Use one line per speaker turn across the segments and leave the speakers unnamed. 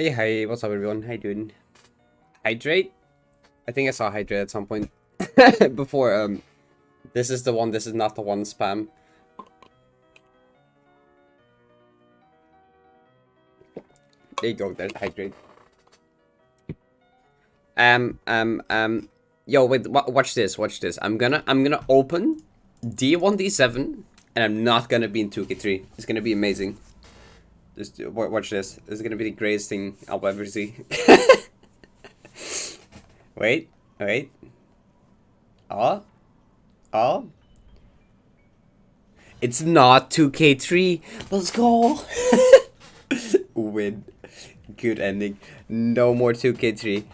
Hey, what's up everyone? How you doing? Hydrate? I think I saw hydrate at some point before. This is the one, this is not the one spam. There you go, there's hydrate. Yo, wait, watch this, I'm gonna open D1D7 and I'm not gonna be in 2K3. It's gonna be amazing. Just watch this. This is gonna be the greatest thing I'll ever see. Wait. Oh. It's not 2K3. Let's go. Win. Good ending. No more 2K3.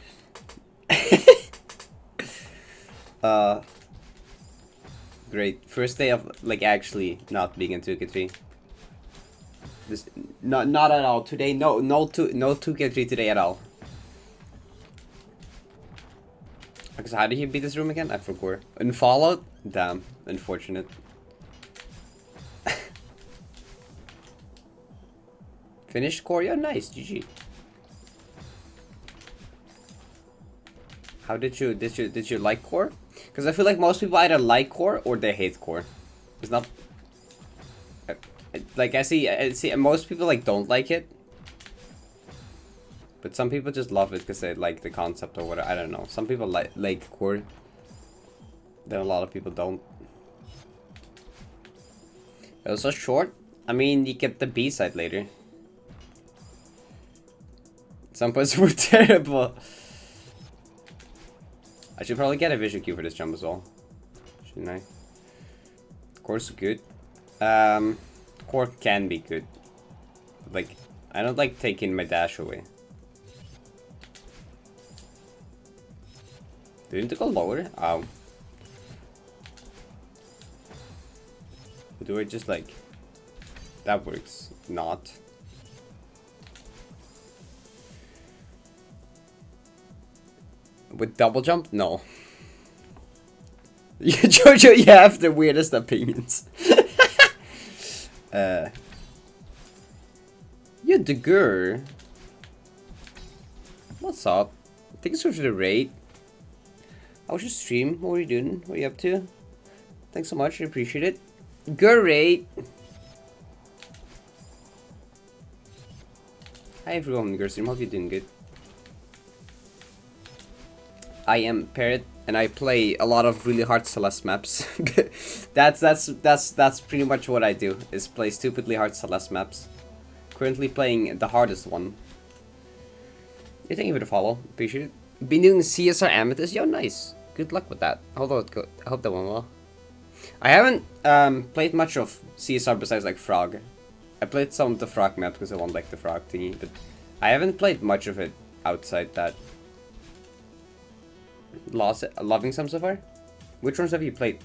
Great. First day of like actually not being in 2K3. This not at all today. No 2K3 today at all. Because how did he beat this room again? I forgot. In Fallout? Damn, unfortunate. Finished core? Yeah, nice. GG. How did you like core? Because I feel like most people either like core or they hate core. It's not like I see most people like don't like it. But some people just love it because they like the concept or whatever. I don't know. Some people like core. Then a lot of people don't. It was so short. I mean, you get the B-side later. Some parts were terrible. I should probably get a vision cue for this jump as well. Shouldn't I? Core's good. Core can be good. But, like, I don't like taking my dash away. Do you need to go lower? Do I just like... That works. Not. With double jump? No. Jojo, you have the weirdest opinions. You Degur. What's up? Thanks for the raid. How was your stream? What were you doing? What are you up to? Thanks so much, I appreciate it. Great! Hi everyone, Gerstream, hope you're doing good. I am Parrot, and I play a lot of really hard Celeste maps. that's pretty much what I do, is play stupidly hard Celeste maps. Currently playing the hardest one. Yeah, thank you for the follow, appreciate it. Been doing CSR Amethyst, yo nice. Good luck with that. I hope that went well. I haven't played much of CSR besides like Frog. I played some of the Frog map because I want like the Frog thingy, but I haven't played much of it outside that. Loving some so far? Which ones have you played?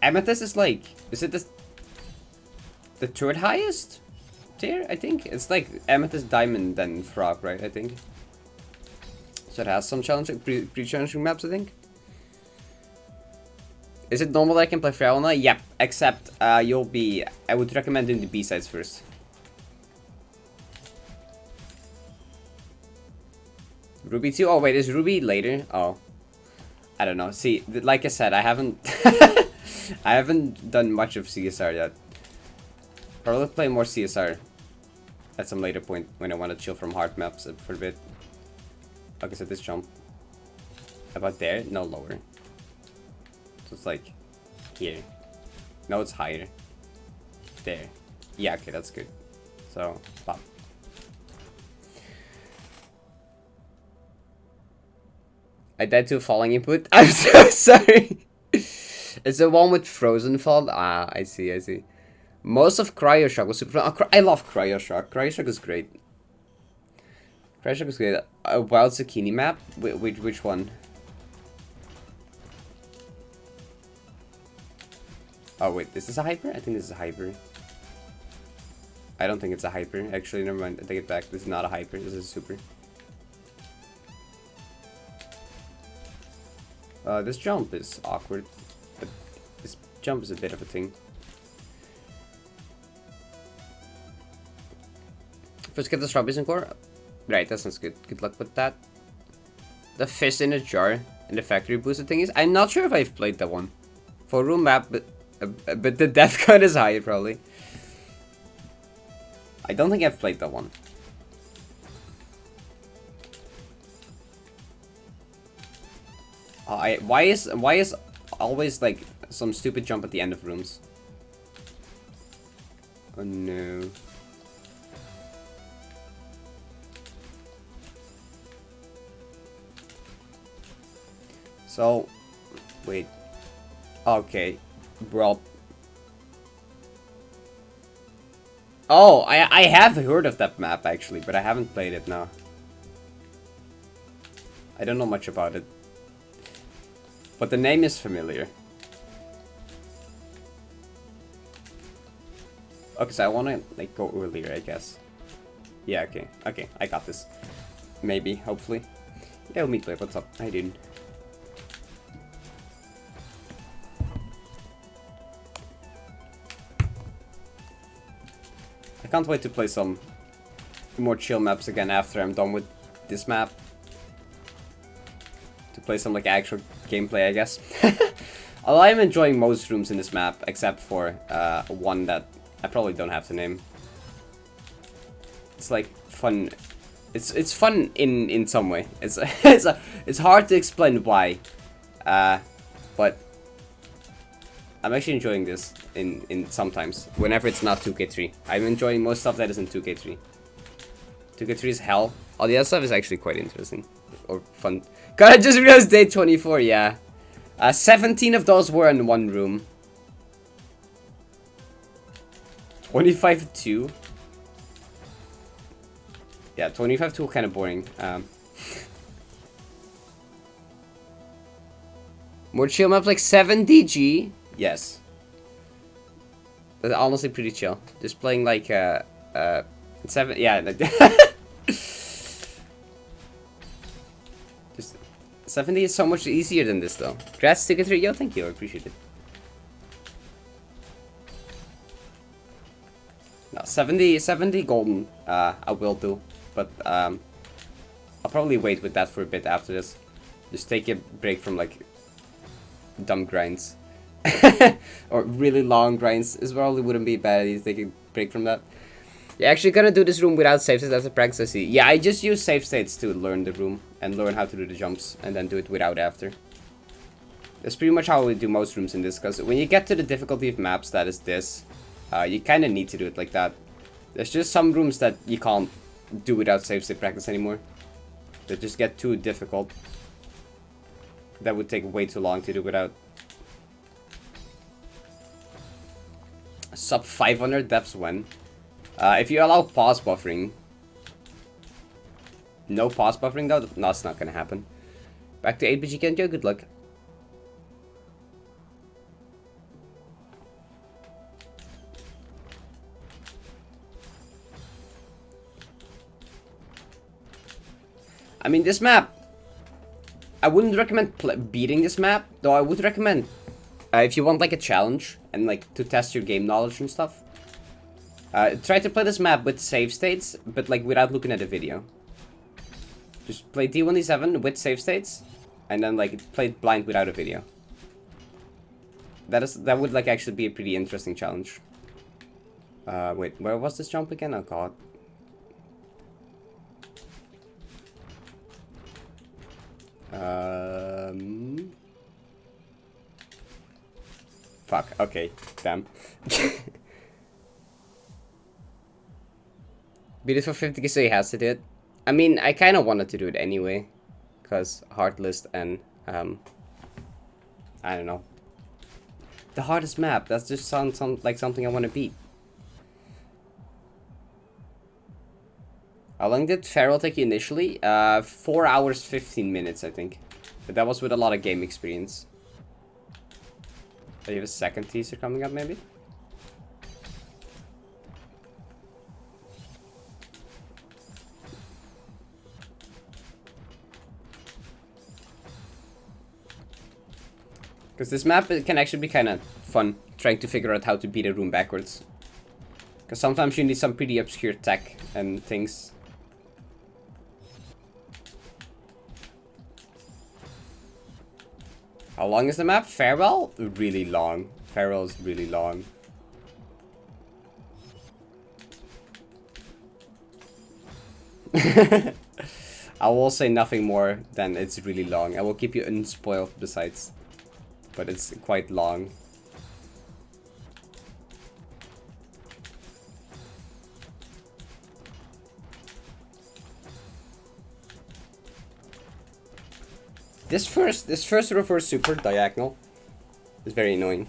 Amethyst is like, is it the third highest tier? I think it's like Amethyst, Diamond, then Frog, right? I think. So it has some challenging, pretty challenging maps, I think. Is it normal that I can play Fiona? Yep, except I would recommend doing the B-sides first. Ruby 2? Oh wait, is Ruby later? Oh. I don't know. See, like I said, I haven't I haven't done much of CSR yet. Probably play more CSR at some later point when I want to chill from hard maps for a bit. Like I said, this jump. About there? No, lower. So it's like here. No, it's higher. There. Yeah, okay, that's good. So, pop. I died to a falling input. I'm so sorry. It's the one with frozen fall. Ah, I see. Most of Cryoshock was super fun. I love Cryoshock. Cryoshock is great. Cryoshock is great. A wild zucchini map? Which one? Oh wait, is this a hyper? I think this is a hyper. I don't think it's a hyper. Actually, never mind. I take it back. This is not a hyper. This is a super. This jump is awkward, but this jump is a bit of a thing. First get the strawberries in core. Right, that sounds good. Good luck with that. The fish in a jar and the factory boosted thing is. I'm not sure if I've played that one. For room map, but the death count is higher probably. I don't think I've played that one. Why is always like some stupid jump at the end of rooms? Oh no. So, wait. Okay, bro. Oh, I have heard of that map actually, but I haven't played it now. I don't know much about it. But the name is familiar. Okay, so I wanna like go earlier, I guess. Yeah, okay. Okay, I got this. Maybe, hopefully. Yeah, meet play, what's up? How you doing? I can't wait to play some more chill maps again after I'm done with this map. To play some like actual gameplay, I guess. Although I'm enjoying most rooms in this map, except for one that I probably don't have to name. It's like fun. It's fun in some way. It's hard to explain why, but I'm actually enjoying this in sometimes whenever it's not 2K3. I'm enjoying most stuff that isn't 2K3. 2K3 is hell. All the other stuff is actually quite interesting or fun. God, I just realized day 24. Yeah, 17 of those were in one room. 25-2. Yeah, 25-2 kind of boring. More chill maps like 7 DG. Yes. That's honestly pretty chill. Just playing like 7. Yeah. Just 70 is so much easier than this though. Congrats to 3. Yo, thank you. I appreciate it. No, 70 golden. I will do, but I'll probably wait with that for a bit after this. Just take a break from like dumb grinds. Or really long grinds. It probably wouldn't be bad to take a break from that. You're actually gonna do this room without save states as a practice, I see. Yeah, I just use save states to learn the room and learn how to do the jumps and then do it without after. That's pretty much how we do most rooms in this, because when you get to the difficulty of maps that is this, you kind of need to do it like that. There's just some rooms that you can't do without save state practice anymore. They just get too difficult. That would take way too long to do without. Sub 500 deaths when? If you allow pause buffering. No pause buffering though? No, it's not gonna happen. Back to 8BG Kenjo, good luck. I mean, this map, I wouldn't recommend beating this map, though I would recommend, if you want like a challenge and like to test your game knowledge and stuff, try to play this map with save states, but like without looking at the video. Just play D1D7 with save states, and then like play it blind without a video. That would like actually be a pretty interesting challenge. Wait, where was this jump again? Oh god. Fuck, okay, damn. Beat it for 50k so he has to do it. I mean, I kind of wanted to do it anyway. Because hard list and, I don't know. The hardest map, that just sounds like something I want to beat. How long did Parrot take you initially? 4 hours, 15 minutes, I think. But that was with a lot of game experience. Do you have a second teaser coming up, maybe? Because this map can actually be kind of fun, trying to figure out how to beat a room backwards. Because sometimes you need some pretty obscure tech and things. How long is the map? Farewell? Really long. Farewell is really long. I will say nothing more than it's really long. I will keep you unspoiled besides. But it's quite long. This first reverse super diagonal is very annoying.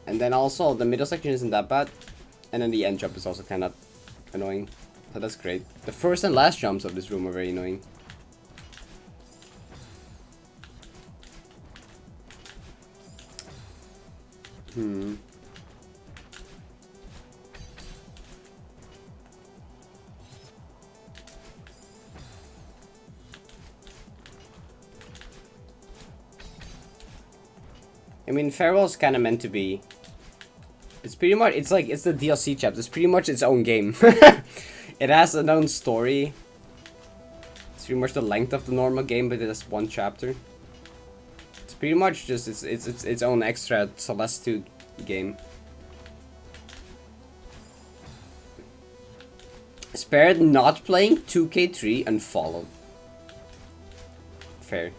And then also the middle section isn't that bad. And then the end jump is also kind of annoying. So that's great. The first and last jumps of this room are very annoying. I mean, Farewell's kind of meant to be. It's pretty much, it's like, it's the DLC chapter. It's pretty much its own game. It has its own story. It's pretty much the length of the normal game, but it has one chapter. It's pretty much just its own extra Celeste 2 game. Spared not playing 2K3 and followed. Fair.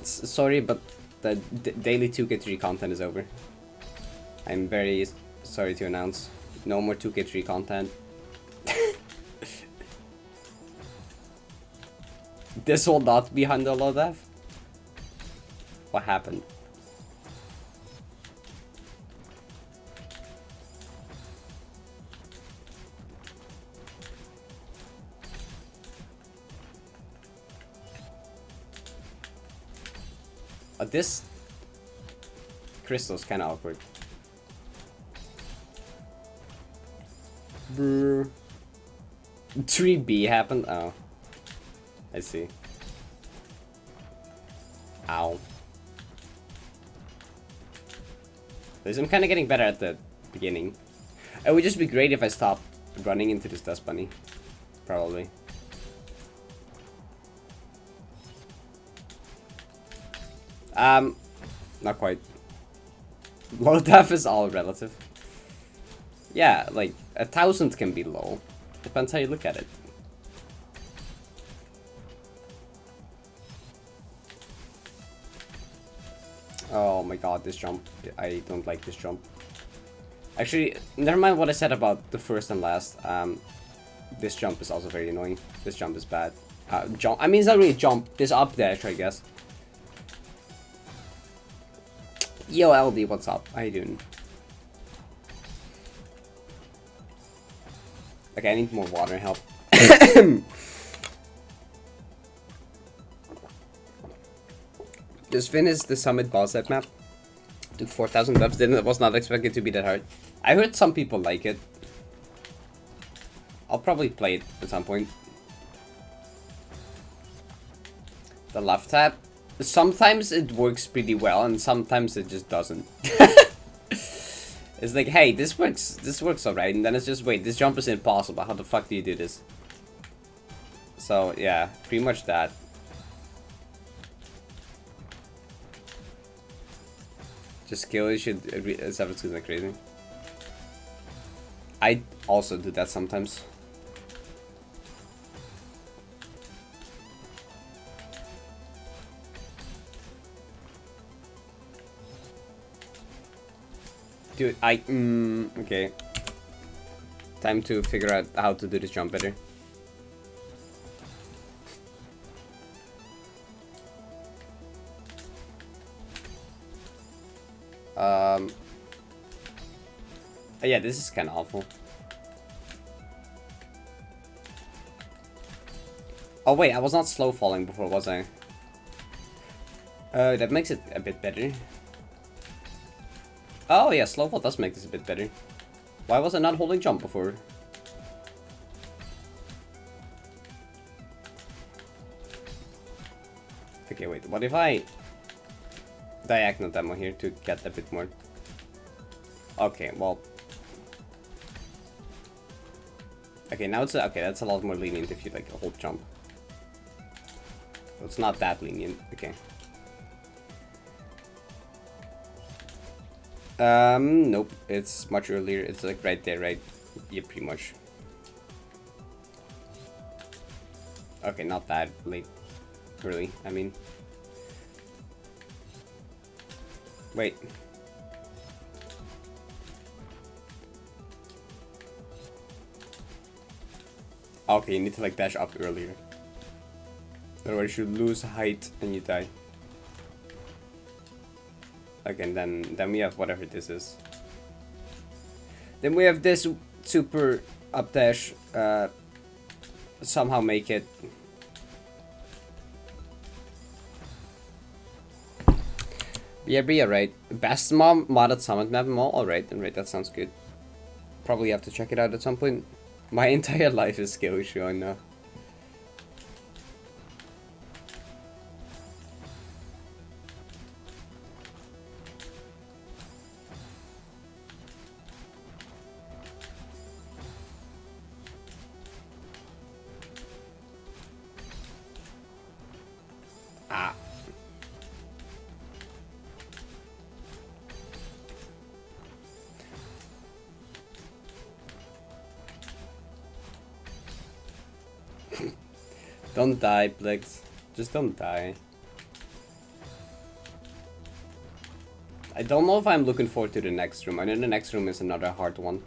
Sorry, but the daily 2K3 content is over. I'm very sorry to announce. No more 2K3 content. This will not be Handle Death. What happened? This crystal's kind of awkward. Brr. 3B happened? Oh. I see. Ow. At least I'm kind of getting better at the beginning. It would just be great if I stopped running into this dust bunny. Probably. Not quite. Low def is all relative. Yeah, like 1,000 can be low. Depends how you look at it. Oh my god, this jump. I don't like this jump. Actually, never mind what I said about the first and last. This jump is also very annoying. This jump is bad. Jump. I mean, it's not really a jump. This up dash, I guess. Yo, LD, what's up? How you doing? Okay, I need more water help. Just finished the Summit boss set map. Took 4,000 dubs. Was not expected to be that hard. I heard some people like it. I'll probably play it at some point. The left tap. Sometimes it works pretty well, and sometimes it just doesn't. It's like, hey, this works alright, and then it's just, wait, this jump is impossible. How the fuck do you do this? So yeah, pretty much that. Just skill, you should agree. 7 skills like crazy. I also do that sometimes. Dude, okay. Time to figure out how to do this jump better. Yeah, this is kind of awful. Oh wait, I was not slow falling before, was I? That makes it a bit better. Oh yeah, slow fall does make this a bit better. Why was I not holding jump before? Okay, wait, what if I diagonal demo here to get a bit more? Okay, well. Okay, now it's okay. That's a lot more lenient if you like hold jump. So it's not that lenient. Okay. Nope. It's much earlier. It's like right there, right? Yeah, pretty much. Okay, not that late. Early, I mean. Wait. Okay, you need to like dash up earlier. Otherwise you lose height and you die. Again, then we have whatever this is. Then we have this super up dash. Somehow make it. Yeah, but yeah, right. Best modded summit map mall. Alright, that sounds good. Probably have to check it out at some point. My entire life is skill issue, I know. Ah. Don't die, Blix. Just don't die. I don't know if I'm looking forward to the next room. I know the next room is another hard one.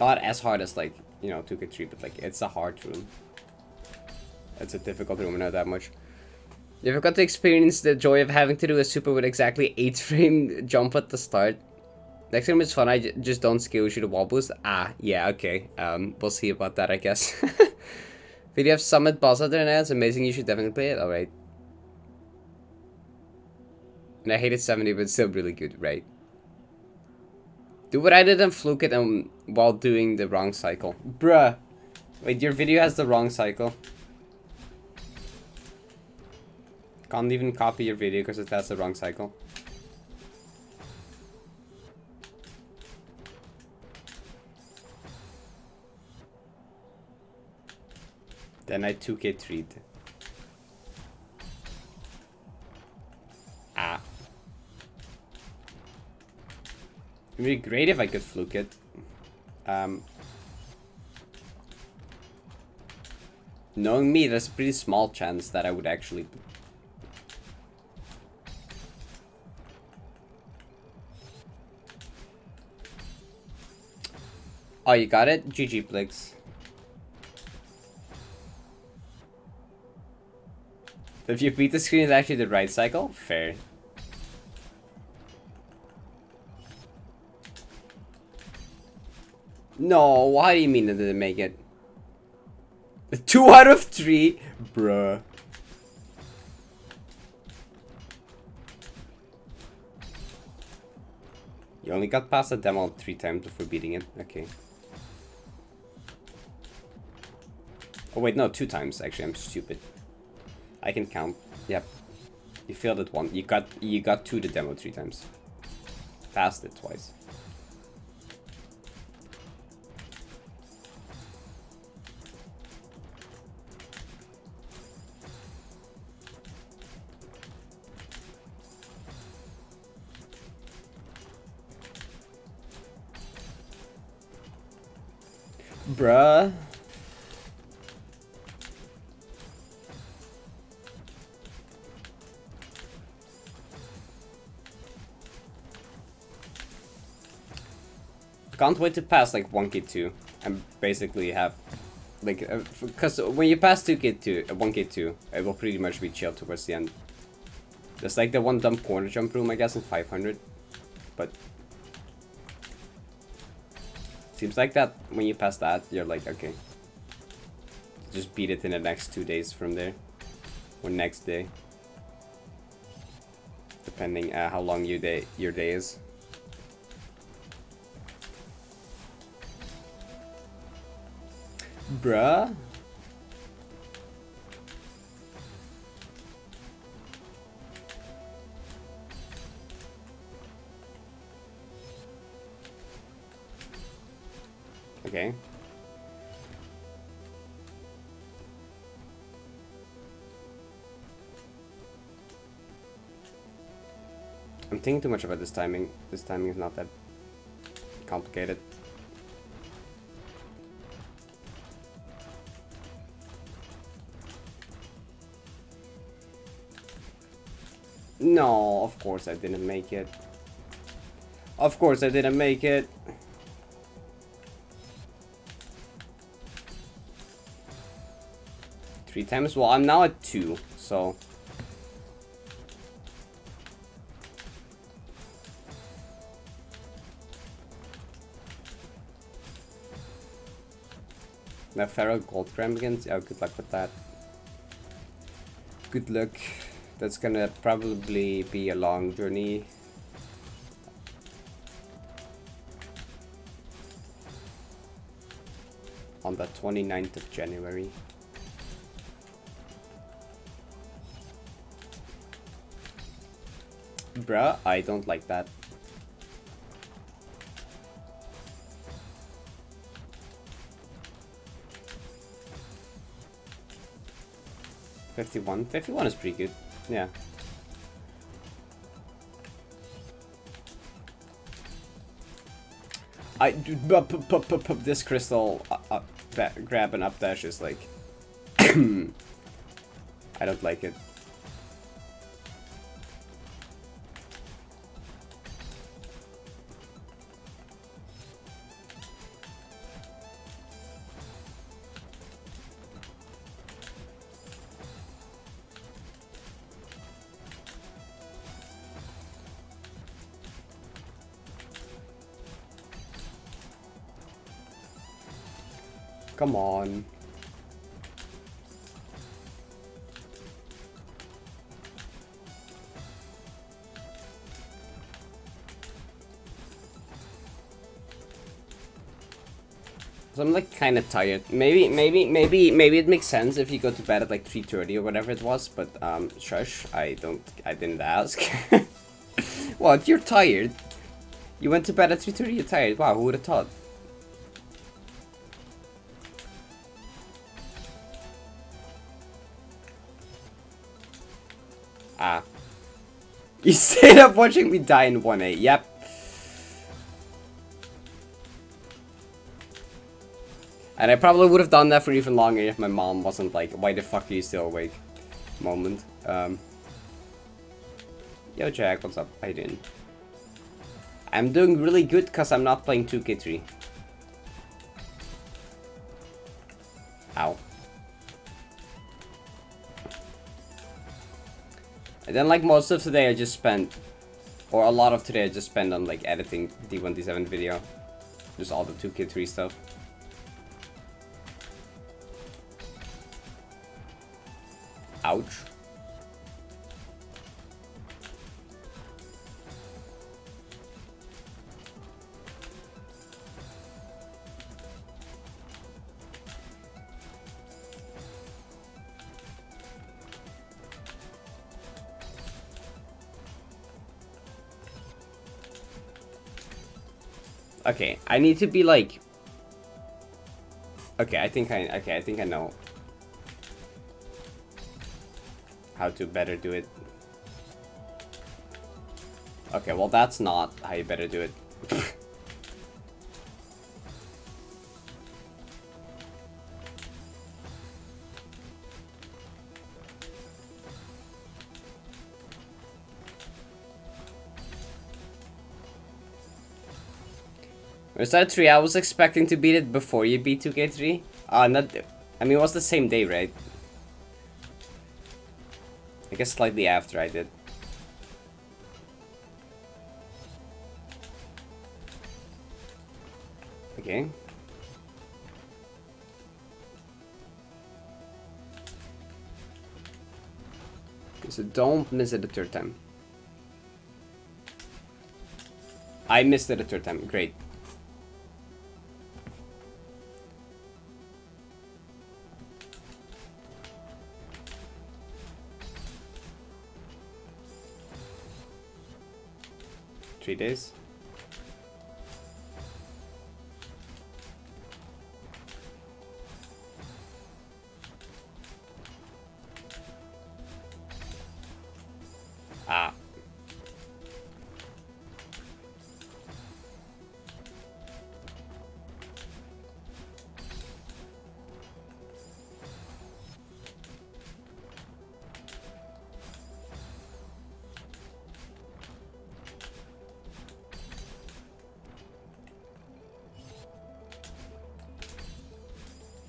Not as hard as like, you know, 2K3, but like it's a hard room. It's a difficult room, not that much. You ever got to experience the joy of having to do a super with exactly 8 frame jump at the start? Next time is fun, I just don't skill shoot a wall boost. Ah, yeah, okay. We'll see about that, I guess. If you have Summit boss out there now, it's amazing, you should definitely play it. Alright. And I hated 70, but it's still really good, right? Do what I did and fluke it while doing the wrong cycle. Bruh. Wait, your video has the wrong cycle. Can't even copy your video because that's the wrong cycle. Then I 2K3'd. Ah. It'd be great if I could fluke it. Knowing me, there's a pretty small chance that I would actually... Oh, you got it? GG, Blix. If you beat the screen is actually the right cycle? Fair. No, why do you mean that didn't make it? 2 out of 3? Bruh. You only got past the demo 3 times before beating it. Okay. Oh wait, no, 2 times actually. I'm stupid. I can count. Yep. You failed it one. You got to the demo 3 times. Passed it twice. Bruh. Can't wait to pass like 1K2 and basically have like because when you pass 2K2 1K2 it will pretty much be chill towards the end. There's like the one dumb corner jump room I guess in 500, but seems like that when you pass that you're like okay, just beat it in the next 2 days from there or next day depending how long your day is. Bruh. Okay. I'm thinking too much about this timing. This timing is not that complicated. No, of course I didn't make it. Of course I didn't make it. Three times? Well, I'm now at 2, so... Now Parrot gold gram again? Oh, good luck with that. Good luck. That's gonna probably be a long journey. On the 29th of January. Bruh, I don't like that. $51? $51 is pretty good. Yeah. This crystal grab and up dash is like I don't like it. Come on. So I'm like kind of tired. Maybe it makes sense if you go to bed at like 3:30 or whatever it was, but shush, I didn't ask. What, you're tired? You went to bed at 3:30, you're tired. Wow, who would have thought? Ah. You stayed up watching me die in 1A. Yep. And I probably would have done that for even longer if my mom wasn't like, why the fuck are you still awake? Moment. Yo Jack, what's up? How you doing? I'm doing really good because I'm not playing 2K3. Ow. And then like most of today I just spent, or a lot of today I just spent on like editing D1D7 video. Just all the 2K3 stuff. Ouch. Okay, I need to be like... Okay, I think I know how to better do it. Okay, well that's not how you better do it. Was that 3? I was expecting to beat it before you beat 2K3. Not... I mean, it was the same day, right? I guess slightly after I did. Okay. So don't miss it the third time. I missed it the third time. Great. Days.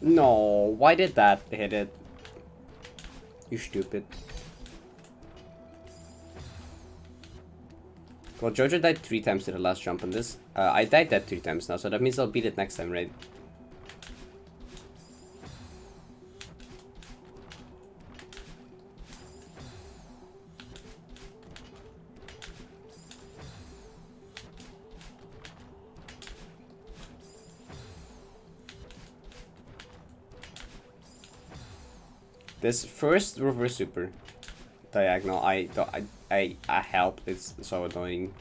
No, why did that hit it? You stupid. Well, Jojo died 3 times to the last jump on this. I died that 3 times now, so that means I'll beat it next time, right? This first reverse super diagonal, I helped. It's so annoying.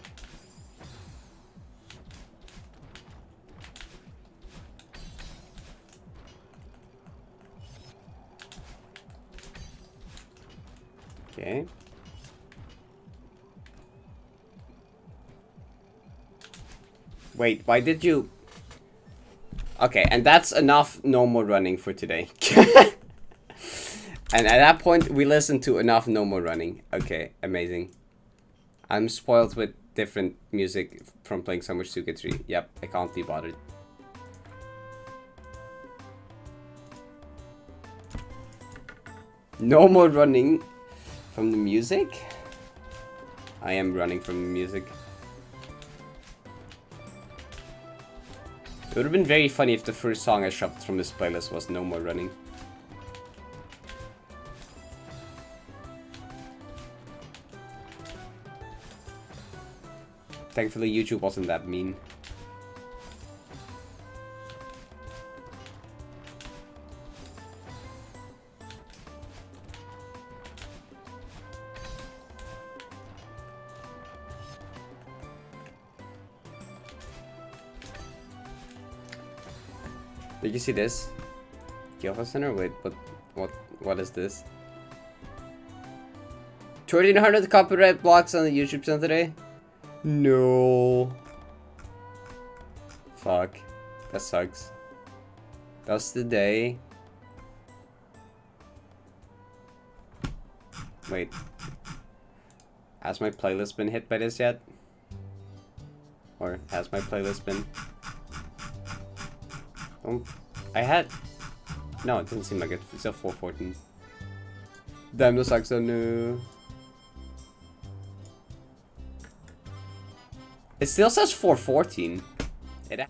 Okay. Wait, why did you? Okay, and that's enough no more running for today. And at that point, we listened to enough no more running. Okay, amazing. I'm spoiled with different music from playing so much 2K3. Yep, I can't be bothered. No more running from the music? I am running from the music. It would have been very funny if the first song I shoved from this playlist was No More Running. Thankfully, YouTube wasn't that mean. Did you see this? Java Center? Wait, what is this? 1300 copyright blocks on the YouTube channel today? No. Fuck. That sucks. That's the day. Wait. Has my playlist been hit by this yet? Or has my playlist been? I had... No, it doesn't seem like it. It's a 414. Damn, this sucks so no. It still says 414. It...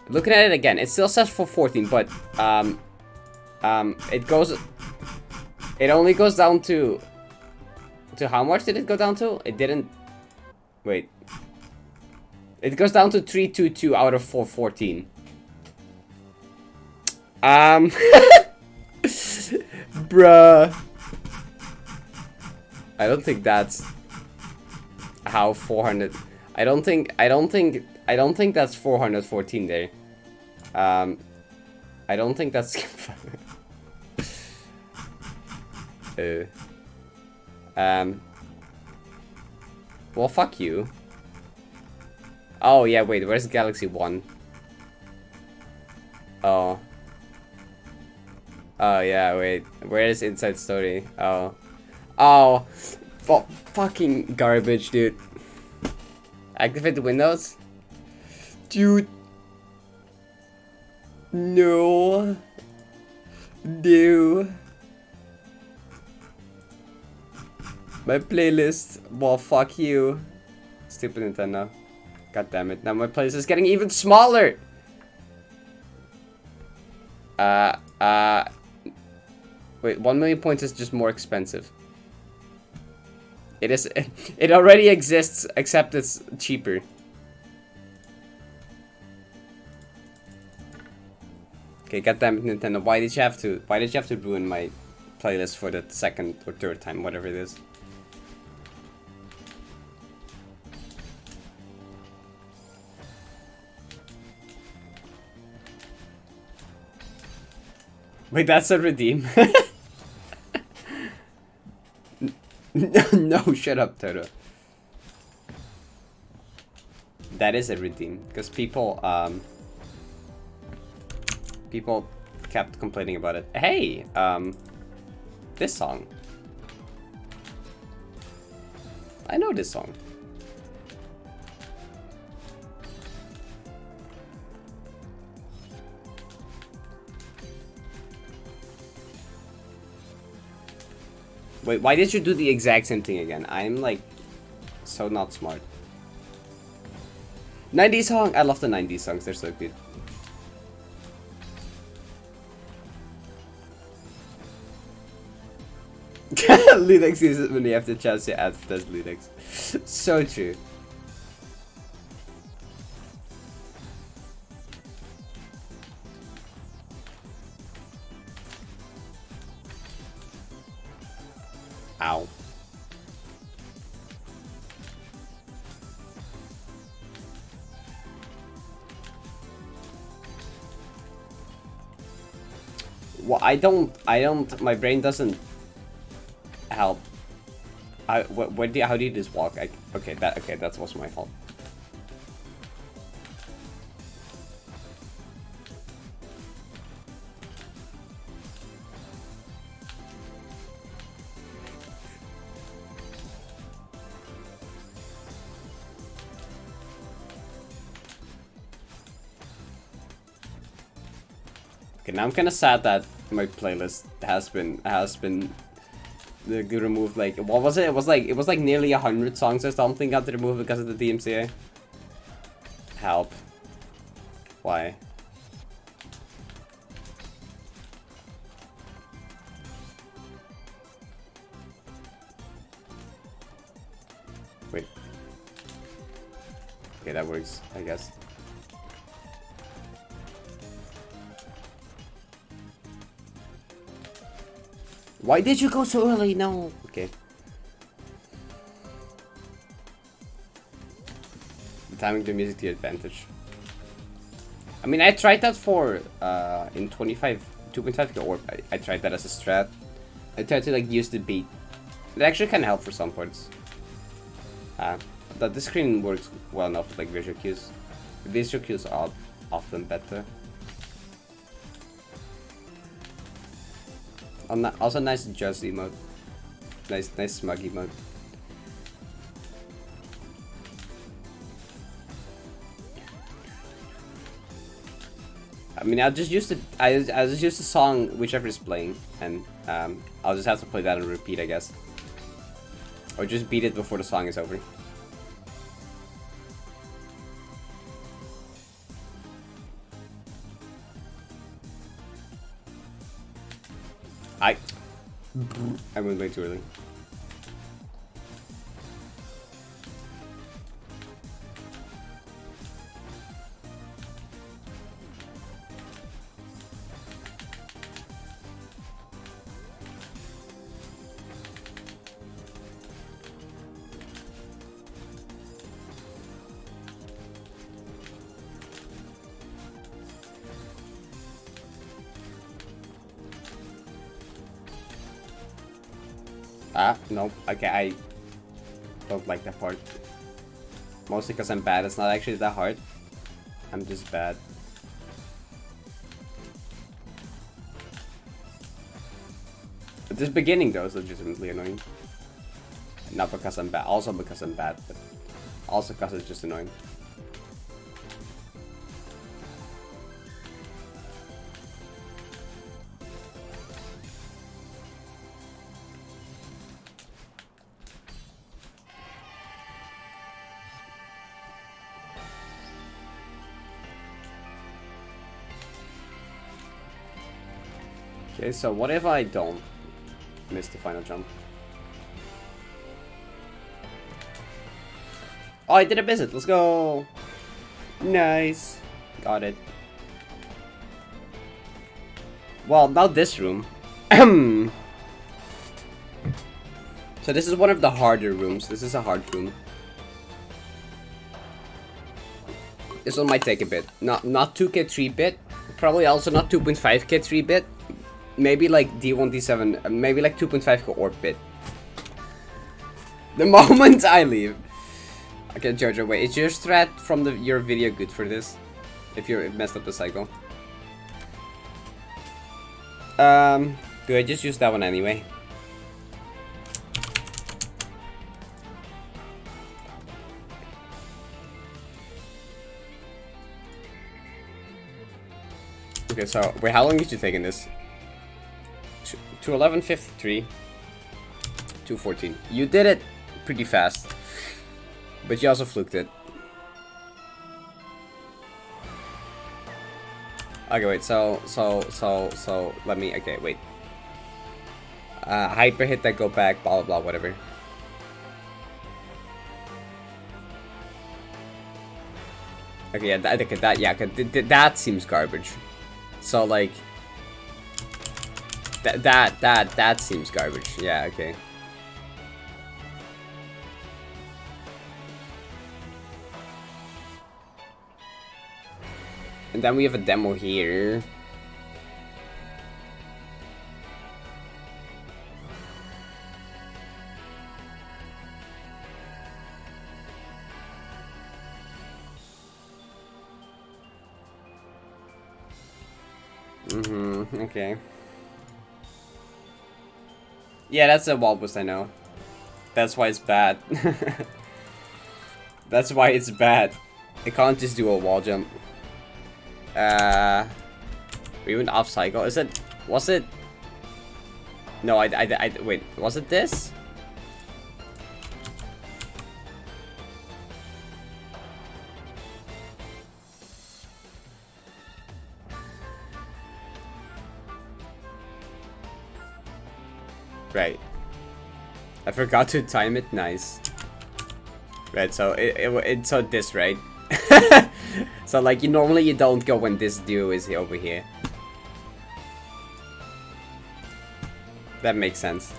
Looking at it again, it still says 414, but it only goes down to how much did it go down to? It didn't. Wait. It goes down to 322 out of 414. Bruh. I don't think that's how 400. I don't think that's 414 there. I don't think that's well, fuck you. Oh yeah, wait, where's Galaxy 1? Oh. Oh yeah, wait, where is Inside Story? Oh. Oh, fucking garbage, dude. Activate the windows? Dude. No. No. My playlist. Well, fuck you. Stupid Nintendo. God damn it. Now my playlist is getting even smaller. Wait, 1 million points is just more expensive. It already exists, except it's cheaper. Okay, goddamn it, Nintendo. Why did you have to ruin my playlist for the second or third time, whatever it is. Wait, that's a redeem. No, shut up, Toto. That is a redeem, because people people kept complaining about it. Hey, this song. I know this song. Wait, why did you do the exact same thing again? I'm like so not smart. 90s song! I love the 90s songs, they're so good. Linux uses it when you have the chance to advertise Linux. So true. Ow. Well, I don't, my brain doesn't help. How do you just walk? Okay, that was my fault. Okay, now I'm kind of sad that my playlist has been removed. Like, what was it? It was like nearly 100 songs or something got removed because of the DMCA. Help. Why? Wait. Okay, that works, I guess. Why did you go so early? No. Okay. Timing the music to your advantage. I mean, I tried that for in 2.5 or I tried that as a strat. I tried to like use the beat. It actually can help for some parts. But the screen works well enough with like visual cues. Visual cues are often better. Also nice jazz emote. Nice smug emote. I mean, I'll just use the song whichever is playing, and I'll just have to play that on repeat, I guess, or just beat it before the song is over. I went way too early. No. Okay, I don't like that part. Mostly because I'm bad. It's not actually that hard. I'm just bad. But this beginning though is legitimately annoying. Not because I'm bad. Also because I'm bad, but also because it's just annoying. Okay, so what if I don't miss the final jump? Oh, I did a visit. Let's go. Nice. Got it. Well, not this room. So this is one of the harder rooms. This is a hard room. This one might take a bit. Not 2k 3-bit. Probably also not 2.5k 3-bit. Maybe like D1D7. Maybe like 2.5k orb bit. The moment I leave. Okay, Jojo, wait. Is your strat from your video good for this? If you messed up the cycle. Do I just use that one anyway? Okay, so wait, how long is you taking this? 2:11:53, 2:14. You did it pretty fast, but you also fluked it. Okay, wait. So let me. Okay, wait. Hyper hit that, go back, blah blah blah, whatever. Okay, yeah, that seems garbage. So like that seems garbage. Yeah, okay. And then we have a demo here. Okay. Yeah, that's a wall boost, I know. That's why it's bad. That's why it's bad. It can't just do a wall jump. We went off cycle. Is it? Was it? No, I wait. Was it this? Right. I forgot to time it. Nice. Right. So it's so this, right? So like normally you don't go when this duo is over here. That makes sense.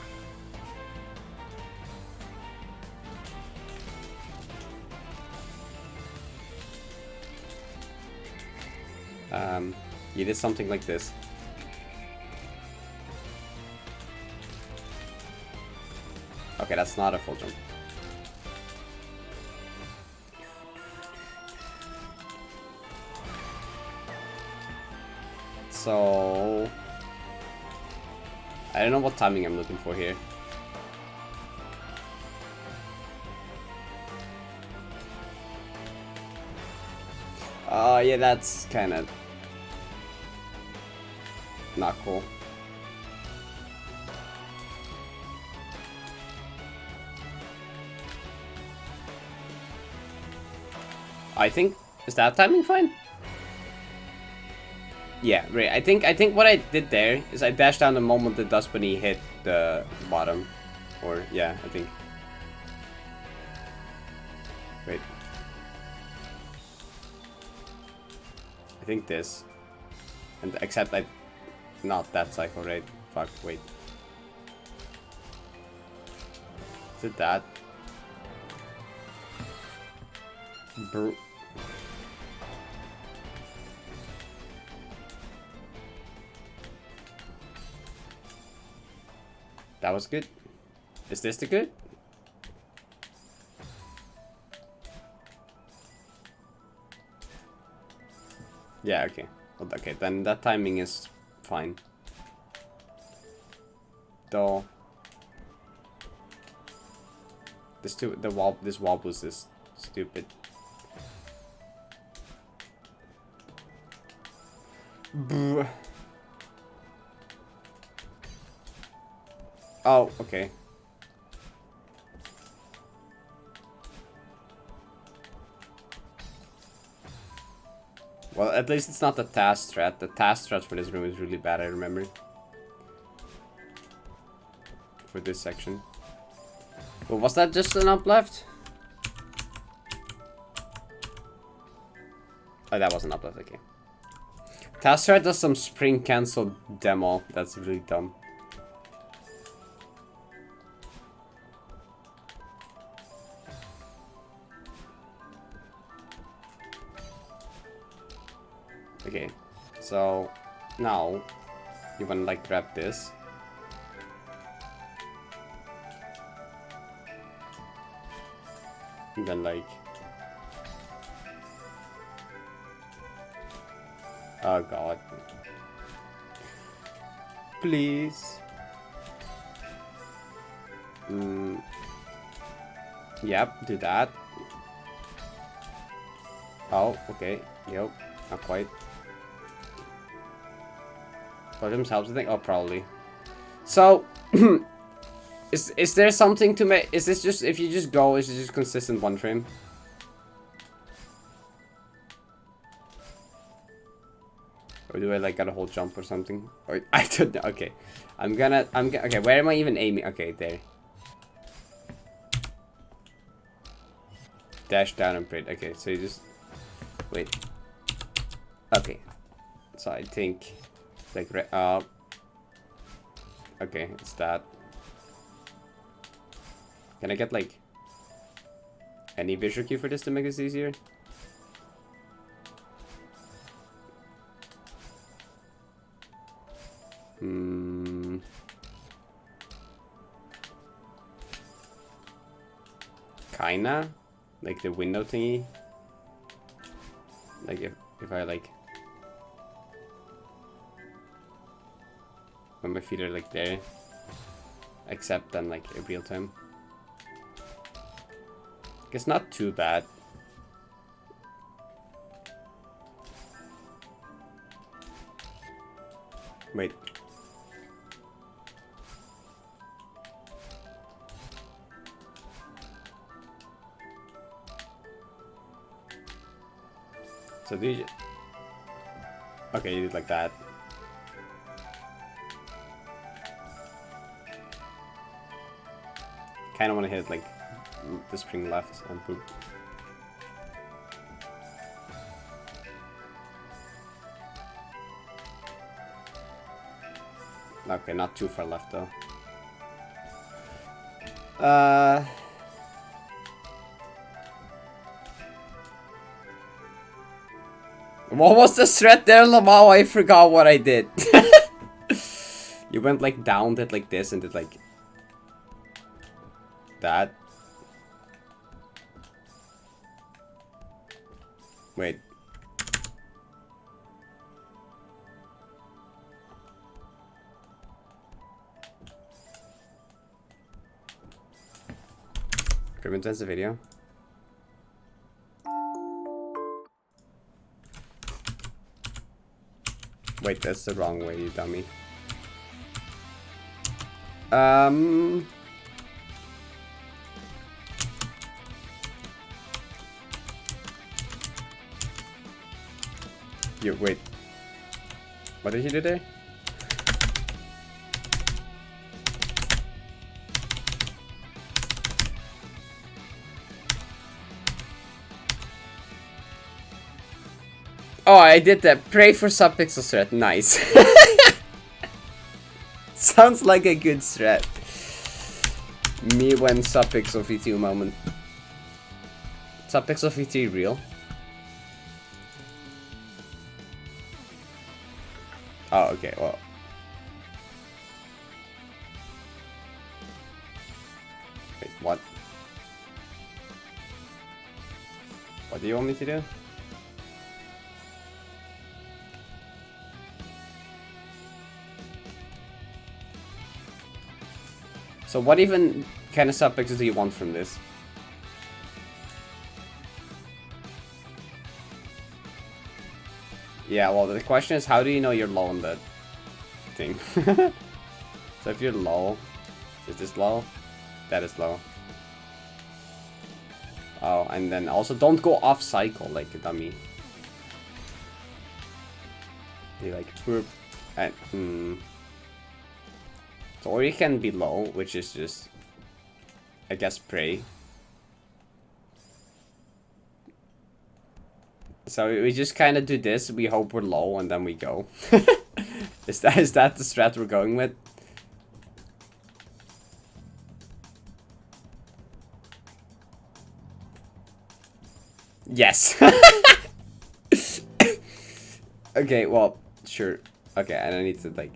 You did something like this. Okay, that's not a full jump. So I don't know what timing I'm looking for here. Yeah, that's kind of not cool. I think, is that timing fine? Yeah, right. I think what I did there is I dashed down the moment the dust bunny hit the bottom. Or yeah, I think. Wait. I think this. And except I not that cycle, right? Fuck, wait. Is it that? That was good. Is this the good? Yeah, okay. Well, okay, then that timing is fine. Though this wall boost is stupid. Brr. Oh, okay. Well, at least it's not the task strat. The task strat for this room is really bad, I remember. For this section. Well, was that just an up left? Oh, that wasn't up left, okay. Task strat does some spring cancel demo. That's really dumb. So now you wanna like grab this. And then like, oh god. Please. Yep, do that. Oh, okay. Yep, not quite. Put themselves, I think. Oh, probably. So, is there something to make? Is this just, if you just go, is it just consistent one frame? Or do I like got a whole jump or something? Or I don't know. Okay, okay. Where am I even aiming? Okay, there. Dash down and print. Okay, so you just wait. Okay, so I think like okay, it's that. Can I get like any visual cue for this to make this easier? Kinda like the window thingy. Like if I like when my feet are like there, except then like in real time. It's not too bad. Wait. So do you... Okay, you did like that. Kind of want to hit like the spring left and poop. Okay, not too far left though. What was the threat there, Lamau? I forgot what I did. You went like down, did like this, and did like that. Wait. Can we intense the video? Wait, that's the wrong way, you dummy. You wait. What did he do there? Oh, I did that. Pray for subpixel threat. Nice. Sounds like a good threat. Me when subpixel VT moment. Subpixel VT real? Oh, okay, well. Wait, what? What do you want me to do? So what even kind of subpixels do you want from this? Yeah, well, the question is, how do you know you're low on that thing? So if you're low, is this low? That is low. Oh, and then also don't go off cycle like a dummy. You like, whoop, and, So, or you can be low, which is just, I guess, pray. So we just kind of do this, we hope we're low, and then we go. Is that the strat we're going with? Yes. Okay, well, Sure. Okay, and I need to like...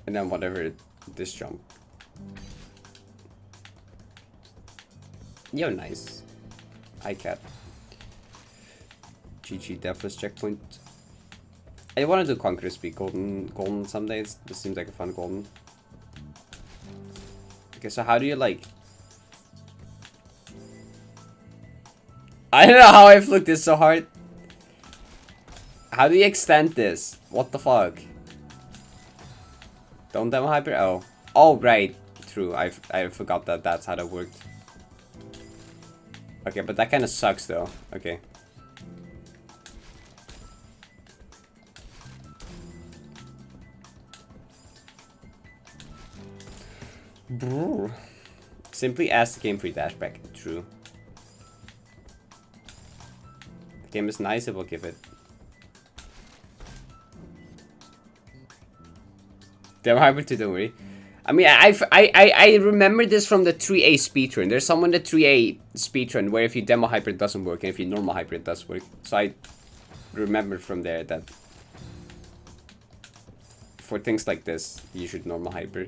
And then whatever, this jump. Yo, nice. iCat. GG, deathless checkpoint. I want to do Conqueror Speed golden some days. This seems like a fun golden. Okay, so how do you like... I don't know how I flicked this so hard. How do you extend this? What the fuck? Don't demo hyper? Oh. Oh, right. True. I forgot that that's how that worked. Okay, but that kind of sucks though. Okay. Brr. Simply ask the game for your dashback. True. The game is nice, it will give it. Demo hyper too, don't worry. I mean, I remember this from the 3A speedrun. There's someone in the 3A speedrun where if you demo hyper it doesn't work, and if you normal hyper it does work. So I remember from there that for things like this, you should normal hyper.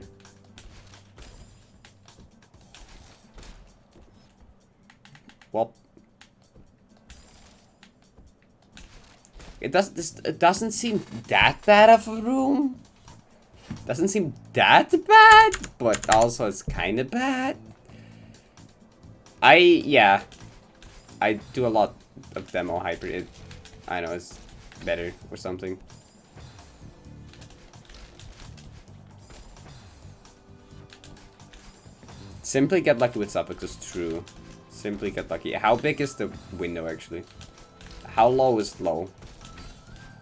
Well, it doesn't seem that bad of a room. Doesn't seem that bad, but also it's kind of bad. Yeah, I do a lot of demo hyper. I know it's better or something. Simply get lucky with suffix, true. Simply get lucky. How big is the window actually? How low is low?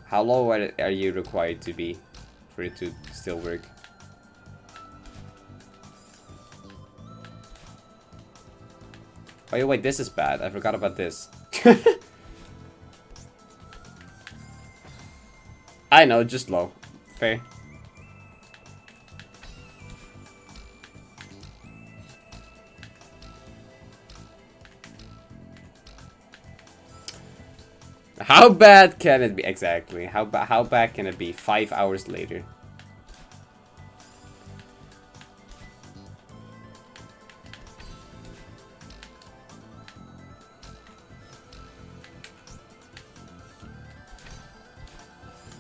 How low are you required to be for it to still work? Oh yeah, wait, this is bad. I forgot about this. I know, just low. Fair. How bad can it be? Exactly. How bad can it be 5 hours later?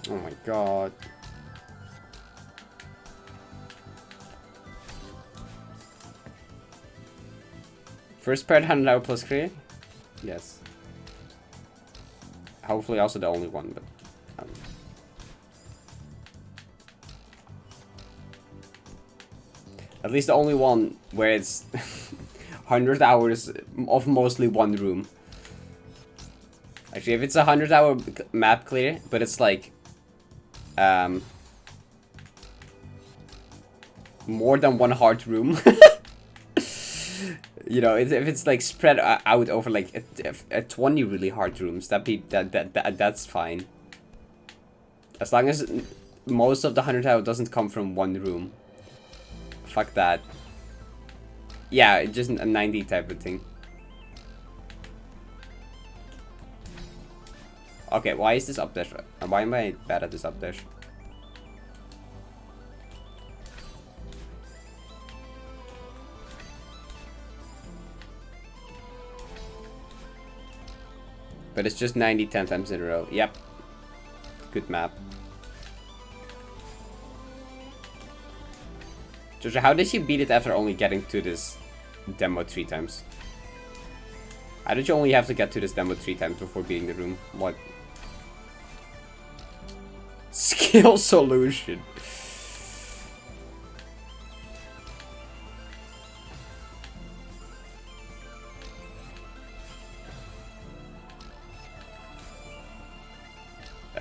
Oh my god. First Parrot 100 hour plus clear? Yes. Hopefully also the only one, but... At least the only one where it's 100 hours of mostly one room. Actually, if it's a 100-hour map clear, but it's like... more than one hard room. You know, if it's like spread out over like a 20 really hard rooms, that's fine. As long as most of the 100 hour doesn't come from one room. Fuck that. Yeah, just a 90 type of thing. Okay, why is this up dash? Why am I bad at this up dash? But it's just 90 10 times in a row. Yep. Good map. Jojo, how did you beat it after only getting to this demo 3 times? How did you only have to get to this demo 3 times before beating the room? What? Skill solution.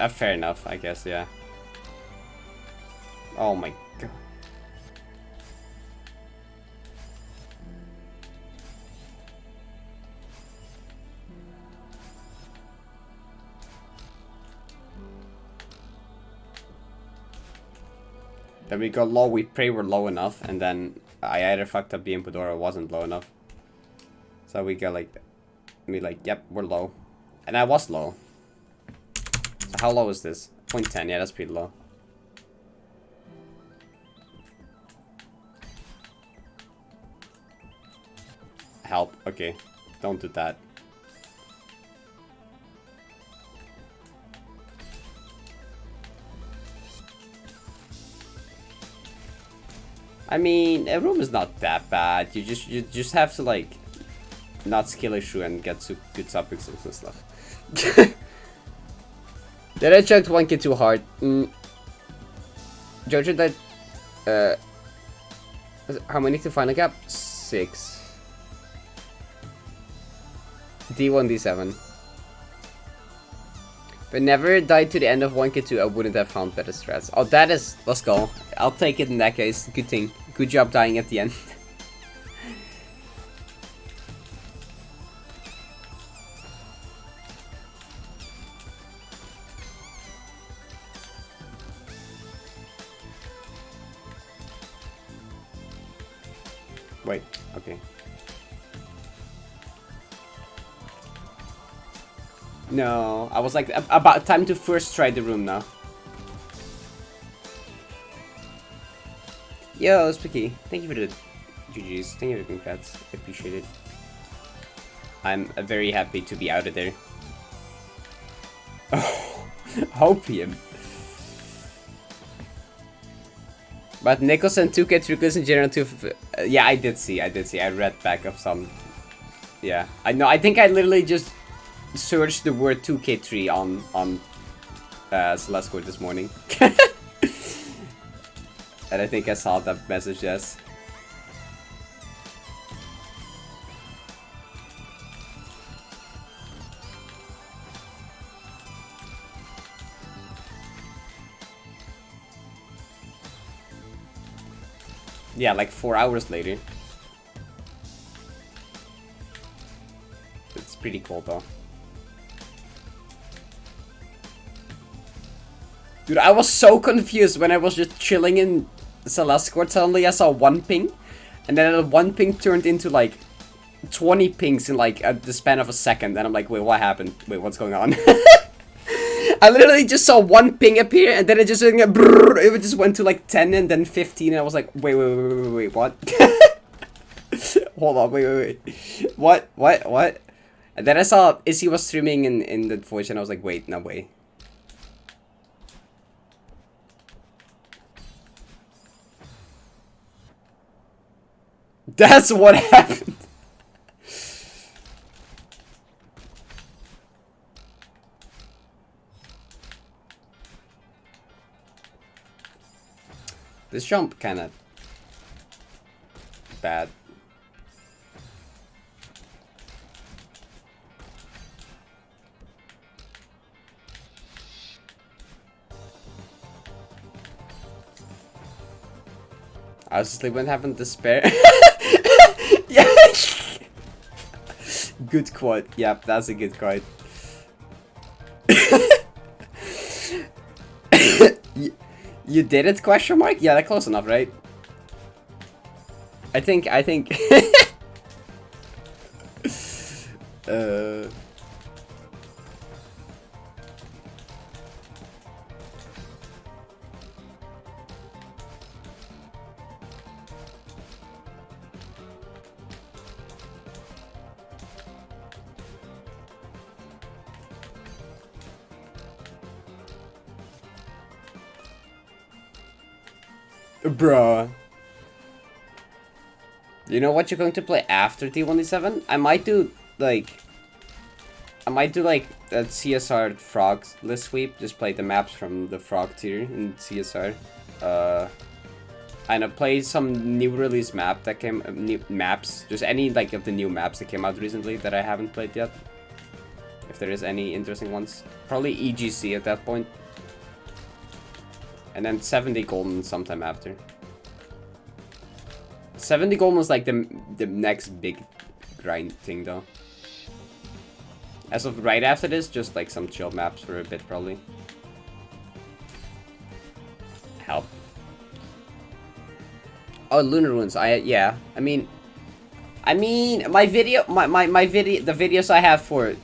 Fair enough, I guess, yeah. Oh my god. Then we go low, we pray we're low enough, and then I either fucked up the input or it wasn't low enough. So we go like, yep, we're low. And I was low. So how low is this? 0.10, yeah, that's pretty low. Help, okay. Don't do that. I mean, a room is not that bad. You just have to like not skill issue and get good subpixels and stuff. Did I chucked 1k too hard? Jojo, that how many to final cap? 6. D1D7. But never died to the end of 1k2, I wouldn't have found better strats. Oh, that is... Let's go. I'll take it in that case. Good thing. Good job dying at the end. Wait, okay. No, I was like, about time to first try the room now. Yo, Spiky, thank you for the GGs. Thank you for the congrats. I appreciate it. I'm very happy to be out of there. Oh, opium. But Nico sent 2k trucos in general too. Yeah, I did see. I read back of some. Yeah, I know. I think I literally just searched the word 2k3 on Celeste this morning. And I think I saw that message, yes. Yeah, like 4 hours later. It's pretty cool though. Dude, I was so confused when I was just chilling in Celeste Court. Suddenly I saw 1 ping, and then that 1 ping turned into like 20 pings in like the span of a second. And I'm like, wait, what happened? Wait, what's going on? I literally just saw 1 ping appear, and then it just it just went to like 10 and then 15, and I was like, wait, what? Hold on, wait. What? And then I saw Izzy was streaming in the voice, and I was like, wait, no way. That's what happened. This jump kinda bad. I was asleep when it happened to spare. Yeah. Good quote. Yep, that's a good quote. You did it? Question mark? Yeah, that's close enough, right? I think. Bruh. You know what you're going to play after D1D7? I might do like a CSR frog list sweep. Just play the maps from the frog tier in CSR. And play some new release map that came new maps. Just any like of the new maps that came out recently that I haven't played yet. If there is any interesting ones, probably EGC at that point. And then 70 golden sometime after. 70 golden is like the next big grind thing though. As of right after this, just like some chill maps for a bit probably. Help. Oh, Lunar Runes. Yeah. I mean my video, the videos I have for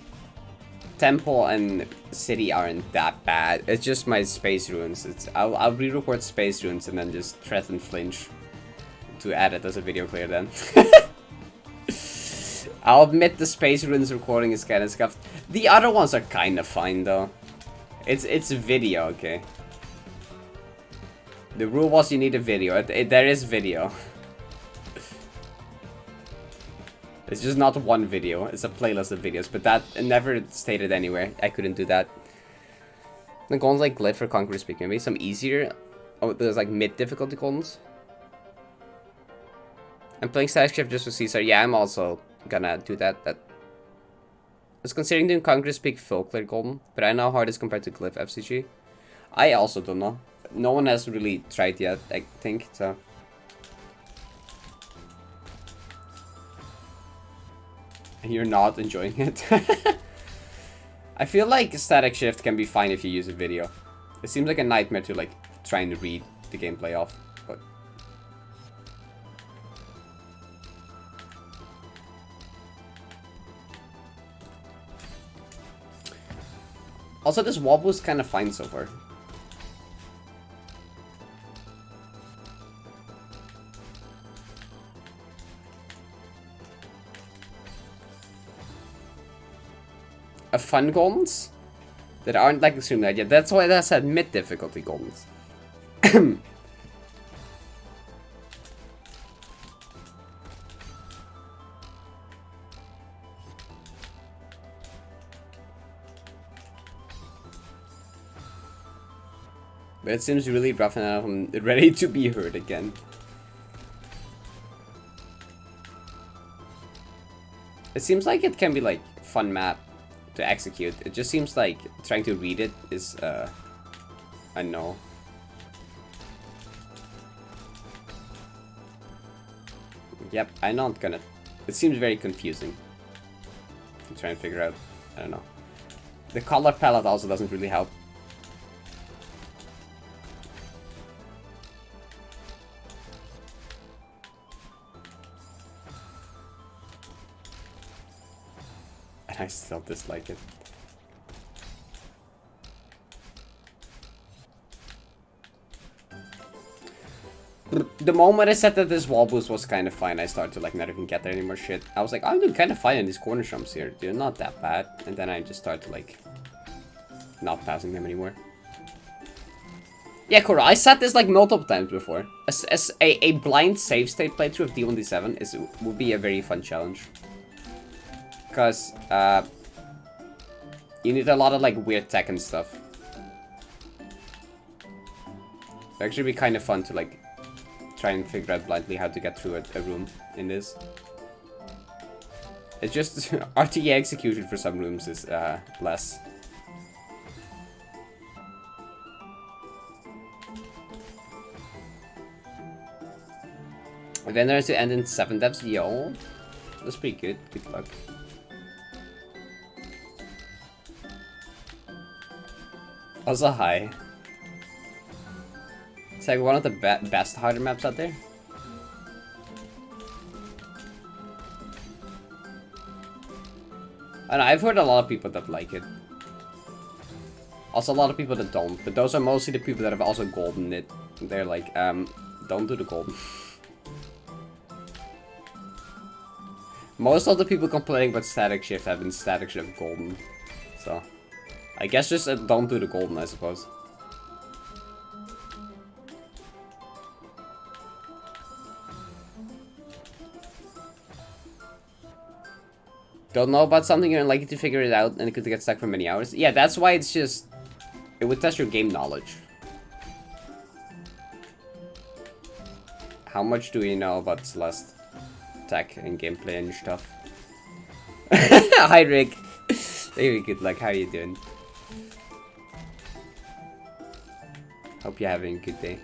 temple and city aren't that bad. It's just my space runes. I'll re-record space runes and then just threaten flinch to add it as a video clear then. I'll admit the space runes recording is kind of scuffed. The other ones are kind of fine though. It's a video, okay. The rule was you need a video. There is video. It's just not one video. It's a playlist of videos, but that never stated anywhere. I couldn't do that. The goldens like glyph for Conqueror Speak. Maybe some easier. Oh, there's like mid difficulty goldens. I'm playing Static Shift just for Caesar. Yeah, I'm also gonna do that. I was considering doing Conqueror Speak full clear golden, but I know how hard it is compared to glyph FCG. I also don't know. No one has really tried yet, I think, so. And you're not enjoying it. I feel like Static Shift can be fine if you use a video. It seems like a nightmare to like try and read the gameplay off, but. Also, this wobble is kind of fine so far. Fun goldens that aren't like extremely hard yet. That's why I said mid difficulty goldens. But it seems really rough and I'm ready to be heard again. It seems like it can be like fun map to execute. It just seems like trying to read it is a no. Yep, I'm not gonna. It seems very confusing. I'm trying to figure out. I don't know. The color palette also doesn't really help. I still dislike it. The moment I said that this wall boost was kind of fine, I started to like not even get there anymore shit. I was like, I'm doing kind of fine in these corner jumps here. They're not that bad. And then I just started to like not passing them anymore. Yeah, Cora, I said this like multiple times before. A blind save state playthrough of D1D7 would be a very fun challenge. Because you need a lot of like weird tech and stuff. It'd actually be kind of fun to like try and figure out blindly how to get through a room in this. It's just RTA execution for some rooms is less. And then there's to end in 7 devs. Yo, that's pretty good. Good luck. Also, hi. It's like one of the best harder maps out there. And I've heard a lot of people that like it. Also, a lot of people that don't. But those are mostly the people that have also golden it. They're like, don't do the golden. Most of the people complaining about Static Shift have been Static Shift golden. So, I guess just don't do the golden, I suppose. Don't know about something you're unlikely to figure it out and it could get stuck for many hours. Yeah, that's why it's just... It would test your game knowledge. How much do you know about Celeste tech and gameplay and stuff? Hi, Rick. Very good luck. How are you doing? Hope you're having a good day.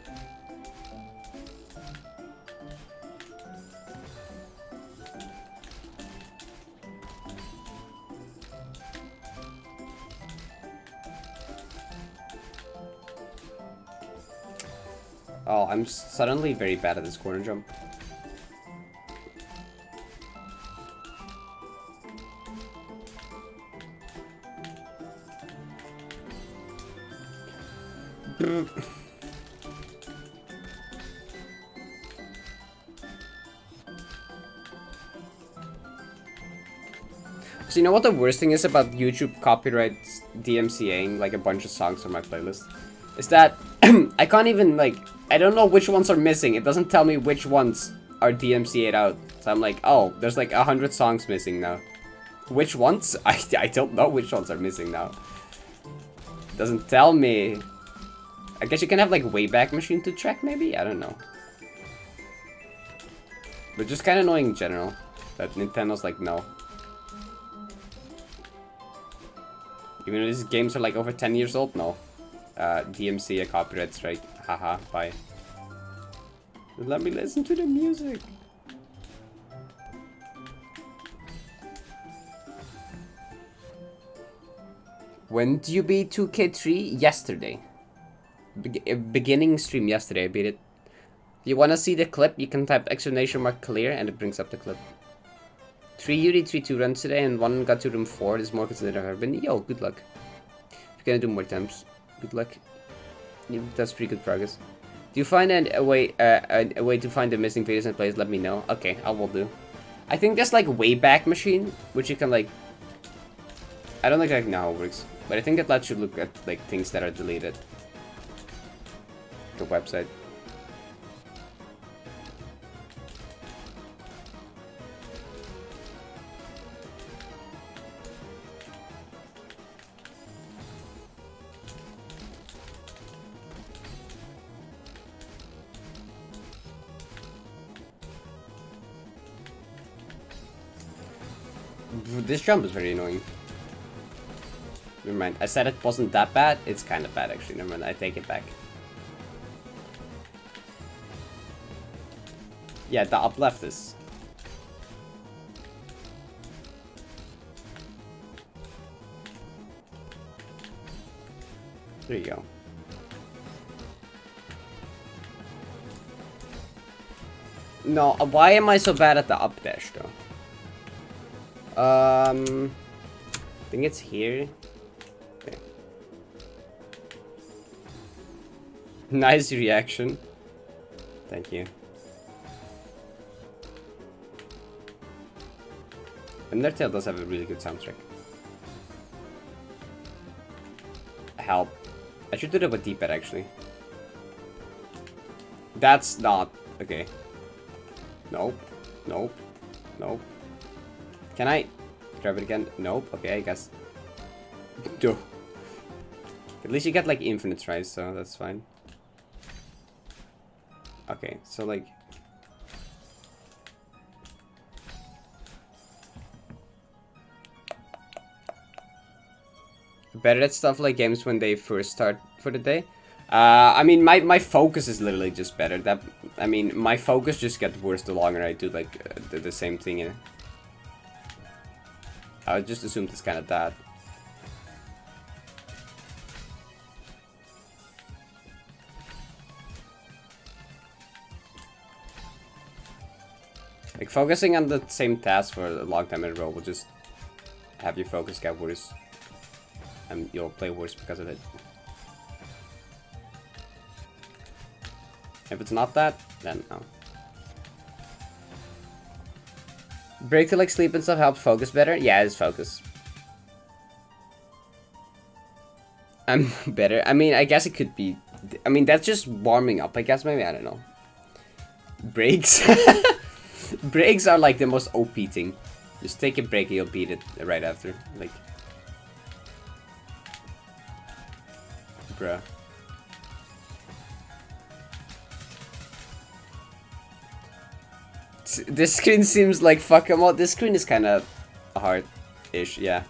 Oh, I'm suddenly very bad at this corner jump. So you know what the worst thing is about YouTube copyright DMCAing like a bunch of songs from my playlist? Is that I can't even like, I don't know which ones are missing. It doesn't tell me which ones are DMCA'd out. So I'm like, oh, there's like 100 songs missing now. Which ones? I don't know which ones are missing now. It doesn't tell me. I guess you can have like Wayback Machine to check maybe? I don't know. But just kind of annoying in general. That Nintendo's like, no. Even though these games are like over 10 years old? No. DMC a copyright strike. Haha, bye. Let me listen to the music. When did you beat 2K3? Yesterday. Beginning stream yesterday, I beat it. If you wanna see the clip, you can type !clear and it brings up the clip. 3 UD, 3 2 runs today, and 1 got to room 4. This is more considered I've ever been. Yo, good luck. If you're gonna do more times, good luck. That's pretty good progress. Do you find a way to find the missing videos and plays? Let me know. Okay, I will do. I think there's like Wayback Machine, which you can like. I don't exactly know how it works, but I think that lets you look at like things that are deleted. The website. This jump is very annoying. Never mind. I said it wasn't that bad. It's kind of bad actually. Never mind. I take it back. Yeah, the up left is. There you go. No, why am I so bad at the up dash though? I think it's here. Okay. Nice reaction. Thank you. Undertale does have a really good soundtrack. Help. I should do that with D-pad actually. That's not... Okay. Nope. Nope. Nope. Can I grab it again? Nope. Okay, I guess. Duh. At least you get like infinite tries, so that's fine. Okay, so like... Better at stuff like games when they first start for the day. I mean, my focus is literally just better. I mean, my focus just gets worse the longer I do like the same thing in it. I would just assume it's kind of that. Like focusing on the same task for a long time in a row will just have your focus get worse. And you'll play worse because of it. If it's not that, then no. Break to like sleep and stuff helps focus better? Yeah, it's focus. I'm better. I mean, I guess it could be. I mean, that's just warming up, I guess, maybe. I don't know. Breaks? Breaks are like the most OP thing. Just take a break and you'll beat it right after. Like. Bruh. This screen seems like fuck 'em all. This screen is kind of hard-ish, yeah.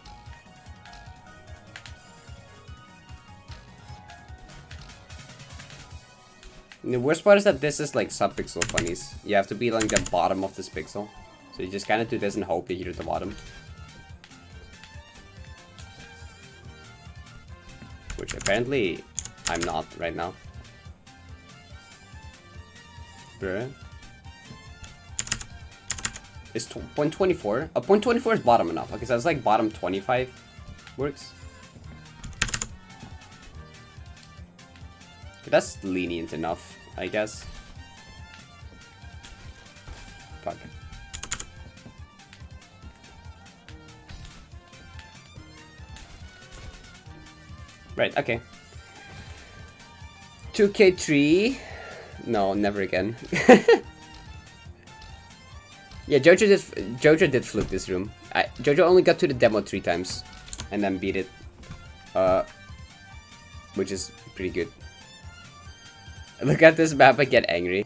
And the worst part is that this is like sub-pixel funnies. You have to be like the bottom of this pixel. So you just kind of do this and hope you hit at the bottom. Which apparently I'm not right now. Bruh. Is 0.24? 0.24 is bottom enough. Okay, so it's like bottom 25 works. But that's lenient enough, I guess. Fuck. Right, okay. 2k3. No, never again. Yeah, Jojo did flip this room. Jojo only got to the demo 3 times and then beat it. Which is pretty good. Look at this map and get angry.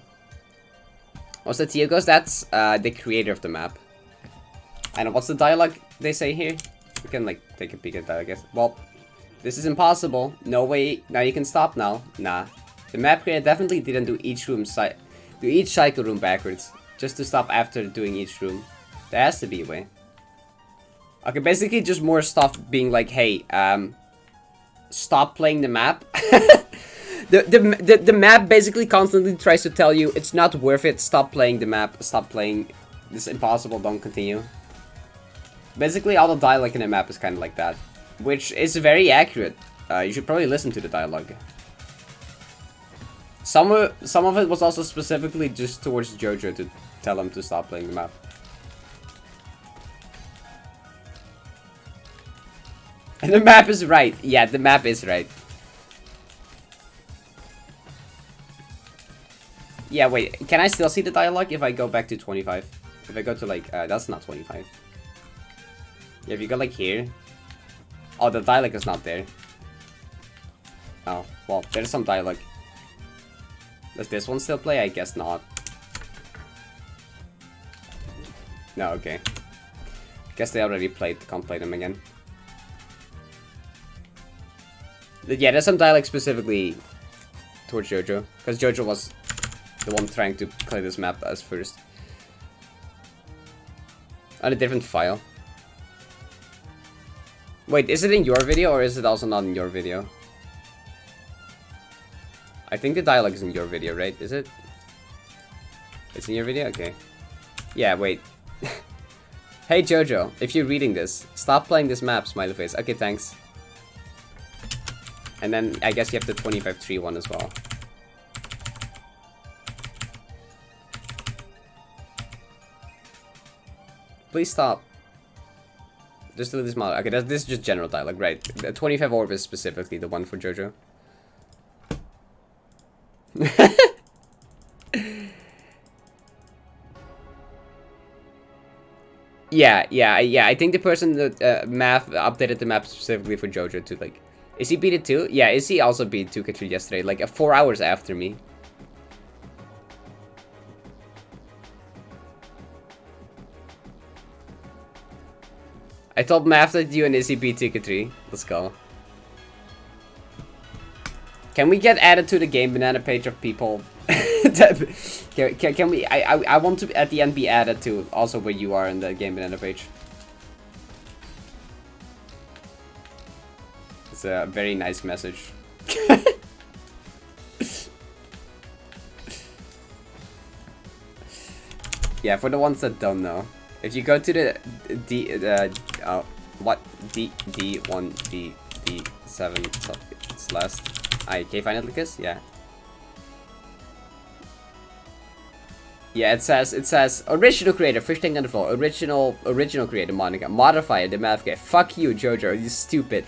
Also, Tiagos, that's the creator of the map. And what's the dialogue they say here? We can like take a peek at that, I guess. Well, this is impossible. No way. Now you can stop now. Nah. The map creator definitely didn't do each cycle room backwards. Just to stop after doing each room. There has to be a way. Okay, basically just more stuff being like, hey, stop playing the map. the map basically constantly tries to tell you it's not worth it. Stop playing the map. Stop playing. This is impossible. Don't continue. Basically, all the dialogue in the map is kind of like that, which is very accurate. You should probably listen to the dialogue. Some of it was also specifically just towards Jojo to tell him to stop playing the map. And the map is right. Yeah, the map is right. Yeah, wait. Can I still see the dialogue if I go back to 25? If I go to like, that's not 25. Yeah, if you go like here. Oh, the dialogue is not there. Oh, well, there's some dialogue. Does this one still play? I guess not. No, okay. Guess they already played. Can't play them again. But yeah, there's some dialogue specifically towards Jojo. Because Jojo was the one trying to play this map as first. On a different file. Wait, is it in your video or is it also not in your video? I think the dialogue is in your video, right? Is it? It's in your video? Okay. Yeah, wait. Hey Jojo, if you're reading this, stop playing this map, smiley face. Okay, thanks. And then I guess you have the 25-3 one as well. Please stop. Just delete this model. Okay, this is just general dialogue, right? The 25 orb is specifically the one for Jojo. Yeah. I think the person that updated the map specifically for Jojo to like. Is he beat it too? Yeah, is he also beat 2k3 yesterday? Like 4 hours after me. I told Math that you and Izzy beat 2k3. Let's go. Can we get added to the Game Banana page of people? Can we? I want to at the end be added to also where you are in the Game Banana page. It's a very nice message. Yeah, for the ones that don't know, if you go to the D1D7 slash IK finally kiss, yeah. Yeah, it says original creator, fish tank on the floor, original creator, Monica, modifier, the math guy. Fuck you, Jojo, you stupid.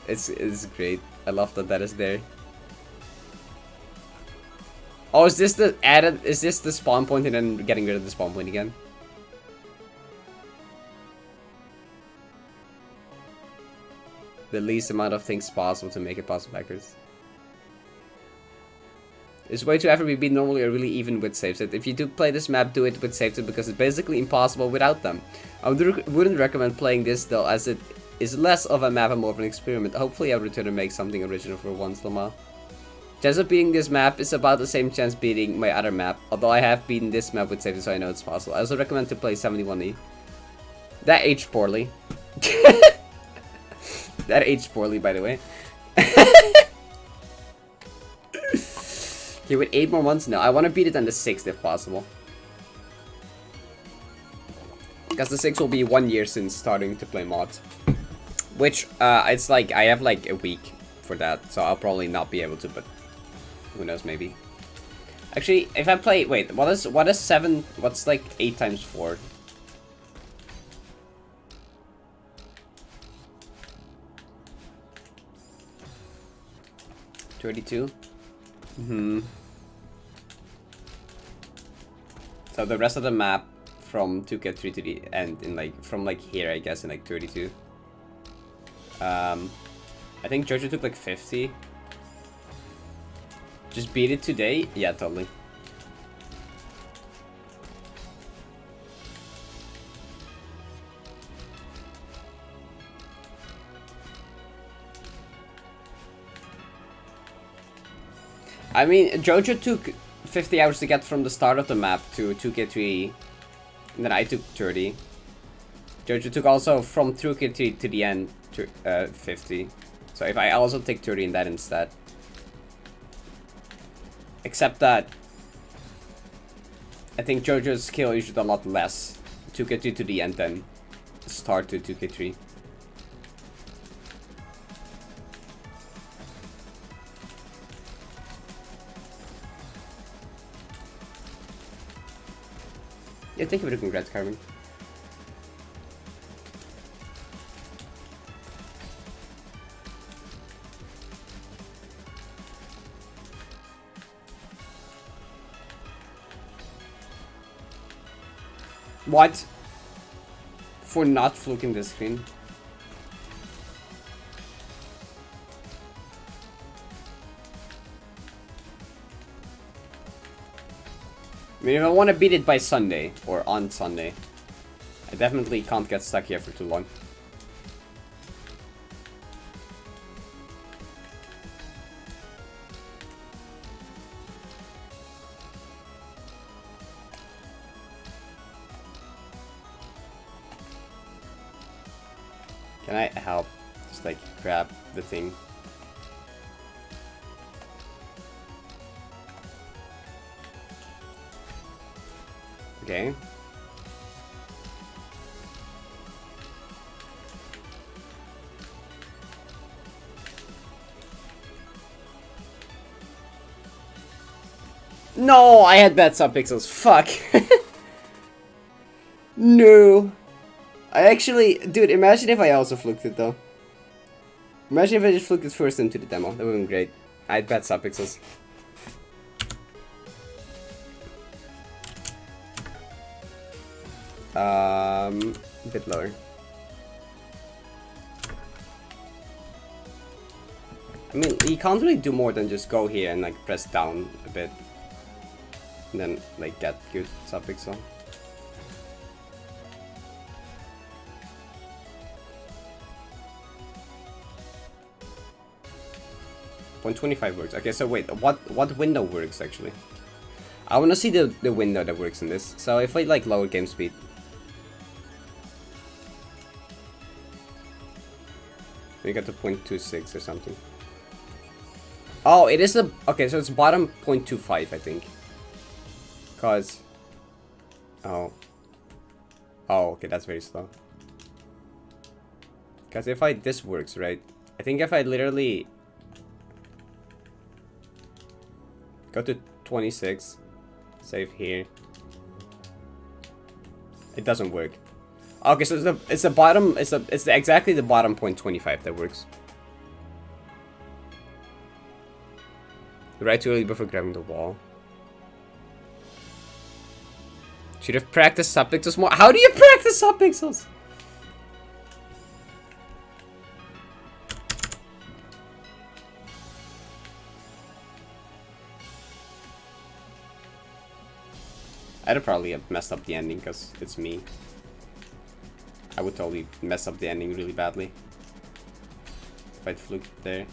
It's great. I love that is there. Oh, is this the added? Is this the spawn point and then getting rid of the spawn point again? The least amount of things possible to make it possible backwards. It's way too ever be normally or really even with save set. If you do play this map, do it with save set because it's basically impossible without them. I wouldn't recommend playing this though, as it is less of a map and more of an experiment. Hopefully I'll return and make something original for once in a while. Chance of beating this map is about the same chance beating my other map, although I have beaten this map with safety, so I know it's possible. I also recommend to play 71E. That aged poorly. That aged poorly, by the way. Okay, with 8 more months? No, I want to beat it on the 6th if possible. Because the 6 will be 1 year since starting to play mods. Which, it's like, I have like a week for that, so I'll probably not be able to, but who knows, maybe. Actually, if I play, wait, what is 7, what's like 8 times 4? $32? So the rest of the map from 2K3 to the end in like, from like here, I guess, in like 32. I think Jojo took like 50. Just beat it today? Yeah, totally. I mean, Jojo took 50 hours to get from the start of the map to 2K3, and then I took 30. Jojo took also from 2K3 to the end to 50. So if I also take 30 in that instead. Except that I think Jojo's skill is a lot less 2K3 to the end than start to 2K3. Yeah, thank you for the congrats, Carmen. What? For not fluking the screen? I mean, if I want to beat it by Sunday, or on Sunday, I definitely can't get stuck here for too long. Can I help? Just like grab the thing. Okay. No, I had bad subpixels. Fuck. No. I actually, dude, imagine if I also fluked it though. Imagine if I just fluked it first into the demo. That would have been great. I had bad subpixels. A bit lower. I mean, you can't really do more than just go here and like press down a bit. And then like get good subpixel. .25 works. Okay, so wait, what window works actually? I wanna see the window that works in this. So if I like lower game speed. We got to 0.26 or something. Oh, it is the... Okay, so it's bottom 0.25, I think. Cause... Oh. Oh, okay, that's very slow. Cause if I... This works, right? I think if I literally... Go to 26. Save here. It doesn't work. Okay, so it's the bottom, it's exactly the bottom 0.25 that works. Right too early before grabbing the wall. Should have practiced subpixels more. How do you practice subpixels? I'd have probably have messed up the ending because it's me. I would totally mess up the ending really badly if I'd fluked there.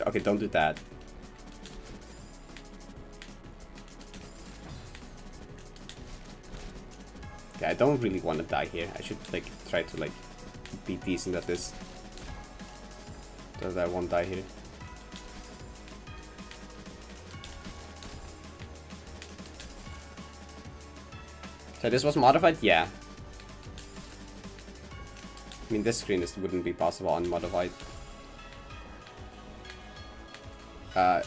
Okay, don't do that. Okay, I don't really want to die here. I should like try to like be decent at this. So that I won't die here. So this was modified? Yeah. I mean, this screen wouldn't be possible unmodified. I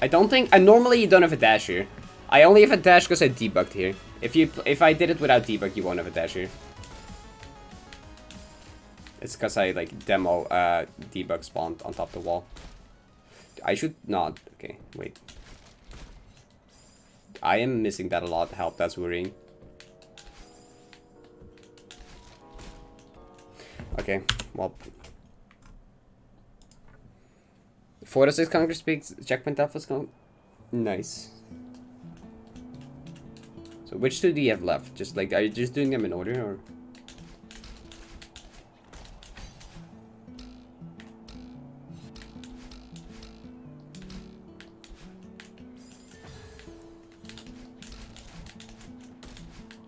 don't think... normally you don't have a dash here. I only have a dash because I debugged here. If I did it without debug, you won't have a dash here. It's because I, like, demo debug spawned on top of the wall. I should not... Okay, wait. I am missing that a lot. Help, that's worrying. Okay, well... 4 to 6 Congress speaks, checkpoint alpha's going. Nice. So which two do you have left? Just like, are you just doing them in order or?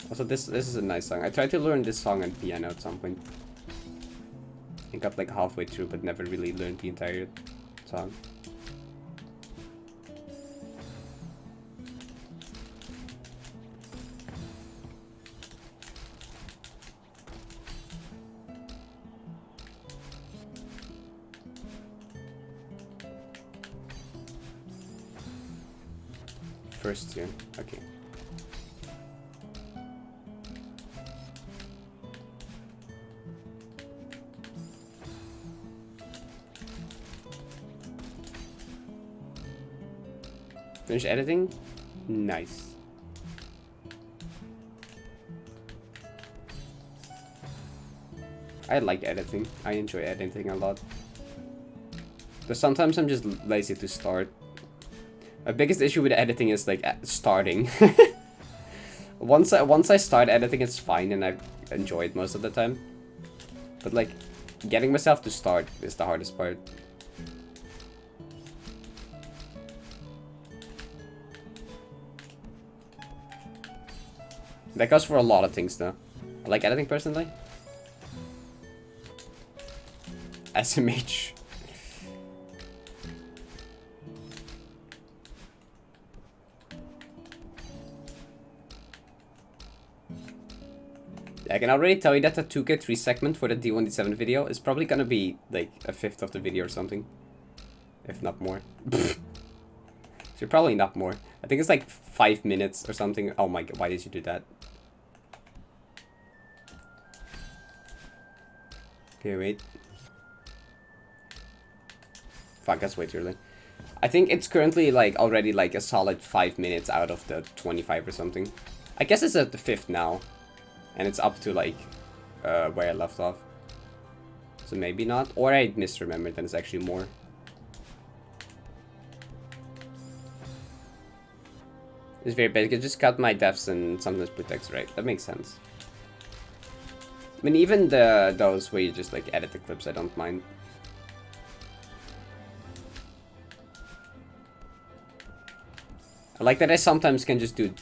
Also, this is a nice song. I tried to learn this song on piano at some point. I got like halfway through, but never really learned the entire song. First tune, okay. Finish editing? Nice. I like editing. I enjoy editing a lot. But sometimes I'm just lazy to start. My biggest issue with editing is like starting. Once I start editing, it's fine and I enjoy it most of the time. But like getting myself to start is the hardest part. That goes for a lot of things though. I like editing personally. SMH. I can already tell you that the 2K3 segment for the D1D7 video is probably gonna be like a fifth of the video or something. If not more. So probably not more. I think it's like 5 minutes or something. Oh my god, why did you do that? Okay, wait. Fuck, that's way too early. I think it's currently like already like a solid 5 minutes out of the 25 or something. I guess it's at the 5th now. And it's up to like where I left off. So maybe not. Or I misremembered and it's actually more. It's very basic. I just cut my defs and sometimes put text right. That makes sense. I mean, even those where you just like edit the clips, I don't mind. I like that I sometimes can just do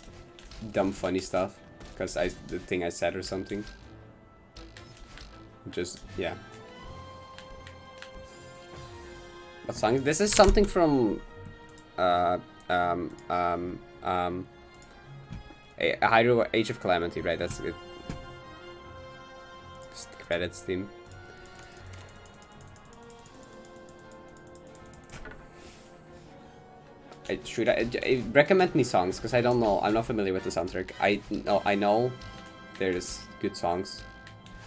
dumb funny stuff. Because the thing I said or something. Just, yeah. What song? This is something from Hydro Age of Calamity, right? That's it. Just the credits theme. I recommend me songs because I don't know. I'm not familiar with the soundtrack. I know there's good songs.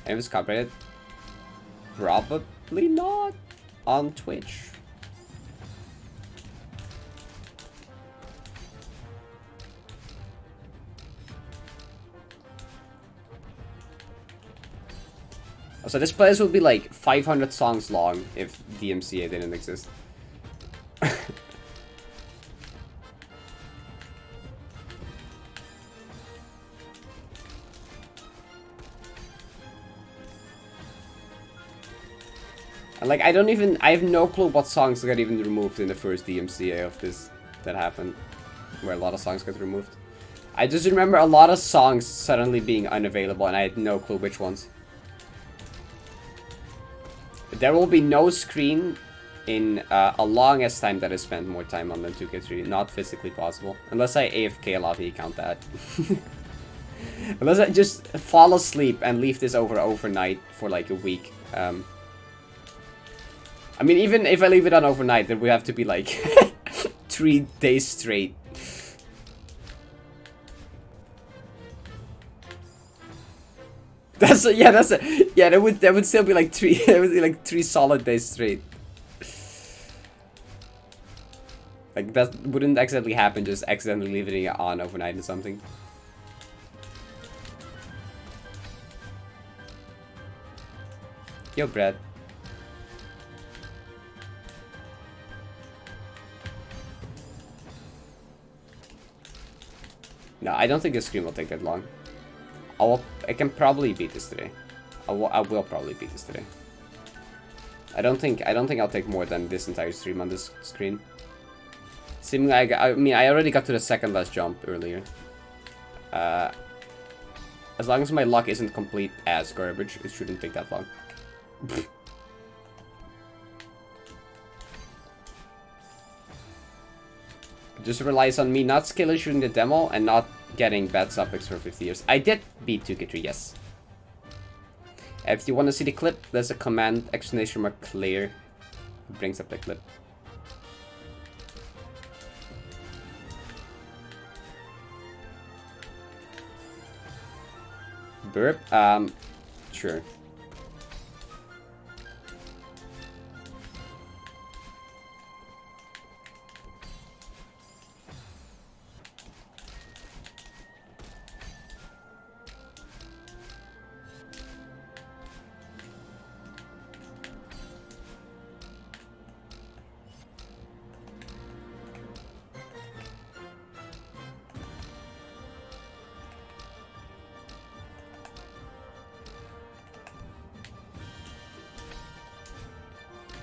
And if it's copyrighted, probably not on Twitch. So this playlist would be like 500 songs long if DMCA didn't exist. Like, I have no clue what songs got even removed in the first DMCA of this that happened, where a lot of songs got removed. I just remember a lot of songs suddenly being unavailable, and I had no clue which ones. There will be no screen in a longest time that I spent more time on than 2K3. Not physically possible. Unless I AFK a lot, you count that. Unless I just fall asleep and leave this overnight for like a week. I mean, even if I leave it on overnight, then we have to be like 3 days straight. Yeah, that would still be like 3. It would be like 3 solid days straight. Like that wouldn't accidentally happen, just accidentally leaving it on overnight or something. Yo, Brad. No, I don't think this screen will take that long. I can probably beat this today. I will probably beat this today. I don't think I'll take more than this entire stream on this screen. Seemingly, I mean, I already got to the second last jump earlier. As long as my luck isn't complete ass garbage, it shouldn't take that long. Just relies on me not skilling shooting the demo and not getting bad suffix for 50 years. I did beat 2K3, yes. If you want to see the clip, there's a command exclamation mark clear. It brings up the clip. Burp? Sure.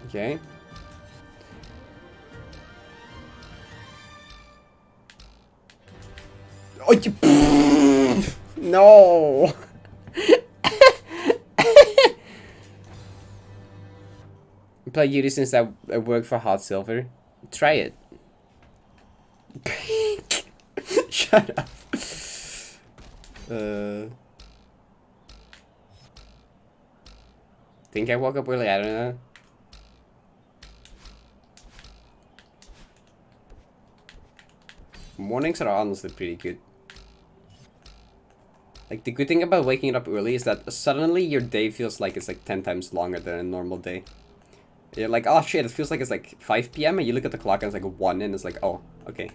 Okay. Oh, you no. Play Yuri since I work for Hot Silver. Try it. Shut up. Think I woke up early? I don't know. Mornings are honestly pretty good. Like, the good thing about waking up early is that suddenly your day feels like it's like 10 times longer than a normal day. You're like, oh shit, it feels like it's like 5 PM and you look at the clock and it's like 1 and it's like, oh, okay.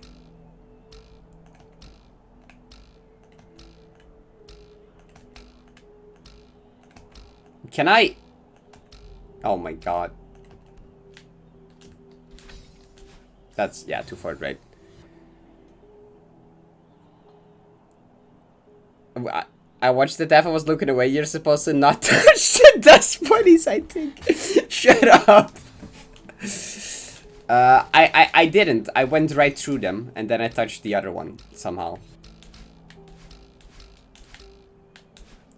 Can I? Oh my god. That's, yeah, too far right. I watched the death and was looking away. You're supposed to not touch the dust bunnies, I think. Shut up. I didn't. I went right through them and then I touched the other one somehow.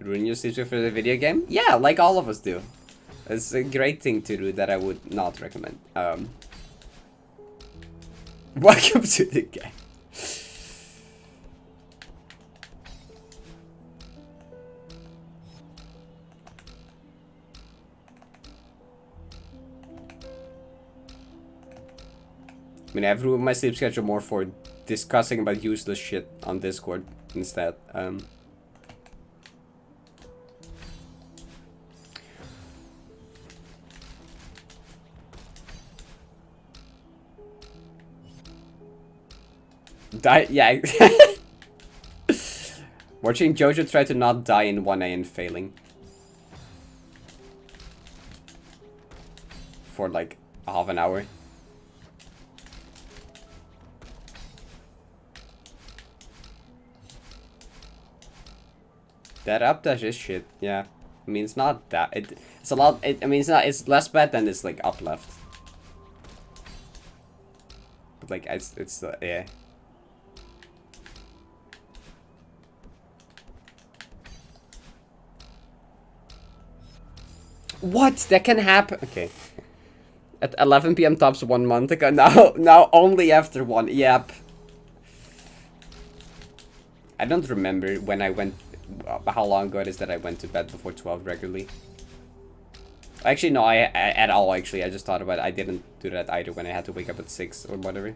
Ruin your sleep for the video game? Yeah, like all of us do. It's a great thing to do that I would not recommend. Welcome to the game. I mean, I've ruined my sleep schedule more for discussing about useless shit on Discord instead. Yeah. Watching Jojo try to not die in 1A and failing. For like half an hour. That up dash is shit, yeah. I mean, it's not that, it's a lot, I mean, it's less bad than this, like, up left. But, like, it's yeah. What? That can happen? Okay. At 11 PM tops 1 month ago, now only after 1, yep. I don't remember when I went how long ago it is that I went to bed before 12 regularly. Actually, no, I at all, actually. I just thought about it. I didn't do that either when I had to wake up at 6 or whatever.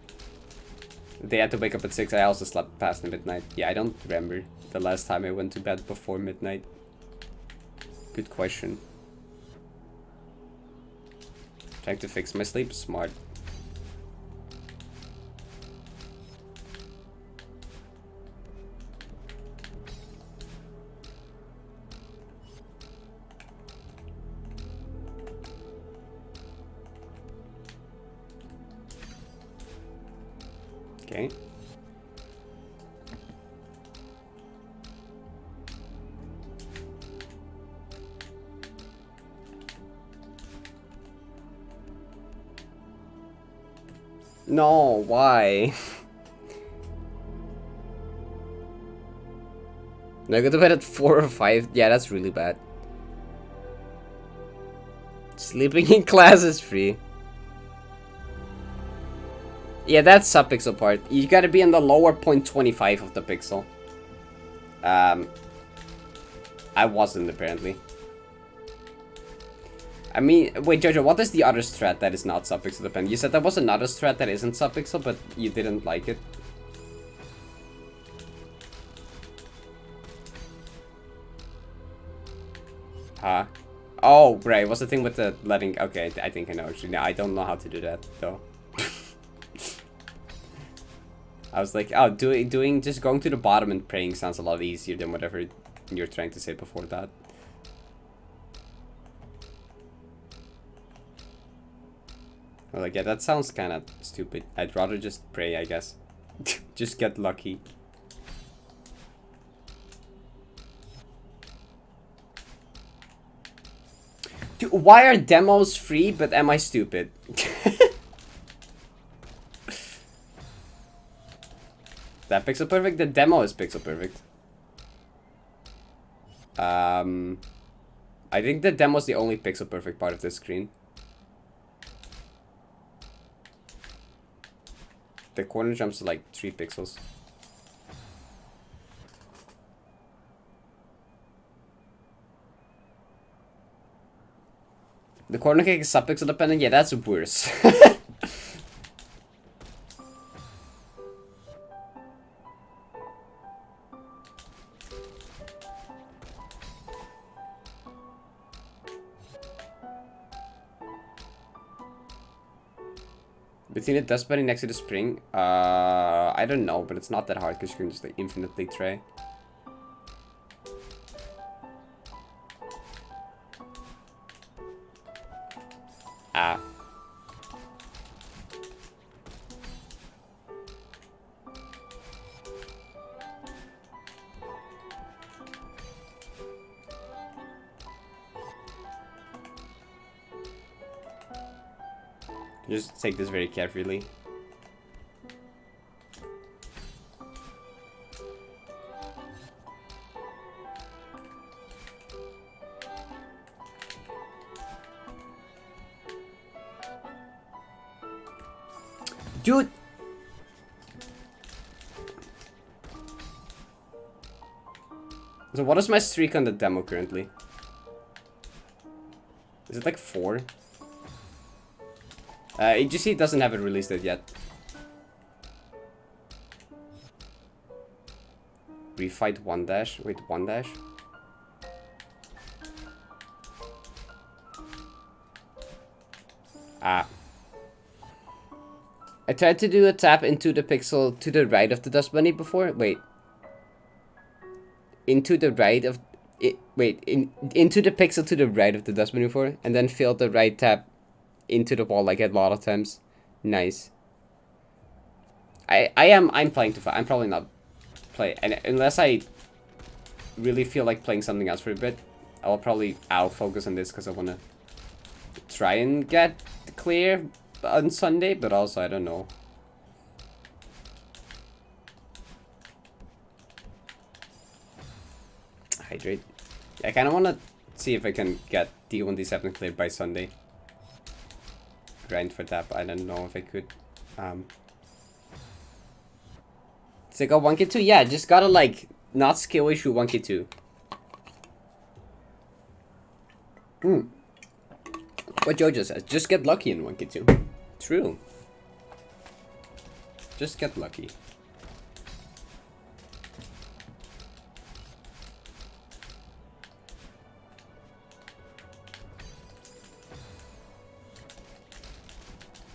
They had to wake up at 6. I also slept past the midnight. Yeah, I don't remember the last time I went to bed before midnight. Good question. Trying to fix my sleep. Smart. Okay. No, why? No, I go to bed at 4 or 5. Yeah, that's really bad. Sleeping in class is free. Yeah, that's subpixel part. You gotta be in the lower 0.25 of the pixel. I wasn't, apparently. I mean, wait, Jojo, what is the other strat that is not subpixel dependent? You said there was another strat that isn't subpixel, but you didn't like it. Huh? Oh, right, what's the thing with the letting... Okay, I think I know, actually. No, I don't know how to do that, though. I was like, oh, just going to the bottom and praying sounds a lot easier than whatever you're trying to say before that. I'm like, yeah, that sounds kind of stupid. I'd rather just pray, I guess. Just get lucky. Dude, why are demos free, but am I stupid? That pixel perfect? The demo is pixel perfect. I think the demo is the only pixel perfect part of this screen. The corner jumps to like 3 pixels. The corner kick is subpixel dependent? Yeah, that's worse. Between the dust bunny next to the spring? I don't know, but it's not that hard because you can just like infinitely try. Ah. Just take this very carefully. Dude! So what is my streak on the demo currently? Is it like 4? AGC doesn't have it released yet. Refight 1 dash. Wait, 1 dash? Ah. I tried to do a tap into the pixel to the right of the dust bunny before. Wait. Into the right of it. Wait, into the pixel to the right of the dust bunny before, and then failed the right tap into the wall like a lot of times. Nice. I'm playing too far. I'm probably not play, and unless I really feel like playing something else for a bit, I'll focus on this because I want to try and get clear on Sunday, but also I don't know. Hydrate. I kind of want to see if I can get D1D7 cleared by Sunday. Grind for tap. I don't know if I could. It's like a 1k2. Yeah, just gotta like not skill issue 1k2. What Jojo says, just get lucky in 1k2. True. Just get lucky.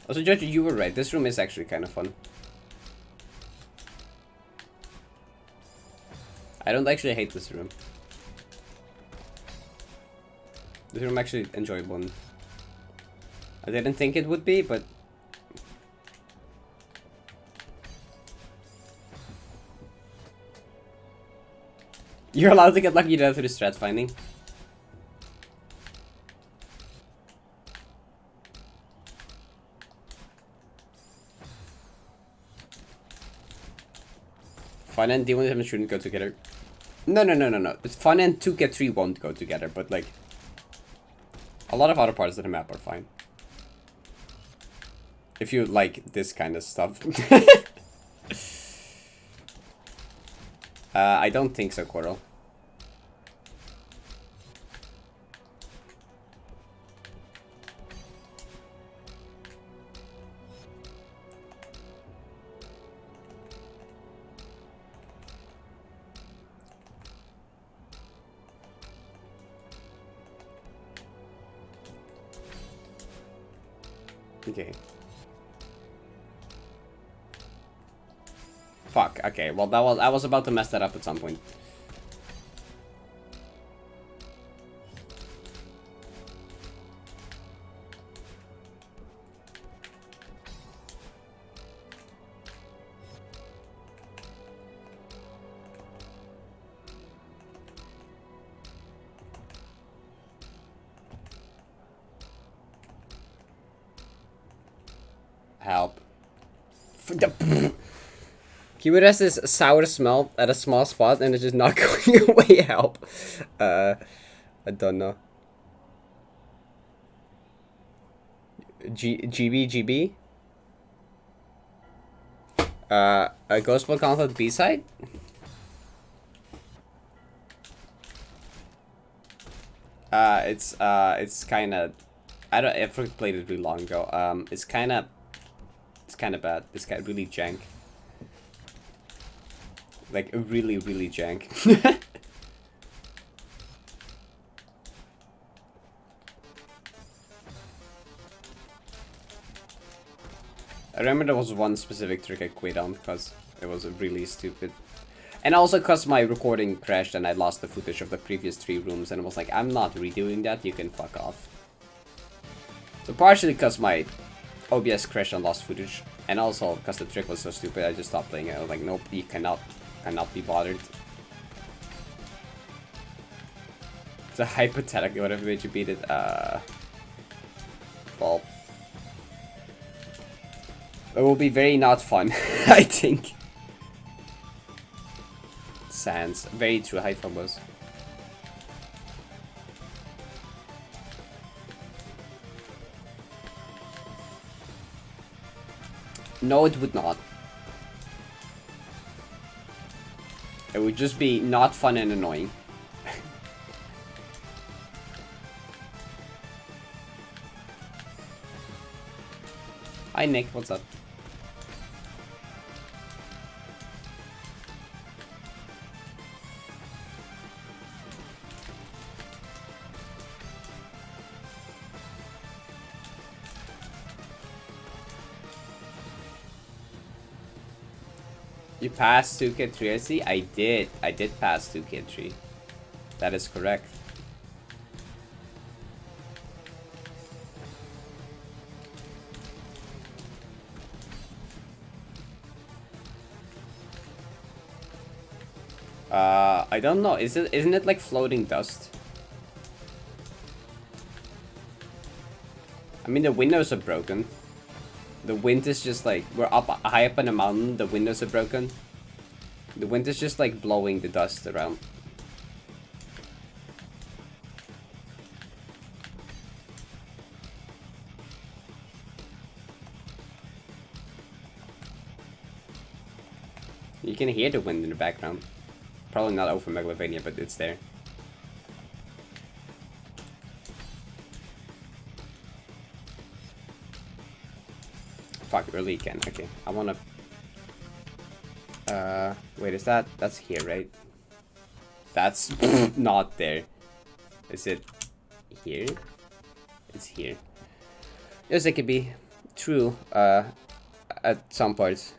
Also, Jojo, you were right. This room is actually kind of fun. I don't actually hate this room. This room actually enjoyable. I didn't think it would be, but you're allowed to get lucky through the strat finding. Fun and D1D7 shouldn't go together. No. Fun and 2k3 won't go together, but like a lot of other parts of the map are fine. If you like this kind of stuff. I don't think so, Coral. Okay. Fuck, okay, well I was about to mess that up at some point. Help. Keyword has this sour smell at a small spot and it's just not going away. Help. I don't know. GB. A gospel content B-side? It's kinda, I played it really long ago. It's kinda bad. It's kinda really jank. Like, really jank. I remember there was one specific trick I quit on because it was really stupid. And also because my recording crashed and I lost the footage of the previous 3 rooms and I was like, I'm not redoing that, you can fuck off. So partially because my OBS crashed and lost footage, and also because the trick was so stupid, I just stopped playing it. I was like, nope, you cannot be bothered. It's a hypothetical, whatever made you beat it. Well, it will be very not fun, I think. Sans, very true, high combos. No, it would not. It would just be not fun and annoying. Hi Nick, what's up? You passed 2k3, I see? I did pass 2k3. That is correct. I don't know. Isn't it like floating dust? I mean, the windows are broken. The wind is just like, we're high up on a mountain, the windows are broken. The wind is just like blowing the dust around. You can hear the wind in the background. Probably not over Megalovania, but it's there. Fuck, early again. Okay, I wanna... wait, is that... That's here, right? That's not there. Is it here? It's here. Yes, it could be true, at some parts.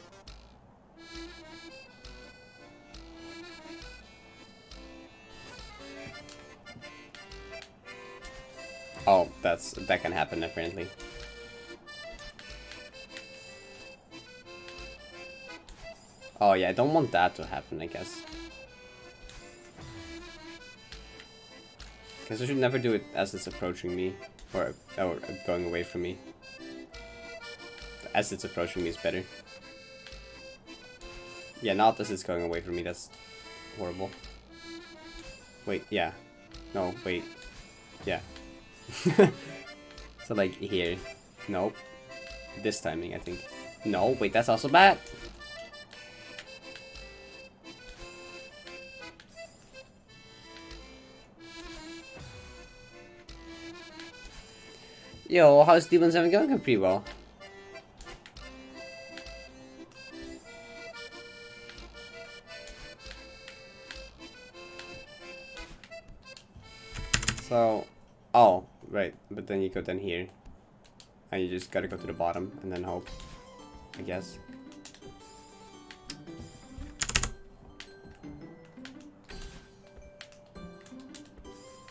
Oh, that can happen apparently. Oh yeah, I don't want that to happen, I guess. Because I should never do it as it's approaching me, or going away from me. As it's approaching me is better. Yeah, not as it's going away from me, that's horrible. Wait, yeah. No, wait. Yeah. So like here. Nope. This timing, I think. No, wait, that's also bad. Yo, how's D1D7 going? Pretty well. So, oh, right, but then you go down here. And you just gotta go to the bottom and then hope, I guess.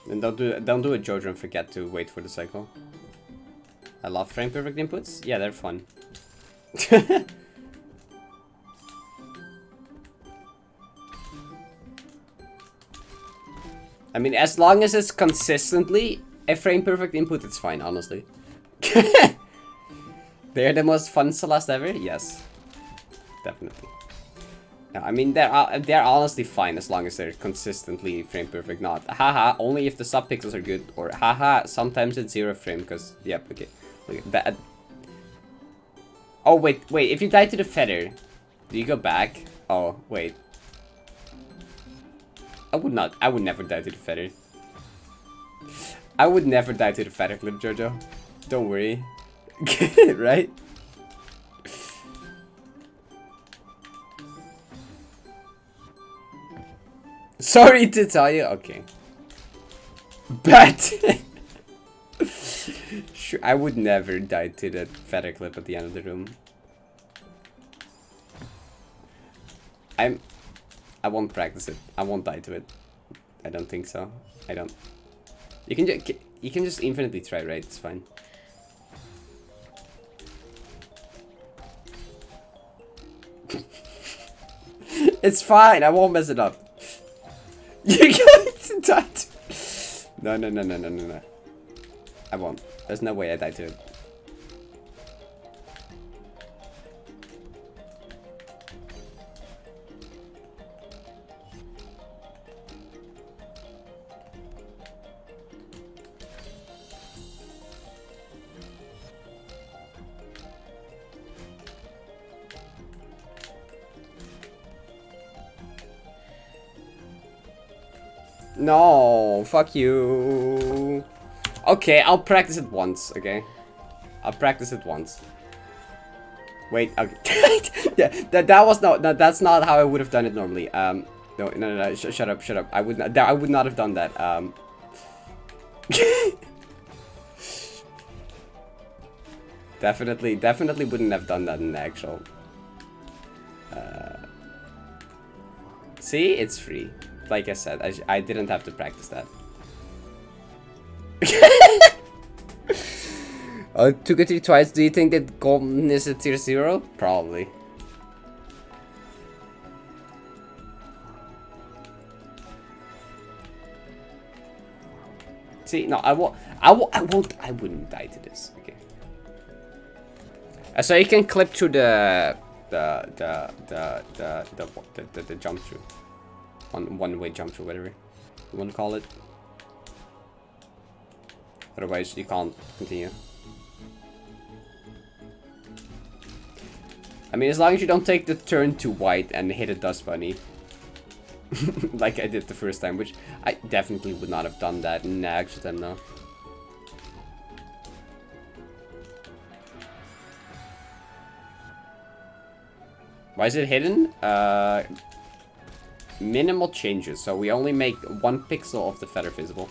And don't do a Jojo and forget to wait for the cycle. I love frame perfect inputs. Yeah, they're fun. I mean, as long as it's consistently a frame perfect input, it's fine, honestly. They're the most fun Celeste ever? Yes. Definitely. No, I mean, they're honestly fine as long as they're consistently frame perfect, not haha, only if the subpixels are good, or haha, sometimes it's 0 frame, because, yep, okay. Look at that. Oh, wait, if you die to the feather, do you go back? Oh, wait. I would never die to the feather. I would never die to the feather clip, Jojo. Don't worry. Right? Sorry to tell you. Okay. But sure, I would never die to that feather clip at the end of the room. I won't practice it. I won't die to it. I don't think so. I don't. You can just infinitely try, right? It's fine. It's fine. I won't mess it up. You're going to die. No. I won't. There's no way I die to it. No, fuck you. Okay, I'll practice it once, okay? I'll practice it once. Wait, okay. Yeah, that was that's not how I would have done it normally. No, shut up. I would not have done that. Definitely wouldn't have done that in the actual. See, it's free. Like I said, I didn't have to practice that. Oh, 2 good 3 twice. Do you think that golden is a tier 0? Probably. See, no, I wouldn't die to this. Okay. So you can clip through the jump through. One-way jump through, whatever you want to call it. Otherwise, you can't continue. I mean, as long as you don't take the turn to white and hit a dust bunny. like I did the first time, which I definitely would not have done that in actual time now. Why is it hidden? Minimal changes, so we only make 1 pixel of the feather visible.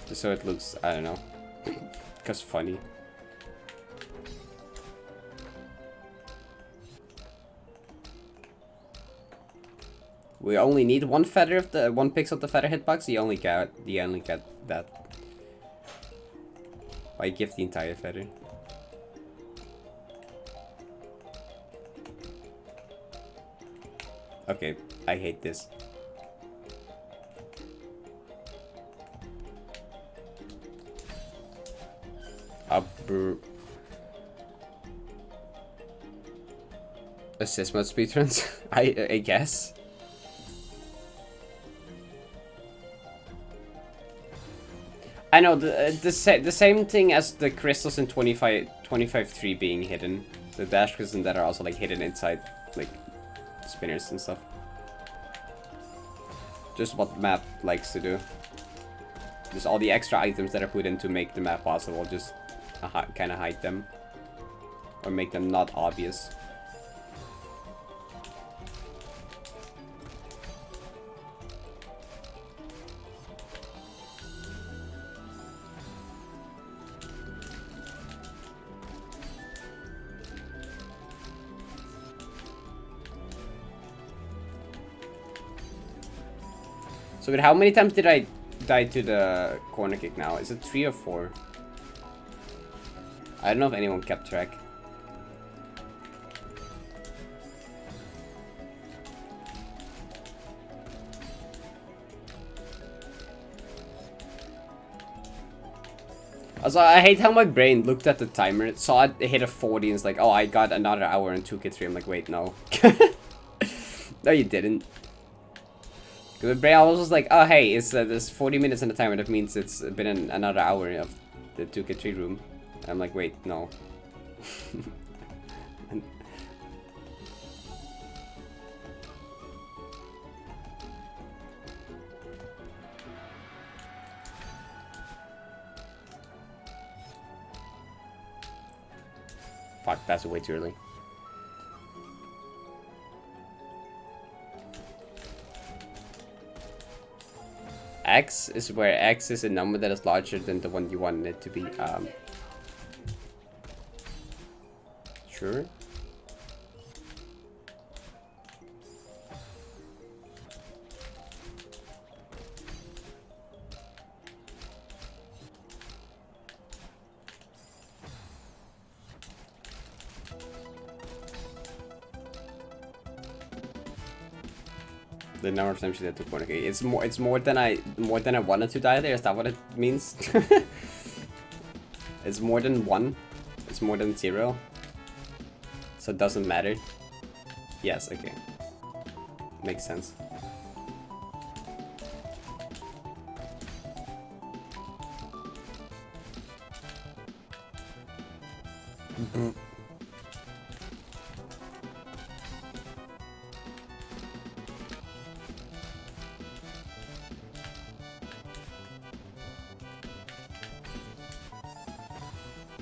Just so it looks, I don't know, because funny. We only need 1 feather of the 1 pixel of the feather hitbox. You only get that. Why give the entire feather? Okay, I hate this. Assist mode speedruns? I guess. I know the same thing as the crystals in 25.3 being hidden. The dash crystals that are also like hidden inside like spinners and stuff. Just what map likes to do. Just all the extra items that are put in to make the map possible, just kind of hide them. Or make them not obvious. So, but how many times did I die to the corner kick now? Is it 3 or 4? I don't know if anyone kept track. Also, I hate how my brain looked at the timer, it saw it hit a 40 and it's like, oh, I got another hour and 2k3. I'm like, wait, no. No, you didn't. The brain was just like, oh hey, it's there's 40 minutes in the timer. That means it's been another hour of the 2k3 room. And I'm like, wait, no. Fuck, that's way too early. X is where X is a number that is larger than the one you wanted it to be. Sure. The number of times she did 2 corner kick. It's more than I wanted to die there. Is that what it means? It's more than 1. It's more than 0. So it doesn't matter. Yes. Okay. Makes sense.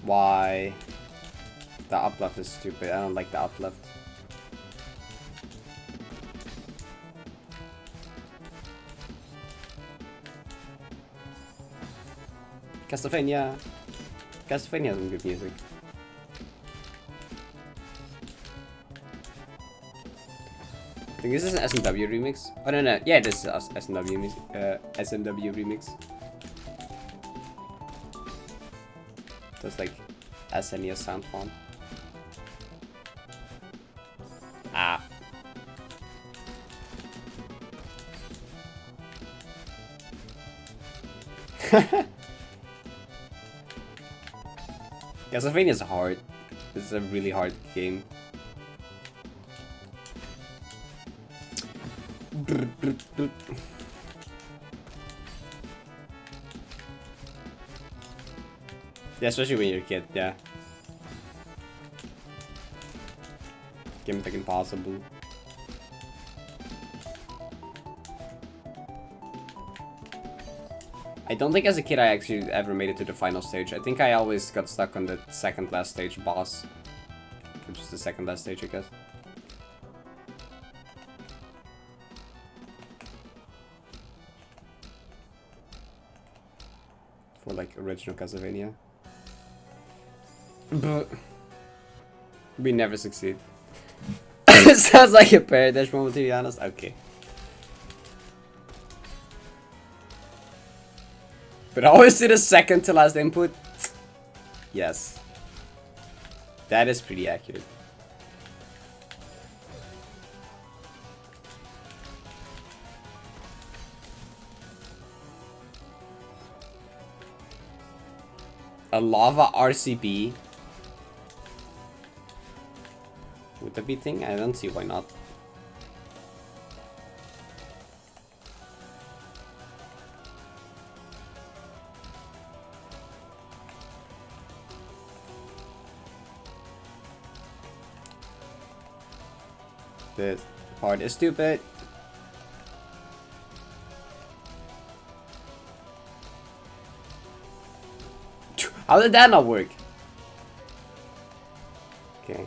Why? The uplift is stupid. I don't like the uplift. Castlevania. Castlevania has some good music. I think this is an SMW remix. Oh no, yeah, this is SMW music. SMW remix. That's like SNES sound font. Ah. Castlevania is hard. This is a really hard game. Yeah, especially when you're a kid, yeah. Game like impossible. I don't think as a kid I actually ever made it to the final stage. I think I always got stuck on the second last stage boss. Which is the second last stage, I guess. For like original Castlevania. But we never succeed. It sounds like a Parrot moment, to be honest. Okay. But always to the second to last input. Yes. That is pretty accurate. A lava RCB. Would that be a thing? I don't see why not. This part is stupid. How did that not work? Okay.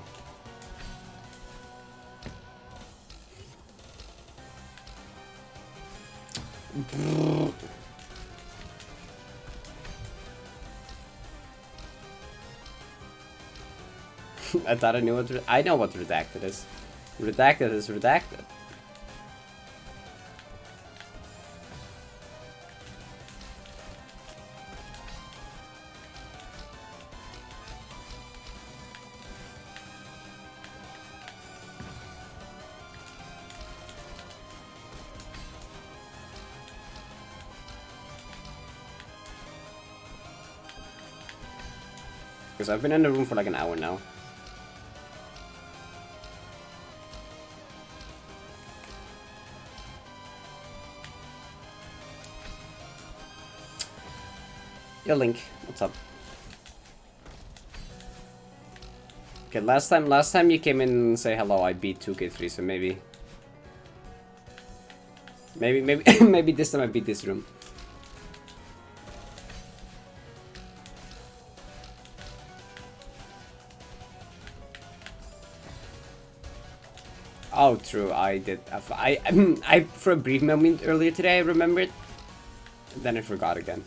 I thought I knew what I know what redacted is. Redacted is redacted. Because I've been in the room for like an hour now. Yo, Link, what's up? Okay, last time you came in and say hello, I beat 2K3, so maybe maybe this time I beat this room. Oh, true. I did. I for a brief moment earlier today, I remembered. Then I forgot again.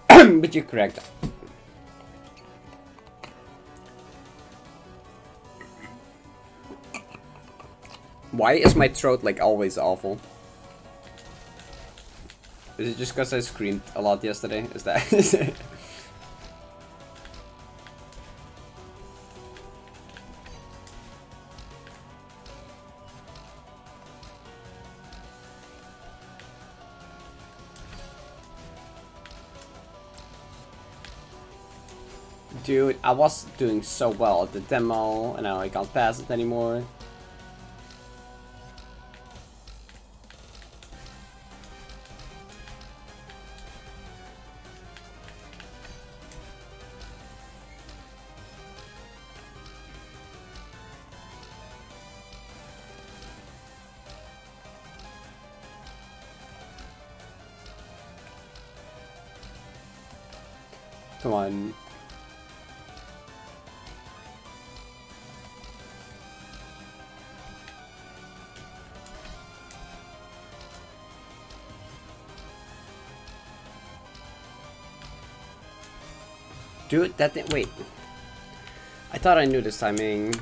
But you're correct. Why is my throat like always awful? Is it just because I screamed a lot yesterday? Is that? Dude, I was doing so well at the demo, and now I can't pass it anymore. Come on. Dude, that thing. Wait. I thought I knew this timing.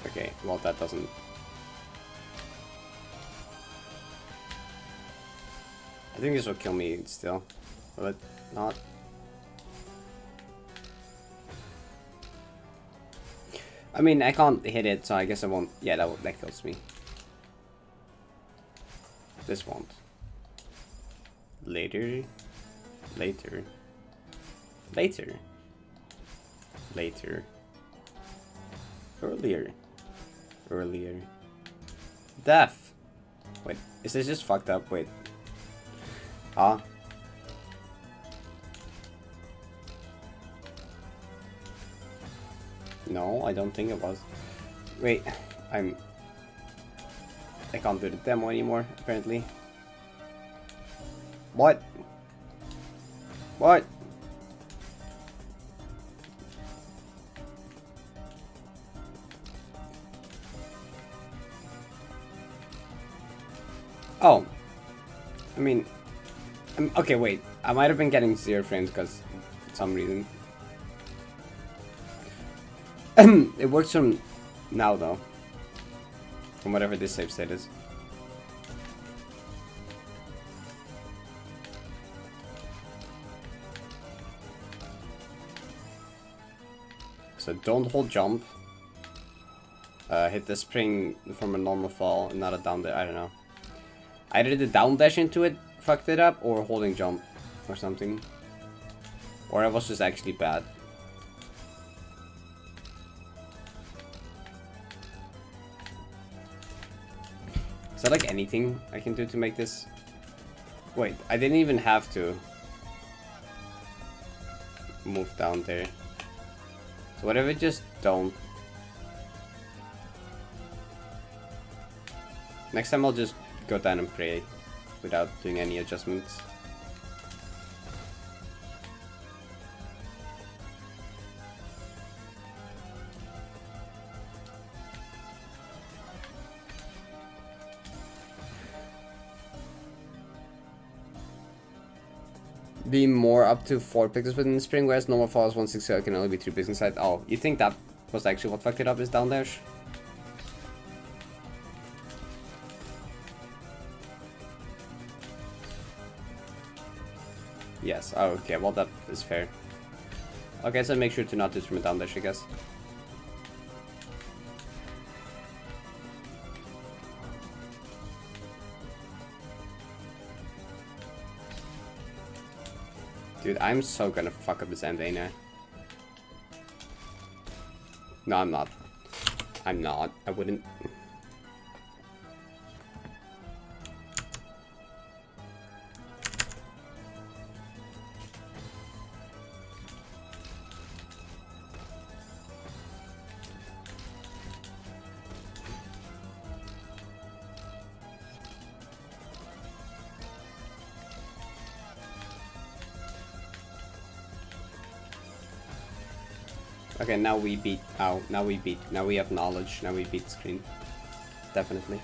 Okay, well, that doesn't. I think this will kill me still. Will it not? I mean, I can't hit it, so I guess I won't. Yeah, that kills me. This won't. Later. Later. Later. Later. Earlier. Earlier. Death. Wait, is this just fucked up? Wait. Ah. No, I don't think it was. Wait, I'm... I can't do the demo anymore, apparently. What? What? Oh. I mean... okay, wait. I might have been getting 0 frames because... for some reason. It works from now, though. From whatever this save state is. So don't hold jump. Hit the spring from a normal fall and not a down dash. I don't know. Either the down dash into it fucked it up, or holding jump or something. Or I was just actually bad. Is there like anything I can do to make this? Wait, I didn't even have to move down there. So whatever, just don't. Next time I'll just go down and pray without doing any adjustments. Be more up to 4 pixels within the spring, whereas normal fall is 160, it can only be 3 pixels inside. Oh, you think that was actually what fucked it up, is down dash? Yes, oh, okay, well that is fair. Okay, so make sure to not do it from a down dash, I guess. Dude, I'm so gonna fuck up this end, ain't I? No, I'm not. I'm not. I wouldn't. Okay, now we beat. Ow, now we beat. Now we have knowledge. Now we beat screen. Definitely.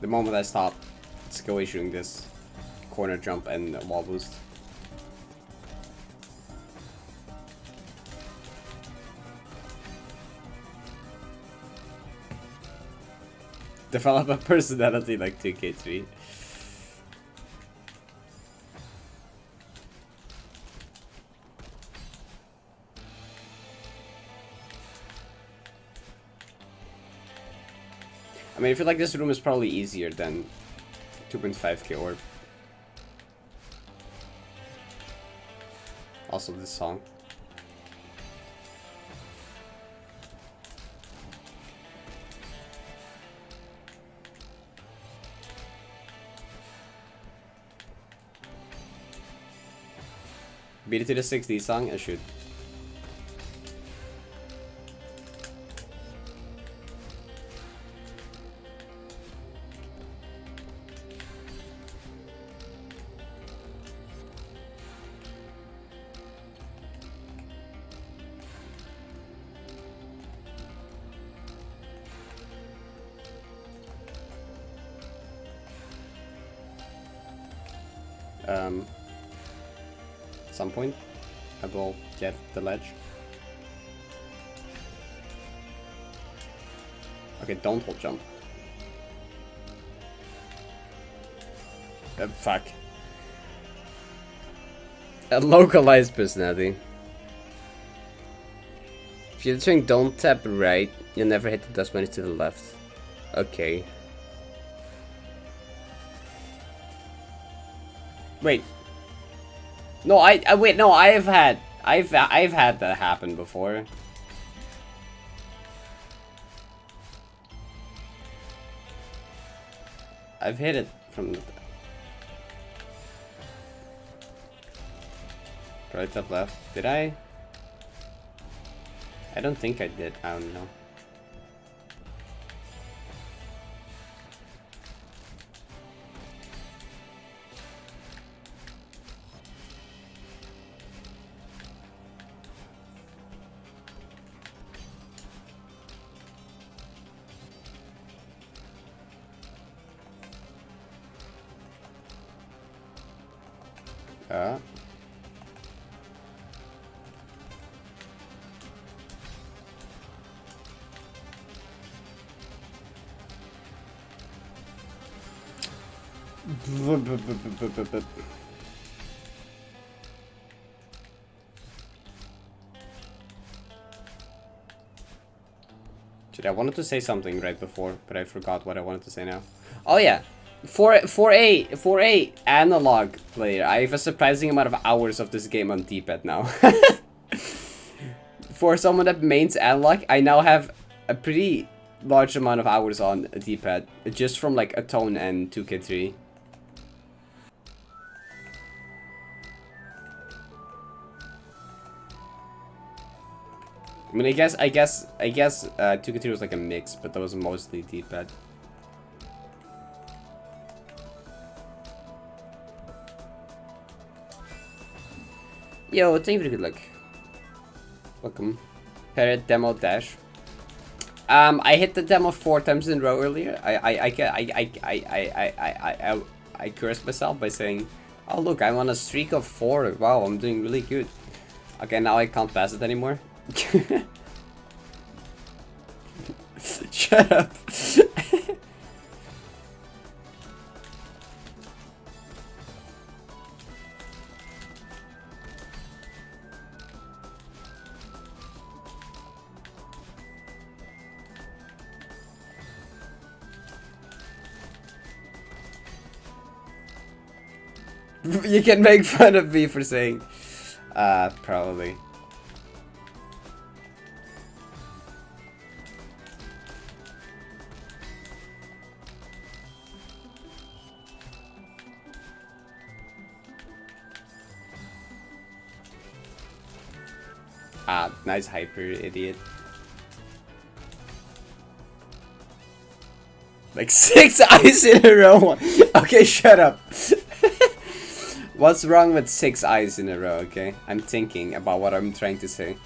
The moment I stop skill issuing this corner jump and wall boost. Develop a personality like 2K3. I mean, I feel like this room is probably easier than 2.5k orb. Also this song. Beat it to the 6D song? I should. At some point I will get the ledge. Okay, don't hold jump. Fuck. A localized personality. If you're doing don't tap right, you'll never hit the dust when it's to the left. Okay. Wait. No, wait, no, I've had that happen before. I've hit it from the right up left. Did I? I don't think I did. I don't know. Shit, I wanted to say something right before, but I forgot what I wanted to say now. Oh yeah, for a analog player, I have a surprising amount of hours of this game on D-pad now. For someone that mains analog, I now have a pretty large amount of hours on a D-pad, just from like Atone and 2K3. I mean, I guess 2K3 was like a mix, but that was mostly D-pad. Yo, thank you for the good luck. Welcome. Parrot demo dash. I hit the demo 4 times in a row earlier. I cursed myself by saying, "Oh look, I'm on a streak of 4. Wow, I'm doing really good." Okay, now I can't pass it anymore. Shut up. You can make fun of me for saying, probably. Nice hyper, idiot. Like 6 eyes in a row. Okay, shut up. What's wrong with 6 eyes in a row, okay? I'm thinking about what I'm trying to say.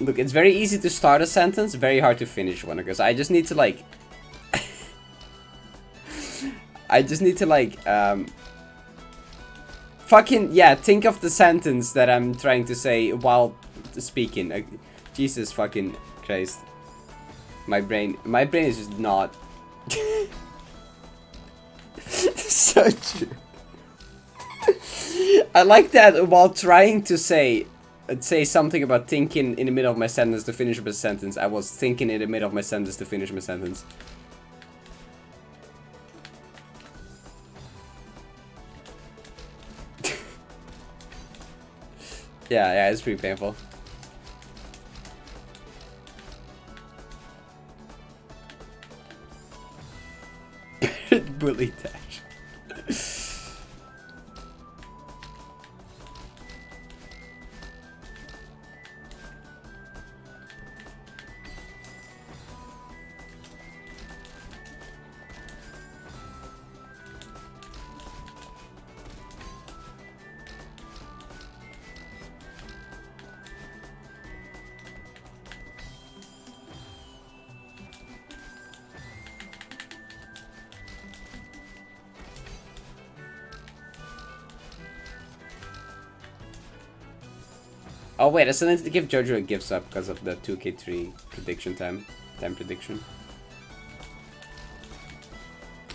Look, it's very easy to start a sentence, very hard to finish one, because I just need to like... fucking, yeah, think of the sentence that I'm trying to say while speaking. Jesus fucking Christ. My brain is just not... So true. I like that while trying to say something about thinking in the middle of my sentence to finish my sentence, I was thinking in the middle of my sentence to finish my sentence. Yeah, it's pretty painful. Bully dash. Oh wait, I still need to give Jojo a gift sub because of the 2K3 prediction time prediction.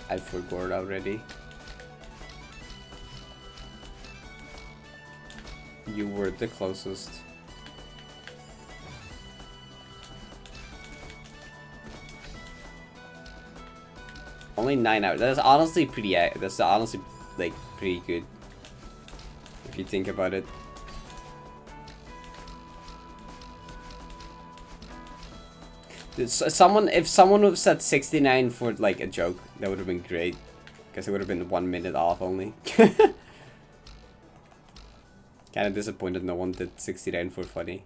I forgot already. You were the closest. Only 9 hours. That's honestly pretty. That's honestly like pretty good if you think about it. Someone, if someone would have said 69 for like a joke, that would have been great. Because it would have been 1 minute off only. Kind of disappointed no one did 69 for funny.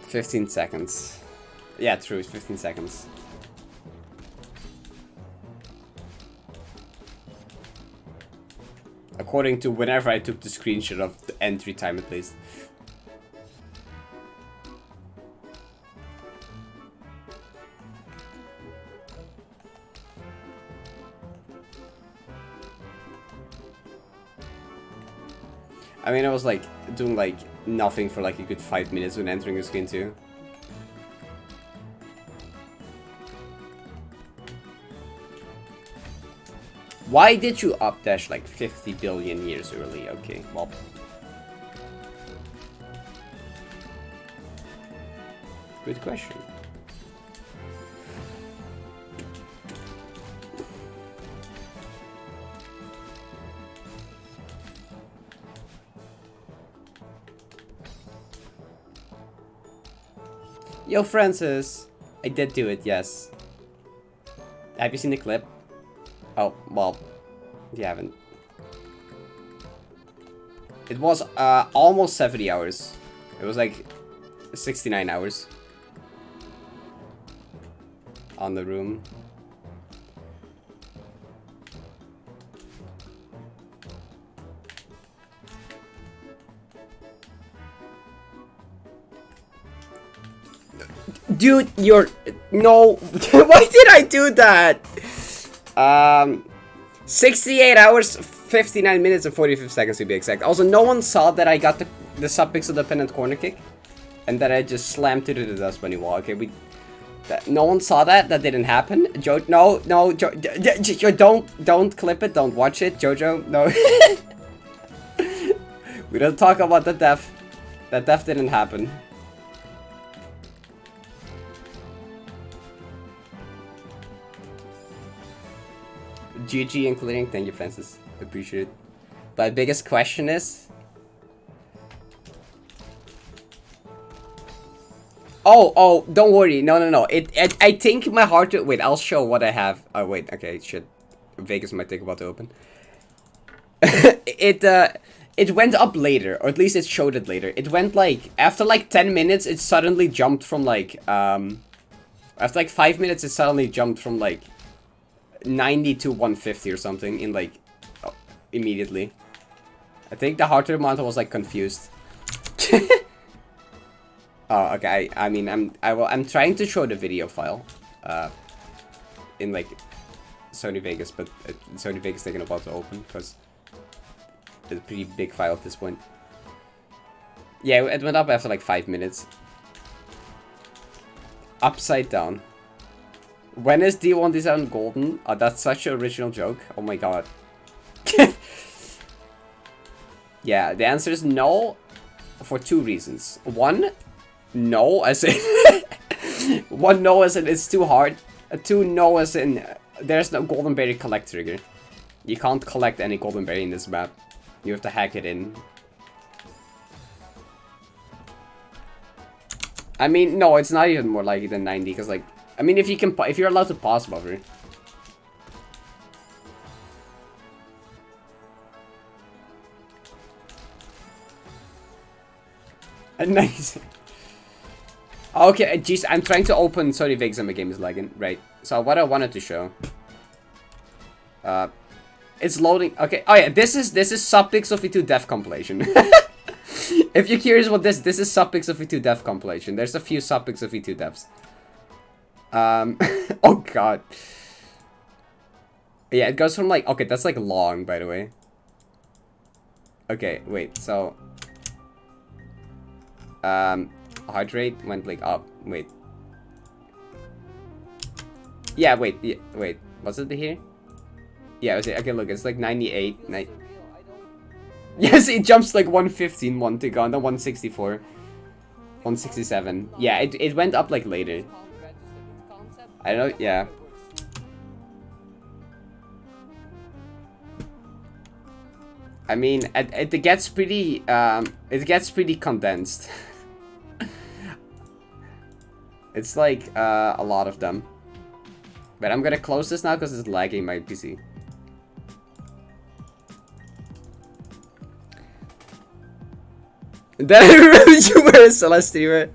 "15 seconds. Yeah, true, it's 15 seconds. According to whenever I took the screenshot of the entry time at least. I mean, I was like doing like nothing for like a good 5 minutes when entering the screen too. Why did you updash like 50 billion years early? Okay, well. Good question. Yo, Francis! I did do it, yes. Have you seen the clip? Oh, well, you haven't. It was almost 70 hours. It was like 69 hours. On the room. Dude, you're... No. Why did I do that? 68 hours, 59 minutes, and 45 seconds to be exact. Also, no one saw that I got the subpixel dependent corner kick. And that I just slammed to the dust bunny wall. Okay, no one saw that. That didn't happen. Joe, no, don't clip it. Don't watch it, Jojo. No. We don't talk about the death. That death didn't happen. GG and clearing. Thank you, Francis. Appreciate it. But biggest question is... Oh, don't worry. No. I think my heart... Wait, I'll show what I have. Oh, wait. Okay, shit. Vegas might take a while to open. It went up later. Or at least it showed it later. It went like... After like 10 minutes, it suddenly jumped from like... After like 5 minutes, it suddenly jumped from like... 90 to 150 or something in like... immediately. I think the heart rate monitor was like confused. Oh, okay. I mean, I'm trying to show the video file, in like Sony Vegas, but Sony Vegas taking a while to open because it's a pretty big file at this point. Yeah, it went up after like 5 minutes. Upside down. When is D1D7 golden? Oh, that's such an original joke. Oh my god. Yeah, the answer is no, for 2 reasons. One, no, as in... One, no, as in it's too hard. 2, no, as in there's no golden berry collect trigger. You can't collect any golden berry in this map. You have to hack it in. I mean, no, it's not even more likely than 90, because like... I mean, if you're allowed to pause buffer. Nice. Okay, jeez, I'm trying to open Sony Vegas and my game is lagging. Right. So what I wanted to show. It's loading. Okay. Oh yeah, this is Subpixel V2 Death compilation. If you're curious what this is Subpixel V2 Death compilation. There's a few Subpixel V2 Deaths. Oh god. Yeah, it goes from like, okay, that's like long, by the way. Okay, wait, so heart rate went like up. Wait. Yeah, wait, was it here? Yeah, was it? Okay, look, it's like 98. Yes, it jumps like 115 one to go, and then 164. 167. Yeah, it went up like later. I don't know, yeah. I mean, it gets pretty condensed. It's like a lot of them. But I'm gonna close this now because it's lagging my PC. Then I remember you were a Celeste streamer.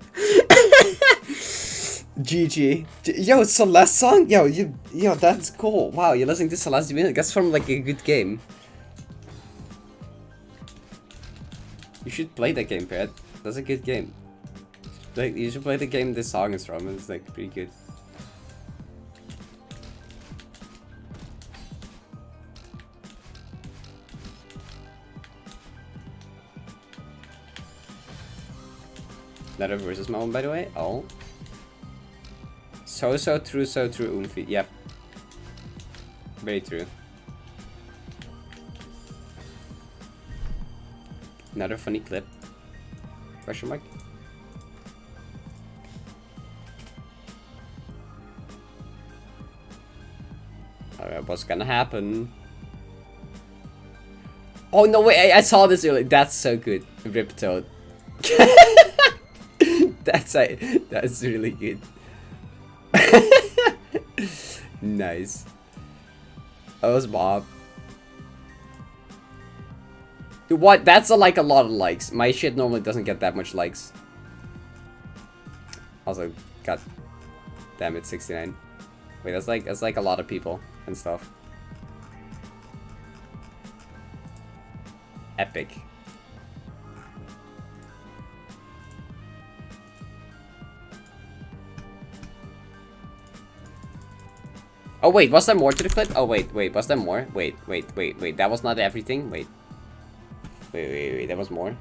GG. Yo, Celeste song? Yo, that's cool. Wow, you're listening to Celeste music? That's from like a good game. You should play that game, Parrot. That's a good game. Like, you should play the game this song is from. It's like pretty good. Another versus moment, by the way. Oh. So true, Ulfi. Yep. Very true. Another funny clip. Question mark? Alright, what's gonna happen? Oh no, wait, I saw this earlier. That's so good. Rip Toad. That's really good. Nice. That was Bob. What? That's like a lot of likes. My shit normally doesn't get that much likes. Also, god damn it, 69. Wait, that's like a lot of people and stuff. Epic. Oh wait, was there more to the clip? Oh wait, was there more? Wait, that was not everything? Wait, there was more?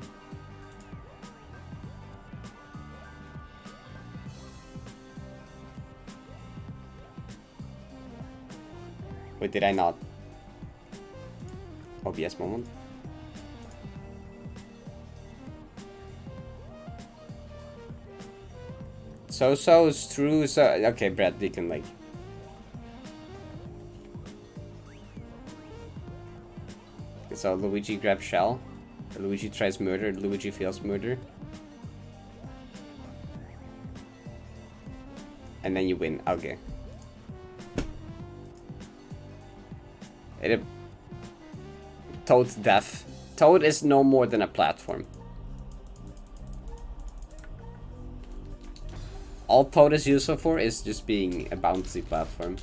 Wait, did I not? OBS moment? So is true, so... Okay, Brad, you can like... So Luigi grabs shell. Luigi tries murder. Luigi fails murder. And then you win. Okay. Toad's death. Toad is no more than a platform. All Toad is useful for is just being a bouncy platform.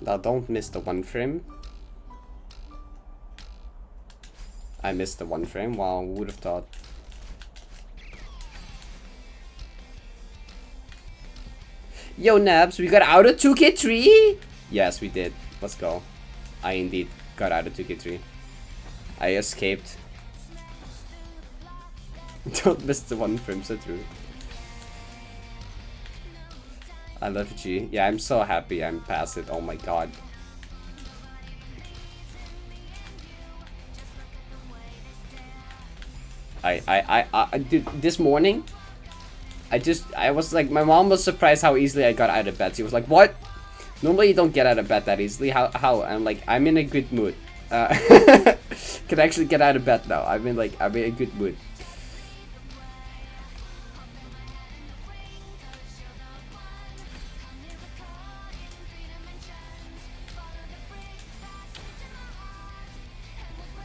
Now don't miss the one frame. I missed the one frame. Wow, who would have thought? Yo, Nabs, we got out of 2K3? Yes, we did. Let's go. I indeed got out of 2K3. I escaped. Don't miss the one frame, so true. I love G. Yeah, I'm so happy I'm past it. Oh my god. Dude, this morning, I was like, my mom was surprised how easily I got out of bed. She was like, what? Normally you don't get out of bed that easily. How? I'm like, I'm in a good mood. Can actually get out of bed now. I'm in a good mood.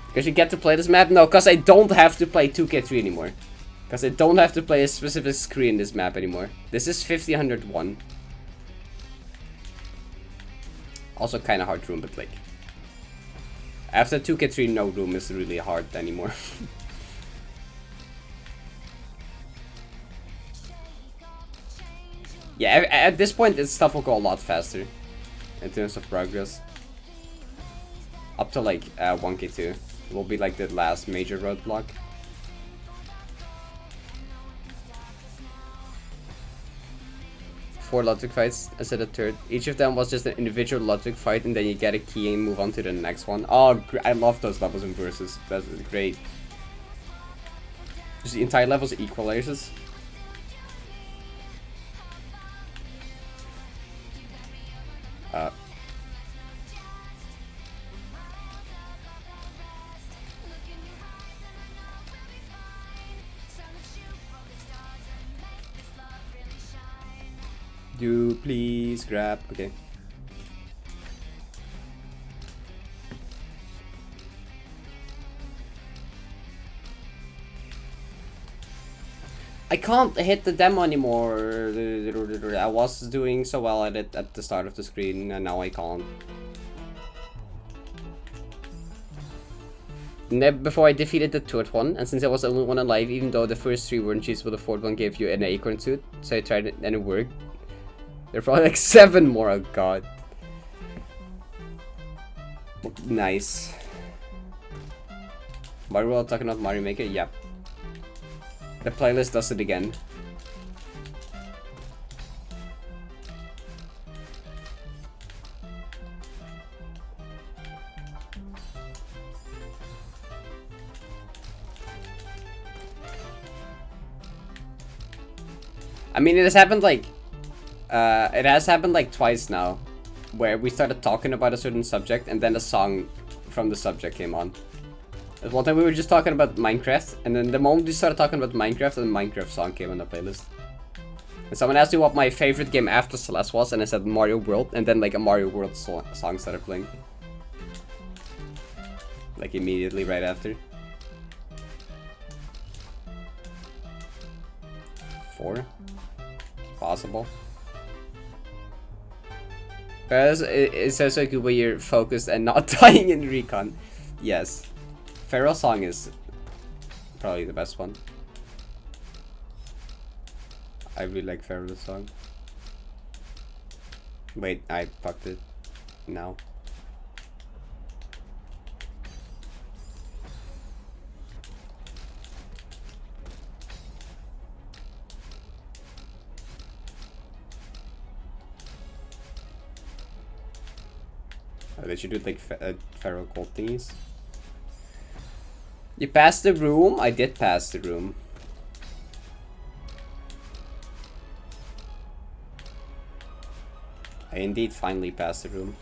Because you get to play this map? No, because I don't have to play 2K3 anymore. Because I don't have to play a specific screen in this map anymore. This is 50-101. Also kind of hard room, but like... After 2K3, no room is really hard anymore. Yeah, at this point, stuff will go a lot faster. in terms of progress. Up to like 1k2 will be like the last major roadblock. Four logic fights instead of third. Each of them was just an individual logic fight, and then you get a key and move on to the next one. Oh, I love those levels in Versus. That's great. Just the entire levels equalizers. Do please grab. Okay. I can't hit the demo anymore. I was doing so well at it at the start of the screen, and now I can't. Before I defeated the third one, and since I was the only one alive, even though the first three weren't cheats, but the fourth one gave you an acorn suit, so I tried it and it worked. There are probably like 7 more, oh god. Nice. Mario World talking about Mario Maker? Yep. The playlist does it again. I mean, it has happened like twice now, where we started talking about a certain subject and then a song from the subject came on. At one time we were just talking about Minecraft, and then the moment we started talking about Minecraft, a Minecraft song came on the playlist. And someone asked me what my favorite game after Celeste was, and I said Mario World, and then like a Mario World song started playing. Like immediately right after. 4? Possible. It says like where you're focused and not dying in recon. Yes. Pharaoh song is probably the best one. I really like Pharaoh's song. Wait, I fucked it now. They should do like Pharaoh gold thingies. You passed the room? I did pass the room. I indeed finally passed the room.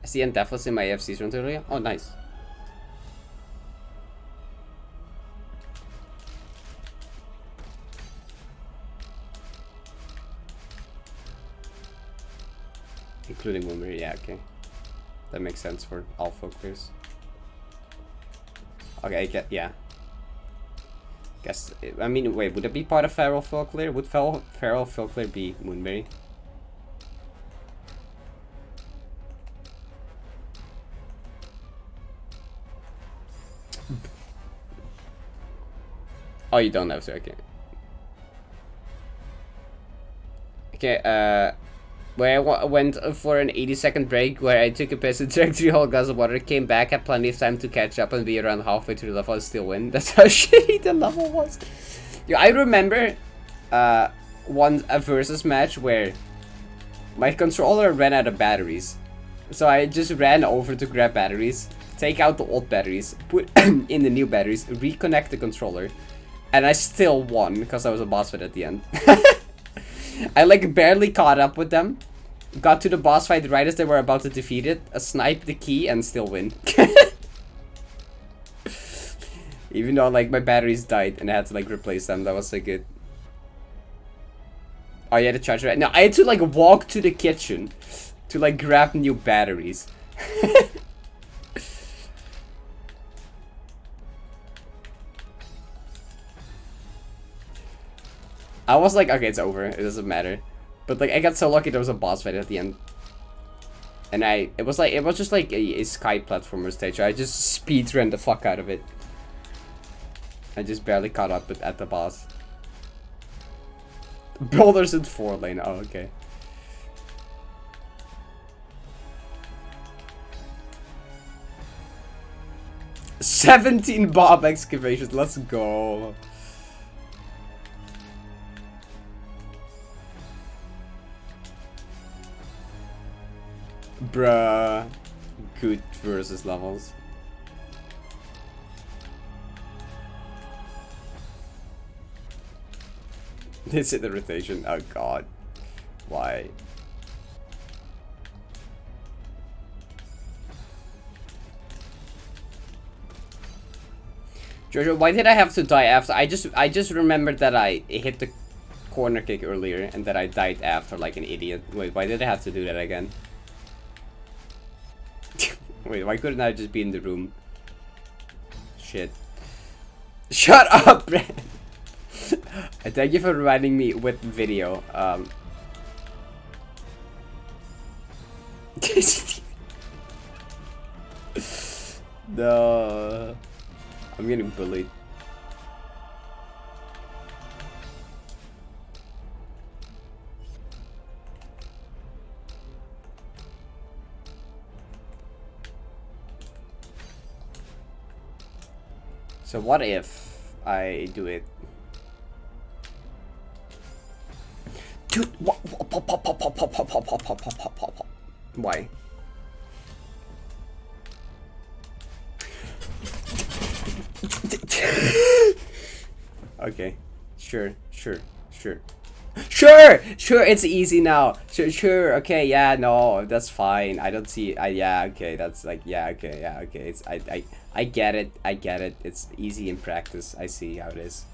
I see Deathless in my AFC's run earlier. Oh, nice. Including Woomer, yeah, okay. That makes sense for all folk clears. Okay, I get, yeah. Guess, I mean, wait, would it be part of Feral Folklore? Would Feral Folklore be Moonberry? Oh, you don't have to, okay. Okay, where I went for an 80-second break where I took a piss and drank 3 whole glasses of water, came back, had plenty of time to catch up and be around halfway through the level and still win. That's how shitty the level was. Yeah, I remember a versus match where my controller ran out of batteries. So I just ran over to grab batteries, take out the old batteries, put in the new batteries, reconnect the controller, and I still won because I was a boss fight at the end. I like barely caught up with them. Got to the boss fight right as they were about to defeat it, sniped the key, and still win. Even though like my batteries died and I had to like replace them, that was so good. Oh, you had to charge right? No, I had to like walk to the kitchen to like grab new batteries. I was like, okay, it's over. It doesn't matter. But like, I got so lucky there was a boss fight at the end, and it was just like a sky platformer stage. I just speed ran the fuck out of it. I just barely caught up at the boss. Builders in 4 lane. Oh, okay. 17 Bob excavations. Let's go. Bruh. Good versus levels. It's in the rotation. Oh god. Why? Jojo, why did I have to die after? I just remembered that I hit the corner kick earlier and that I died after like an idiot. Wait, why did I have to do that again? Wait, why couldn't I just be in the room? Shit. Shut up, Brad! Thank you for reminding me with video. No. I'm getting bullied. So what if I do it? Dude, what? Why? Okay, sure, it's easy now. Sure, okay, yeah, no, that's fine. I don't see, yeah, okay, that's like, yeah, okay, it's, I get it, it's easy in practice, I see how it is.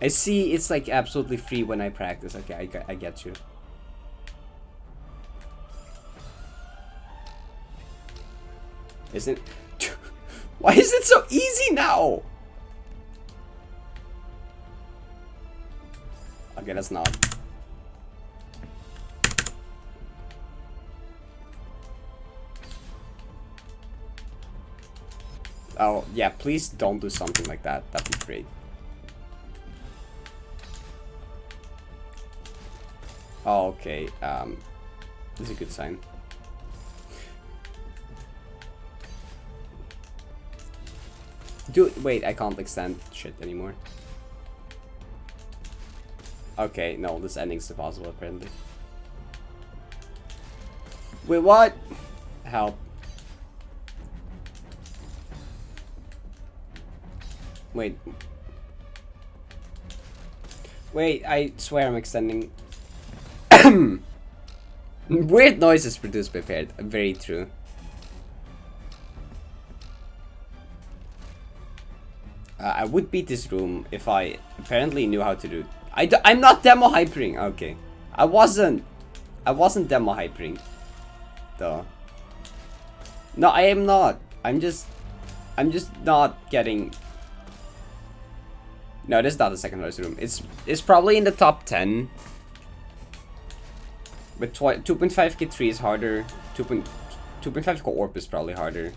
I see it's like absolutely free when I practice, okay, I get you. Isn't, why is it so easy now? Okay, that's not. Oh, yeah, please don't do something like that. That'd be great. Oh, okay, this is a good sign. Dude, wait, I can't extend shit anymore. Okay, no, this ending's impossible apparently. Wait, what? Help. Wait. Wait, I swear I'm extending. Weird noises produced by Parrot. Very true. I would beat this room if I apparently knew how to do. I'm not demo hypering. Okay, I wasn't demo hypering. Duh. No, I am not. I'm just not getting. No, this is not the second hardest room. It's probably in the top 10. But 2.5k3 is harder. 2.5k Orp is probably harder.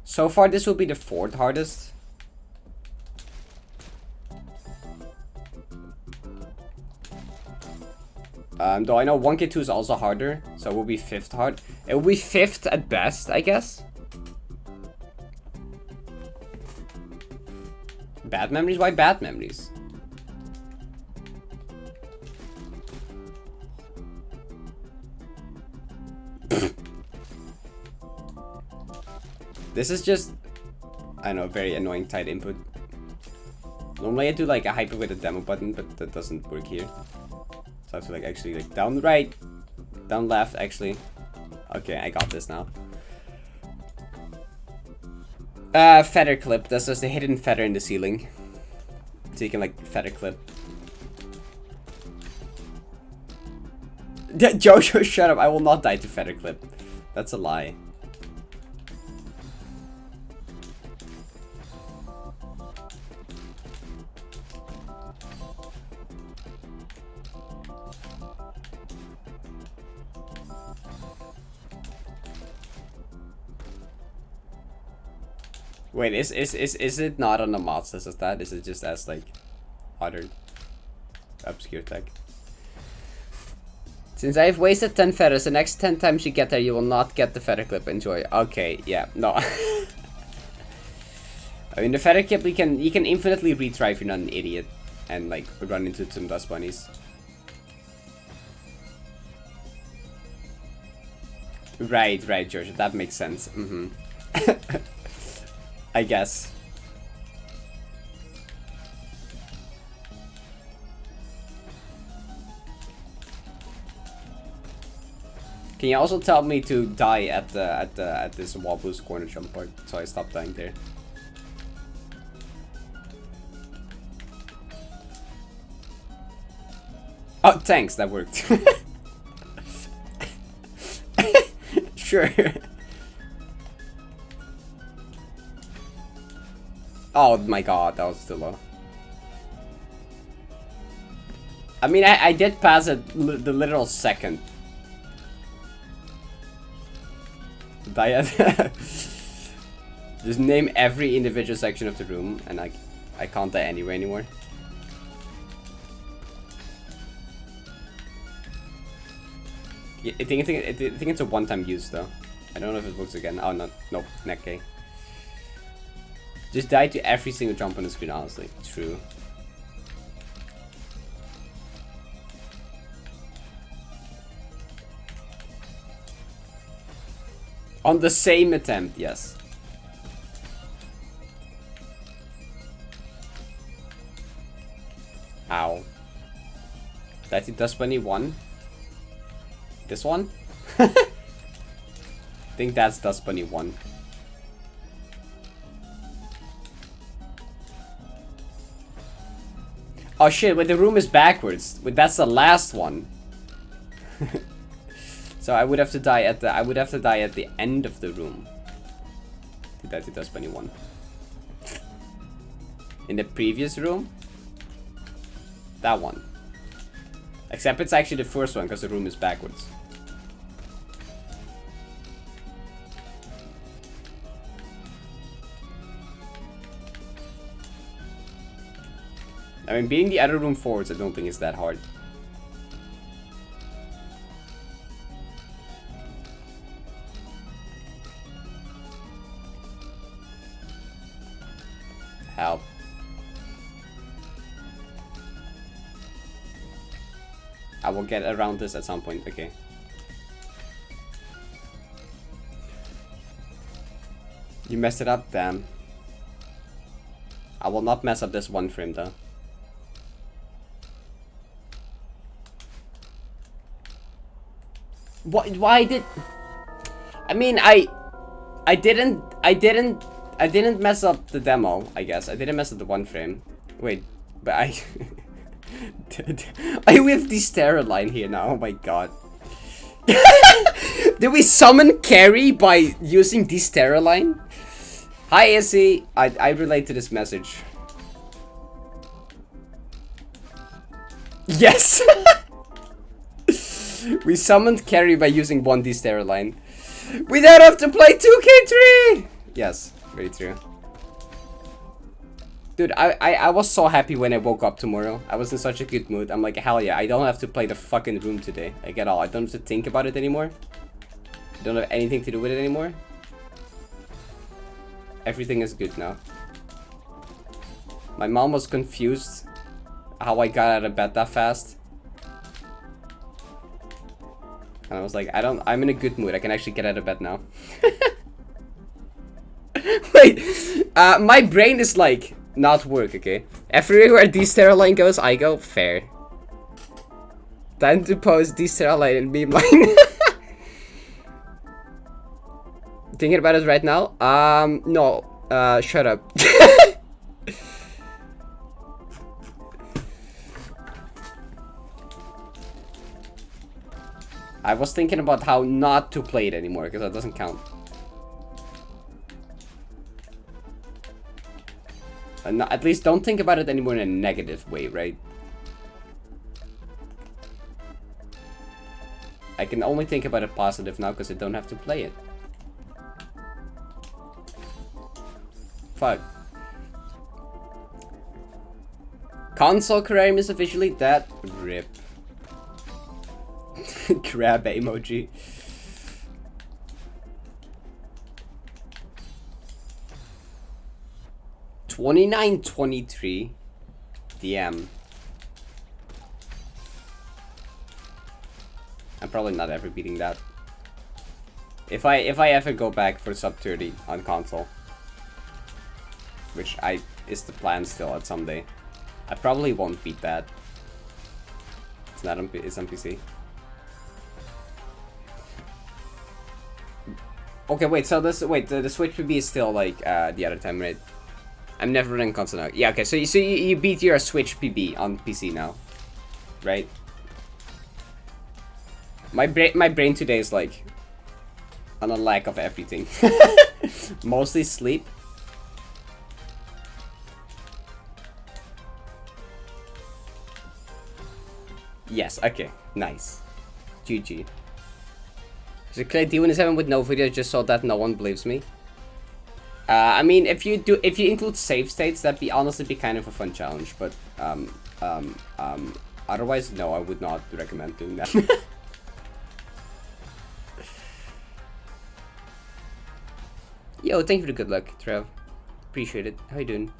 So far, this will be the 4th hardest. Though I know 1k2 is also harder, so it will be 5th hard. It will be 5th at best, I guess. Bad memories? Why bad memories? This is just, I know, very annoying tight input. Normally I do like a hyper with a demo button, but that doesn't work here. So I have to like actually like down right, down left actually. Okay, I got this now. Feather clip. That's just a hidden feather in the ceiling. So you can like feather clip. Jojo, shut up. I will not die to feather clip. That's a lie. Wait, is it not on the mods list as that? Is it just as like other obscure tech? Since I've wasted 10 feathers, the next 10 times you get there, you will not get the feather clip. Enjoy. Okay, yeah, no. I mean, the feather clip, you can infinitely retry if you're not an idiot. And, like, run into some dust bunnies. Right, George. That makes sense. I guess. Can you also tell me to die at this Wobblers corner jump part, so I stop dying there? Oh, thanks, that worked. Sure. Oh my god, that was too low. I mean, I did pass it the literal second. Just name every individual section of the room, and I can't die anywhere anymore. Yeah, I think it's a one-time use though. I don't know if it works again. Oh no, nope, okay. Just die to every single jump on the screen. Honestly, true. On the same attempt, yes. Ow. That it does 21. This one? I think that's Dust Bunny 1. Oh shit, wait, the room is backwards. Wait, that's the last one. So I would have to die at the end of the room. I think that it does 21. In the previous room? That one. Except it's actually the first one because the room is backwards. I mean, beating the other room forwards, I don't think it's that hard. Help. I will get around this at some point, okay. You messed it up, damn. I will not mess up this one frame though. What? Why did? I mean, I didn't mess up the demo. I guess I didn't mess up the one frame. Wait, but I whiffed the Terra line here now. Oh my god. Did we summon carry by using this Terra line? Hi Izzy, I relate to this message. Yes. We summoned carry by using 1D Terra line. We don't have to play 2K3! Yes, very true. Dude, I was so happy when I woke up tomorrow. I was in such a good mood. I'm like, hell yeah, I don't have to play the fucking room today. Like, at all. I don't have to think about it anymore. I don't have anything to do with it anymore. Everything is good now. My mom was confused how I got out of bed that fast. And I was like, I'm in a good mood. I can actually get out of bed now. Wait, my brain is like, not work, okay? Everywhere this Terra line goes, I go, fair. Time to post this Terra line and meme line. Thinking about it right now? No. Shut up. I was thinking about how not to play it anymore, because that doesn't count. And at least don't think about it anymore in a negative way, right? I can only think about it positive now, because I don't have to play it. Fuck. Console Crime is officially dead. RIP. Crab emoji. $29.23 DM. I'm probably not ever beating that. If I ever go back for sub 30 on console, which is the plan still at some day, I probably won't beat that. It's not on it's on PC. Okay, wait. So the Switch PB is still like the other time, right? I'm never running console now. Yeah. Okay. So you beat your Switch PB on PC now, right? My brain today is like on a lack of everything. Mostly sleep. Yes, okay, nice. GG. So can I D1D7 with no video just so that no one believes me? I mean, if you include save states, that'd honestly be kind of a fun challenge, but otherwise, no, I would not recommend doing that. Yo, thank you for the good luck, Trev. Appreciate it. How you doing?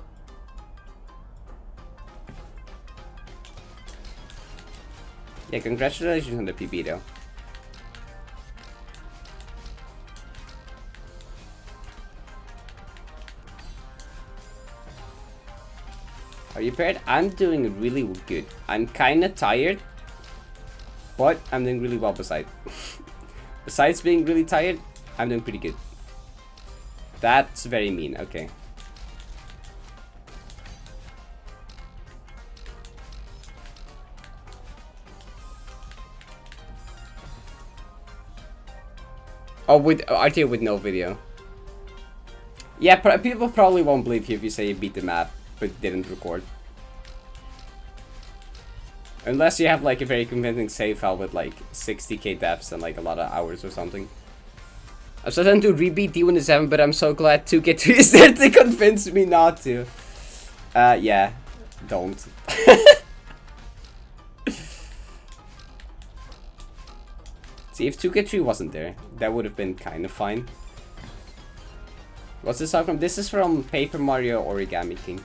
Yeah, congratulations on the PB though. Are you prepared? I'm doing really good. I'm kinda tired, but I'm doing really well besides being really tired, I'm doing pretty good. That's very mean, okay. Oh, with RTA with no video. Yeah, people probably won't believe you if you say you beat the map but didn't record. Unless you have like a very convincing save file with like 60k deaths and like a lot of hours or something. I'm starting to rebeat D1D7, but I'm so glad 2K2 is there to convince me not to. Yeah, don't. See, if 2K3 wasn't there, that would have been kind of fine. What's this song from? This is from Paper Mario Origami King.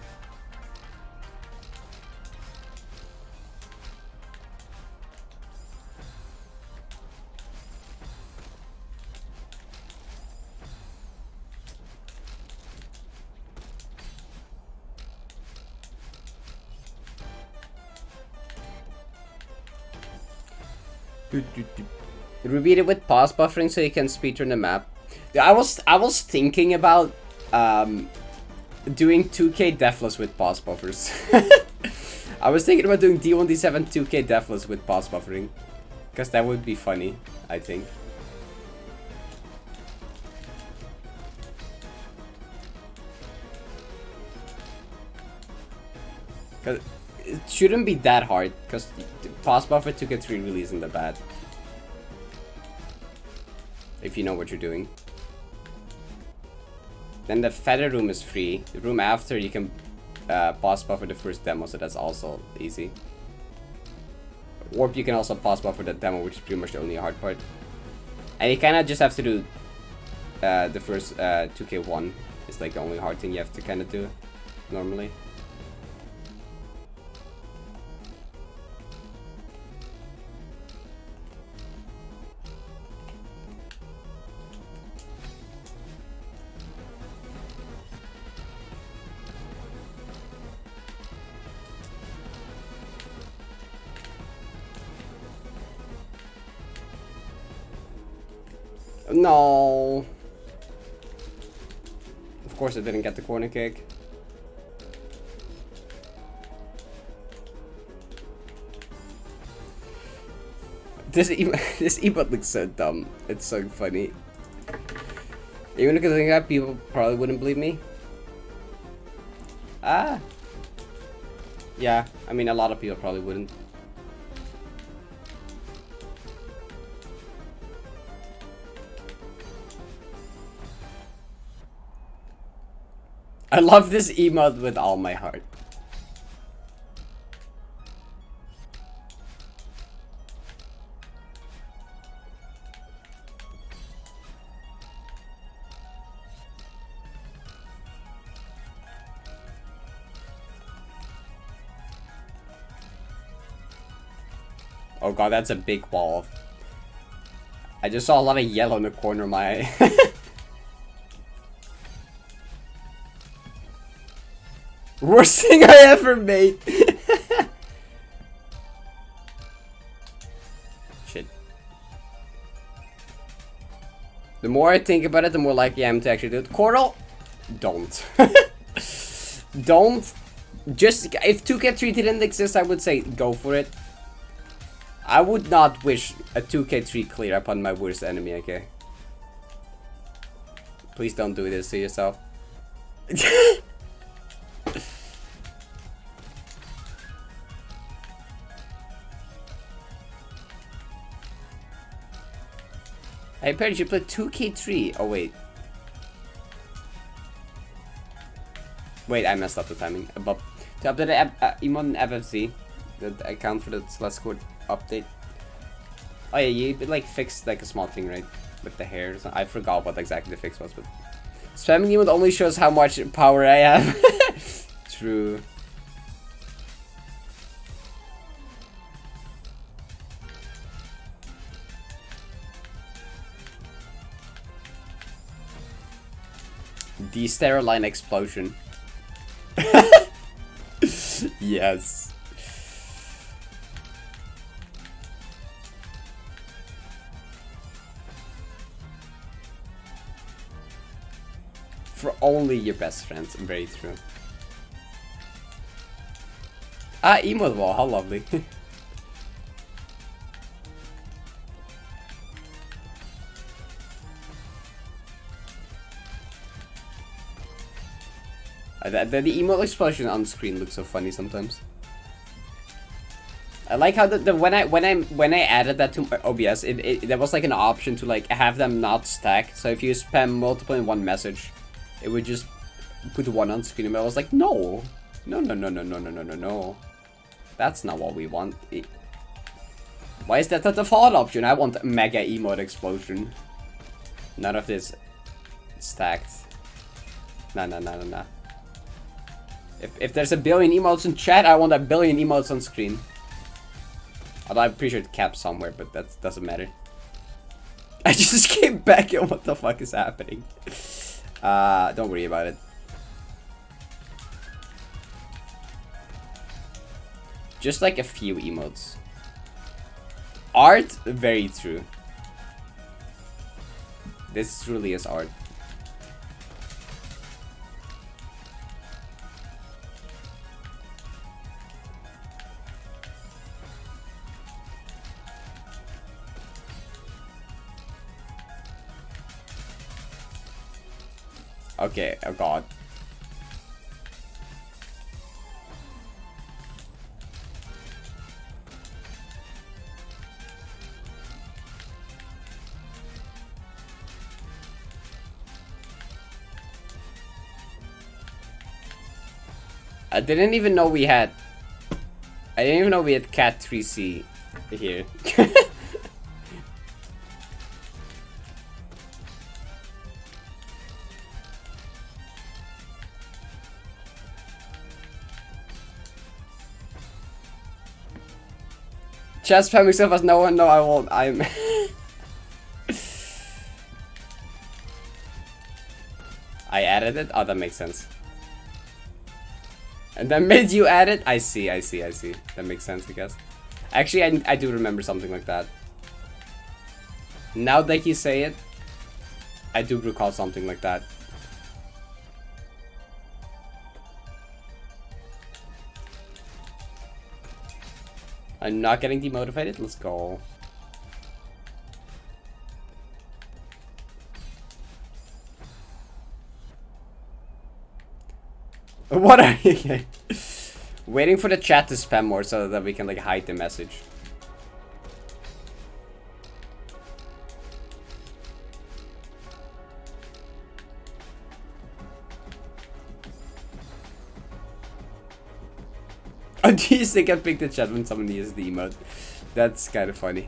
Repeat it with pause buffering so you can speedrun the map. Yeah, I was thinking about doing 2K deathless with pause buffers. I was thinking about doing D1D7 2K deathless with pause buffering, because that would be funny, I think. Cause it shouldn't be that hard, because pause buffer 2K3 really isn't that bad. If you know what you're doing. Then the feather room is free. The room after you can pause buffer the first demo, so that's also easy. Warp you can also pause buffer the demo, which is pretty much the only hard part. And you kinda just have to do the first 2K1. It's like the only hard thing you have to kinda do normally. No. Of course I didn't get the corner kick. This emote looks so dumb. It's so funny. Even because I think that people probably wouldn't believe me. Ah. Yeah, I mean a lot of people probably wouldn't. I love this emote with all my heart. Oh god, that's a big wall. I just saw a lot of yellow in the corner of my eye. Worst thing I ever made. Shit. The more I think about it, the more likely I am to actually do it. Coral, don't. Don't. Just, if 2K3 didn't exist, I would say go for it. I would not wish a 2K3 clear upon my worst enemy, okay? Please don't do this to yourself. Hey Parrot, you played 2K3. Oh wait. Wait, I messed up the timing. But to update Emon FFC, the account for the Celeste Court update. Oh yeah, you like fixed like a small thing, right? With the hair. I forgot what exactly the fix was, but spamming emote only shows how much power I have. True. De-steroline explosion. Yes. For only your best friends. Very true. Ah, emote wall. How lovely. The emote explosion on screen looks so funny sometimes. I like how when I added that to OBS, there was like an option to like have them not stack. So if you spam multiple in one message, it would just put one on screen. But I was like, no, no. That's not what we want. Why is that the default option? I want mega emote explosion. None of this stacked. Nah. If there's a billion emotes in chat, I want a billion emotes on screen. Although I'm pretty sure it caps somewhere, but that doesn't matter. I just came back and what the fuck is happening? Don't worry about it. Just like a few emotes. Art, very true. This truly is art. Okay, oh god. I didn't even know we had Cat 3C here. Chat spamming stuff as no one. No, I won't. I'm. I added it. Oh, that makes sense. And then made you add it. I see. That makes sense, I guess. Actually, I do remember something like that. Now that you say it, I do recall something like that. I'm not getting demotivated. Let's go. What are you? Waiting for the chat to spam more so that we can like hide the message. Oh, geez, they can pick the chat when someone uses the emote. That's kind of funny.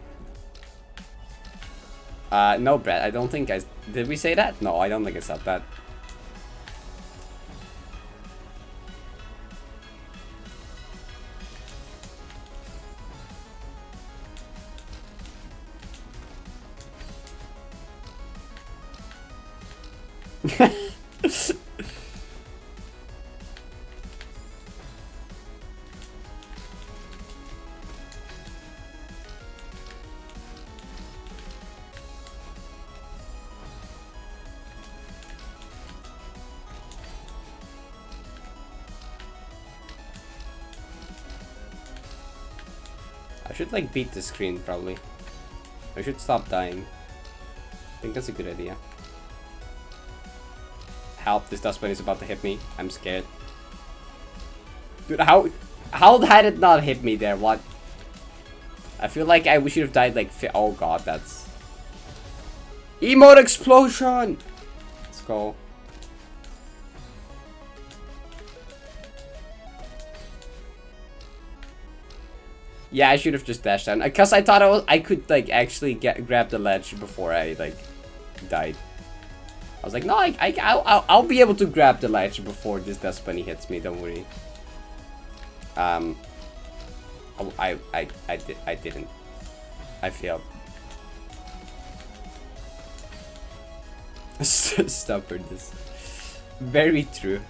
No, Brett, I don't think did we say that? No, I don't think I said that. I should like beat the screen probably. I should stop dying. I think that's a good idea. Help, this dustpan is about to hit me. I'm scared. Dude, how had it not hit me there? What? I feel like we should have died like oh god, that's emote explosion. Let's go. Yeah, I should have just dashed down because I thought I could like actually grab the ledge before I like died. I was like, no, I'll be able to grab the ledge before this dust bunny hits me. Don't worry. I didn't. I failed. Stubbornness. Very true.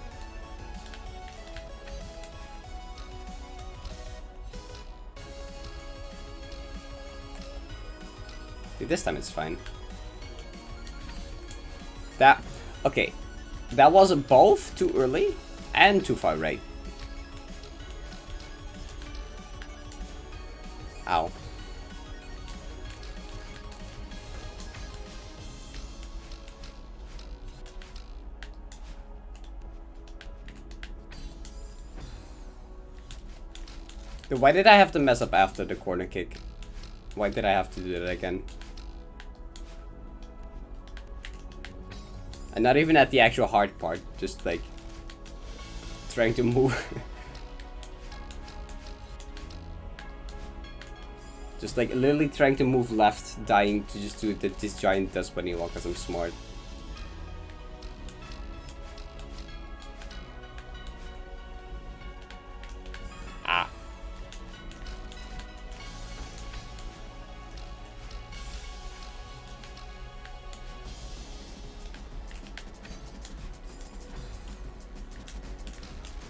This time it's fine. Okay. That was both too early and too far right. Ow. Why did I have to mess up after the corner kick? Why did I have to do that again? And not even at the actual hard part, just like trying to move. Just like literally trying to move left, dying to just do this giant dust bunny walk because I'm smart. Ah.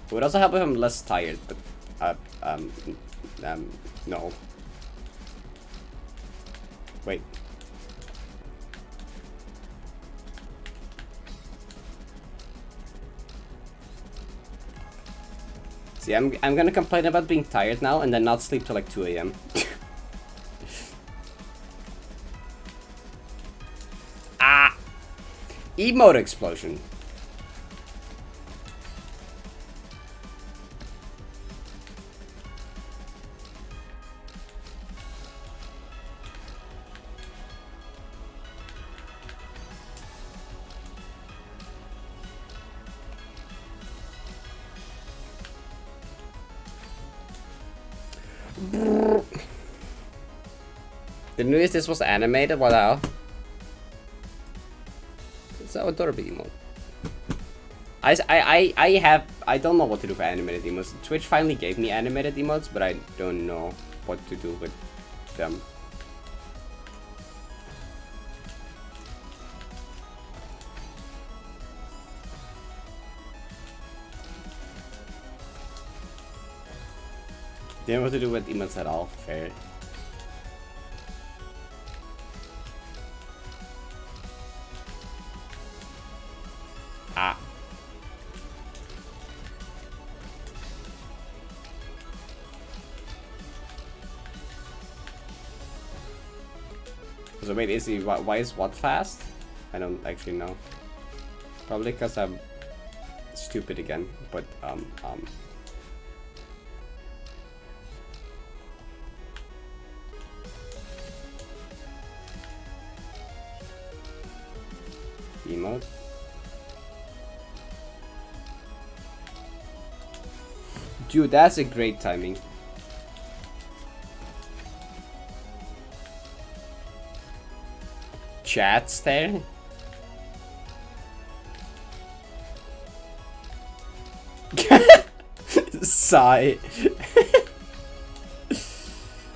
It would also help if I'm less tired, but no. Wait. See, I'm gonna complain about being tired now and then not sleep till like 2 AM. Ah! Emote explosion. The news this was animated, what the hell? It's so adorable emote. I don't know what to do for animated emotes. Twitch finally gave me animated emotes, but I don't know what to do with them. Didn't know what to do with emotes at all. Fair. Ah. So wait, is he, why is what fast? I don't actually know. Probably because I'm stupid again, but emote. Dude, that's a great timing. Chat's there. Sigh.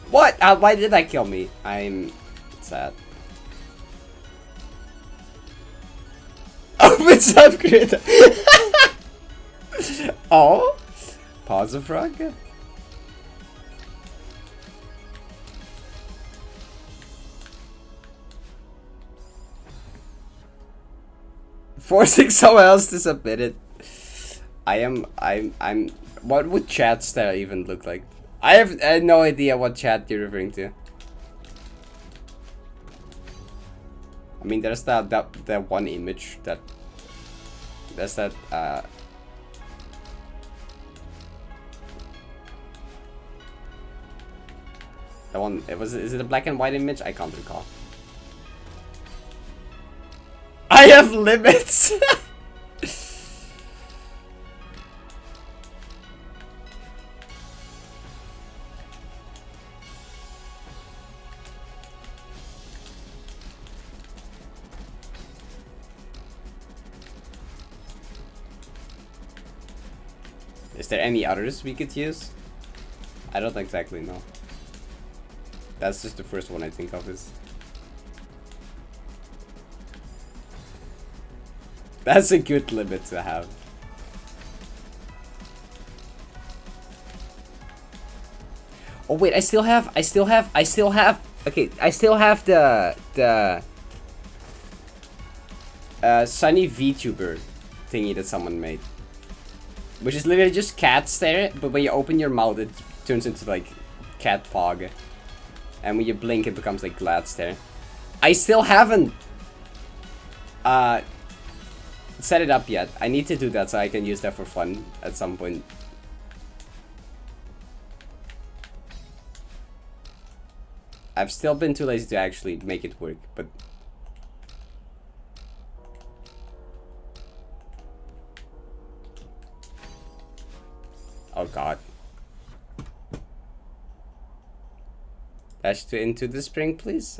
What? Why did that kill me? I'm sad. What's up, Greta? Oh, pause of frog. 4-6 someone else to submit it. I'm. What would chat style even look like? I have no idea what chat you're referring to. I mean, there's that one image that. There's that. The one. Is it a black and white image? I can't recall. I have limits. Is there any others we could use? I don't exactly know. That's just the first one I think of is. That's a good limit to have. Oh wait, I still have, okay, I still have the Sunny VTuber thingy that someone made. Which is literally just cat stare, but when you open your mouth it turns into like cat pog. And when you blink it becomes like glad stare. I still haven't set it up yet. I need to do that so I can use that for fun at some point. I've still been too lazy to actually make it work, but oh god. Dash to into the spring, please.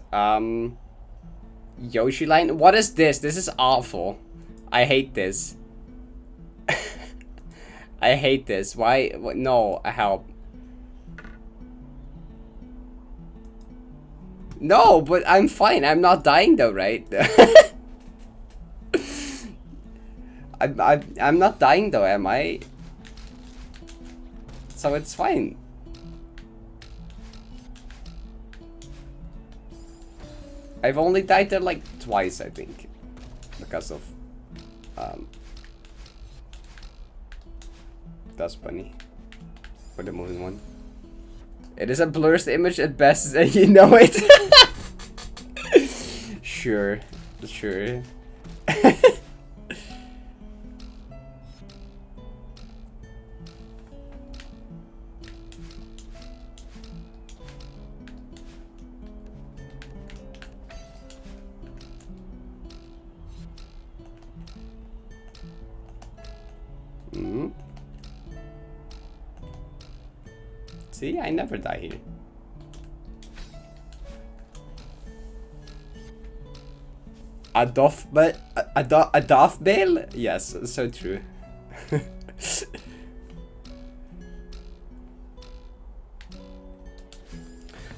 Yoshi line. What is this? This is awful. I hate this. I hate this. Why? No, help. No, but I'm fine. I'm not dying though, right? I'm not dying though, am I? So it's fine. I've only died there like twice, I think, because of that's funny for the moving one. It is a blurred image at best, and you know it. Sure. See, I never die here. A doff bale? Yes, so true.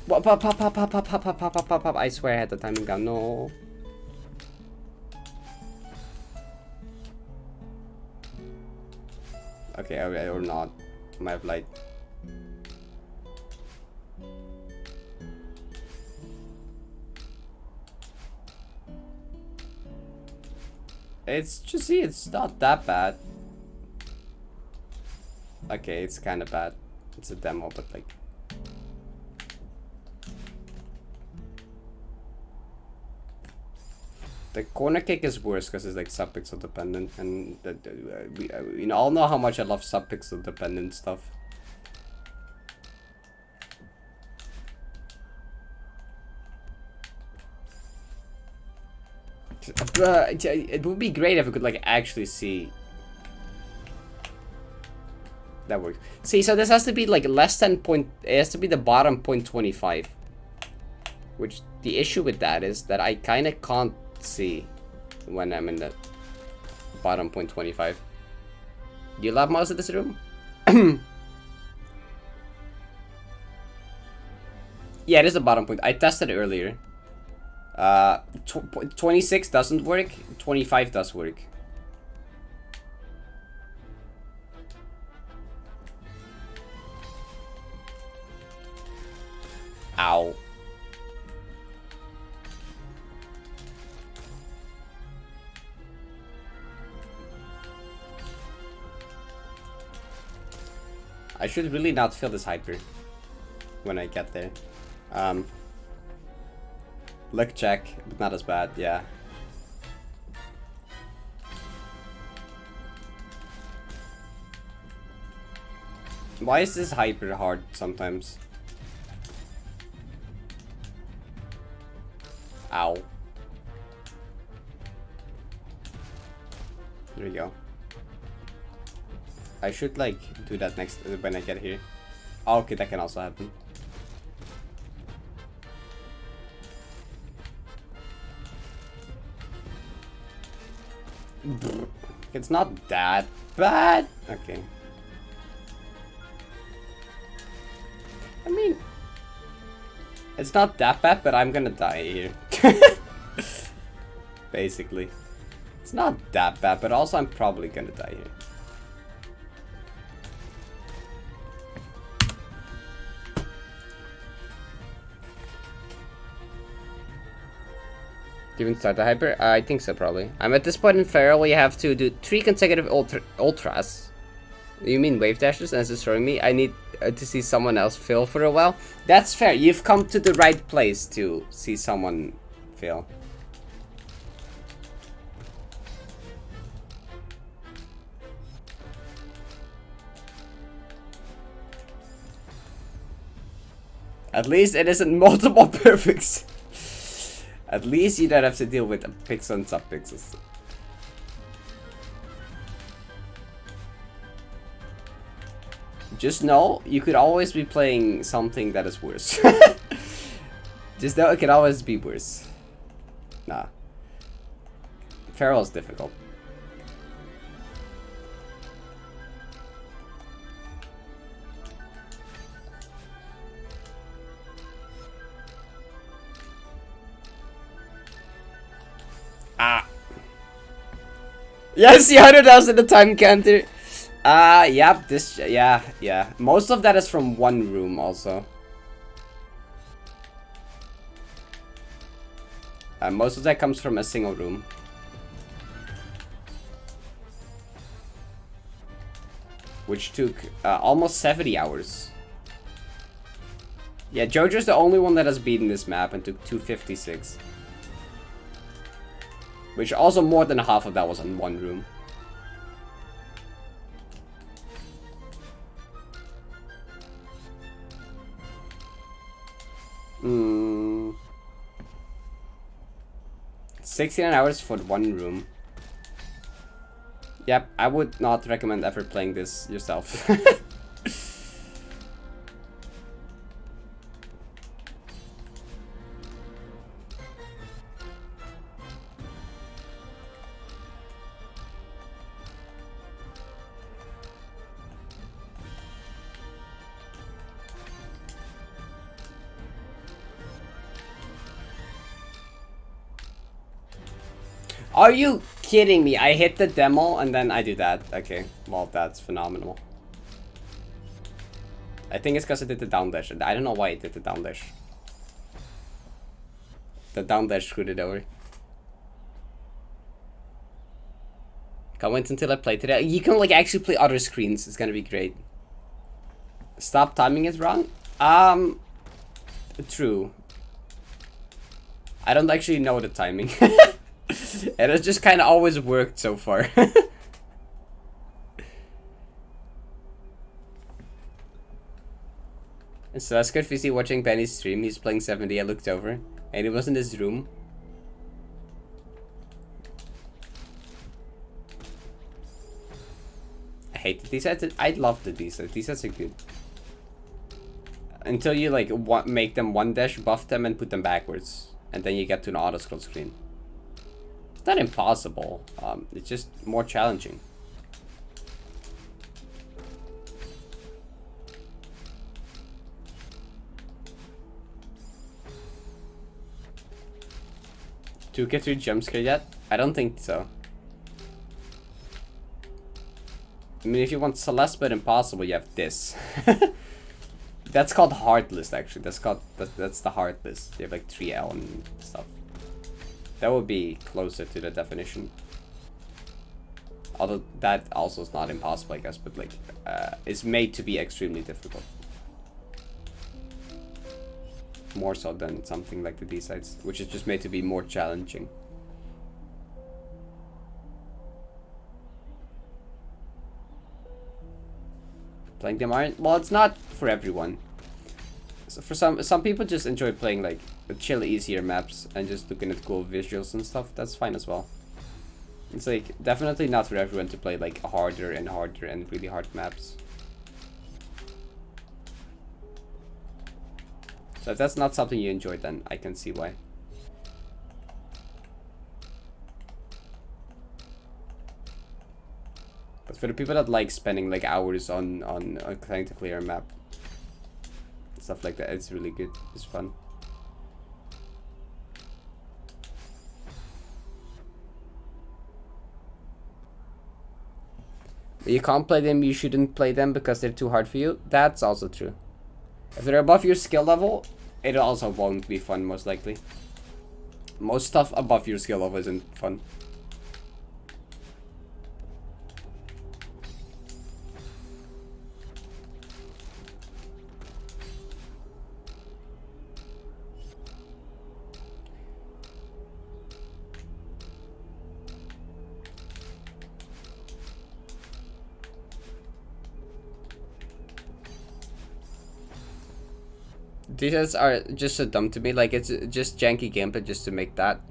Pop. I swear I had the timing down. No. Okay, or not. Might have light. It's just, see, it's not that bad. Okay, it's kind of bad. It's a demo, but like. The corner kick is worse because it's like subpixel dependent, and we all know how much I love subpixel dependent stuff. It would be great if we could like actually see. That works. See, so this has to be like less than it has to be the bottom 0.25. Which the issue with that is that I kind of can't see when I'm in the bottom 0.25. Do you love mouse in this room? Yeah, it is the bottom point. I tested it earlier. 26 doesn't work. 25 does work. Ow. I should really not feel this hyper when I get there. Luck check, but not as bad, yeah. Why is this hyper hard sometimes? Ow. There we go. I should like do that next when I get here. Oh, okay, that can also happen. It's not that bad. Okay. I mean, it's not that bad, but I'm gonna die here. Basically. It's not that bad, but also I'm probably gonna die here. Do you even start the hyper? I think so, probably. I'm at this point in Feral, you have to do 3 consecutive ultras. You mean wave dashes? And it's destroying me? I need to see someone else fail for a while. That's fair. You've come to the right place to see someone fail. At least it isn't multiple perfects. At least you don't have to deal with pixel and subpixels. Just know, you could always be playing something that is worse. Just know it can always be worse. Nah. Feral is difficult. Ah. Yes, 100,000 the time counter. Yep, this, yeah. Most of that is from one room also. Most of that comes from a single room. Which took almost 70 hours. Yeah, JoJo's the only one that has beaten this map and took 256. Which also more than half of that was in one room. Hmm. 69 hours for one room. Yep, I would not recommend ever playing this yourself. Are you kidding me? I hit the demo and then I do that. Okay, well, that's phenomenal. I think it's because I did the down dash. I don't know why I did the down dash. The down dash screwed it over. Can't wait until I play today. You can like actually play other screens. It's gonna be great. Stop timing it wrong? True. I don't actually know the timing. It has just kind of always worked so far. And so that's good if you see watching Benny's stream. He's playing 70. I looked over and he was in his room. I hate the D-sets. I love the D-sets. D-sets are good. Until you like make them one dash, buff them, and put them backwards. And then you get to an auto-scroll screen. It's not impossible, it's just more challenging. Do you get through jump scare yet? I don't think so. I mean, if you want Celeste but impossible, you have this. That's called hard list, actually. That's the hard list. You have like 3L and stuff. That would be closer to the definition. Although that also is not impossible, I guess, but like, it's made to be extremely difficult. More so than something like the D-sides, which is just made to be more challenging. Playing them aren't, well, it's not for everyone. So for some people just enjoy playing like chill, easier maps and just looking at cool visuals and stuff. That's fine as well. It's like definitely not for everyone to play like harder and really hard maps. So if that's not something you enjoy, then I can see why. But for the people that like spending like hours on trying to clear a map, stuff like that, it's really good. It's fun. But you can't play them, you shouldn't play them because they're too hard for you. That's also true. If they're above your skill level, it also won't be fun, most likely. Most stuff above your skill level isn't fun. These are just so dumb to me. Like, it's just janky gameplay just to make that.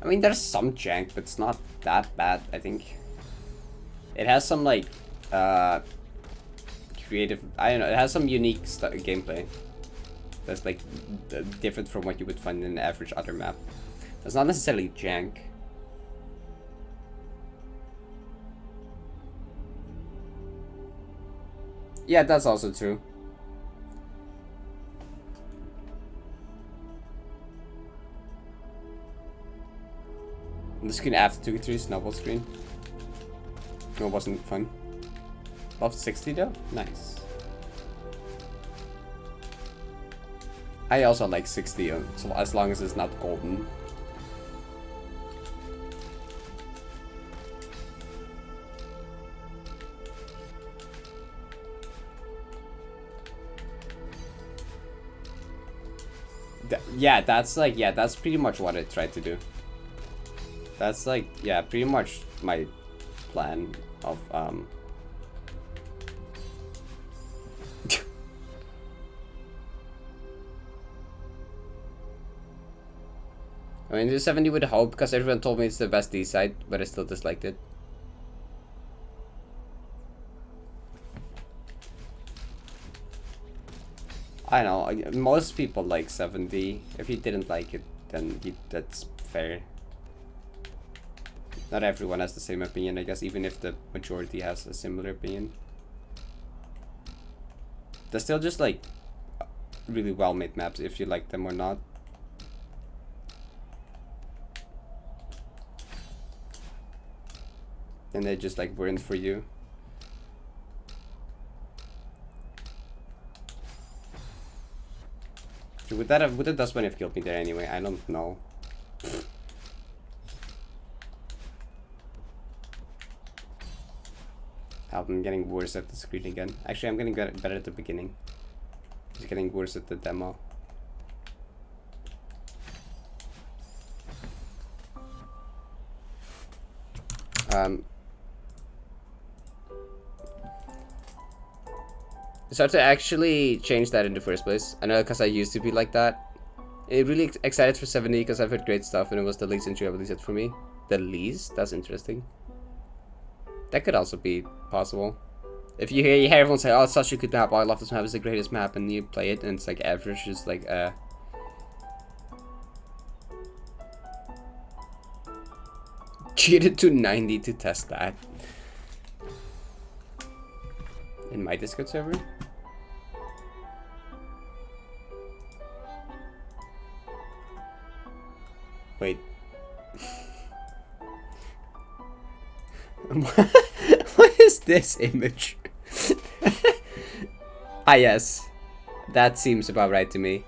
I mean, there's some jank, but it's not that bad, I think. It has some, like, creative... I don't know, it has some unique gameplay. That's, like, different from what you would find in an average other map. It's not necessarily jank. Yeah, that's also true. The screen after 2-3 snowball screen. No, it wasn't fun. Above 60 though? Nice. I also like 60 so as long as it's not golden. Yeah, that's like, yeah, that's pretty much what I tried to do. That's like, yeah, pretty much my plan of, I mean, the 70 would hope, because everyone told me it's the best D-side, but I still disliked it. I know, most people like 70. If you didn't like it, then that's fair. Not everyone has the same opinion, I guess, even if the majority has a similar opinion. They're still just like really well made maps if you like them or not. And they just like weren't for you. Would the dustbunny have killed me there anyway? I don't know. I'm getting worse at the screen again. Actually, I'm getting better at the beginning. Just getting worse at the demo. So to actually change that in the first place, I know because I used to be like that. I'm really excited for 70 because I've heard great stuff and it was the least enjoyable set for me. The least? That's interesting. That could also be possible. If you hear everyone say, "Oh, it's such a good map. Oh, I love this map. It's the greatest map," and you play it, and it's like average, just like cheated to 90 to test that in my Discord server. Wait. What is this image? Ah, yes. That seems about right to me.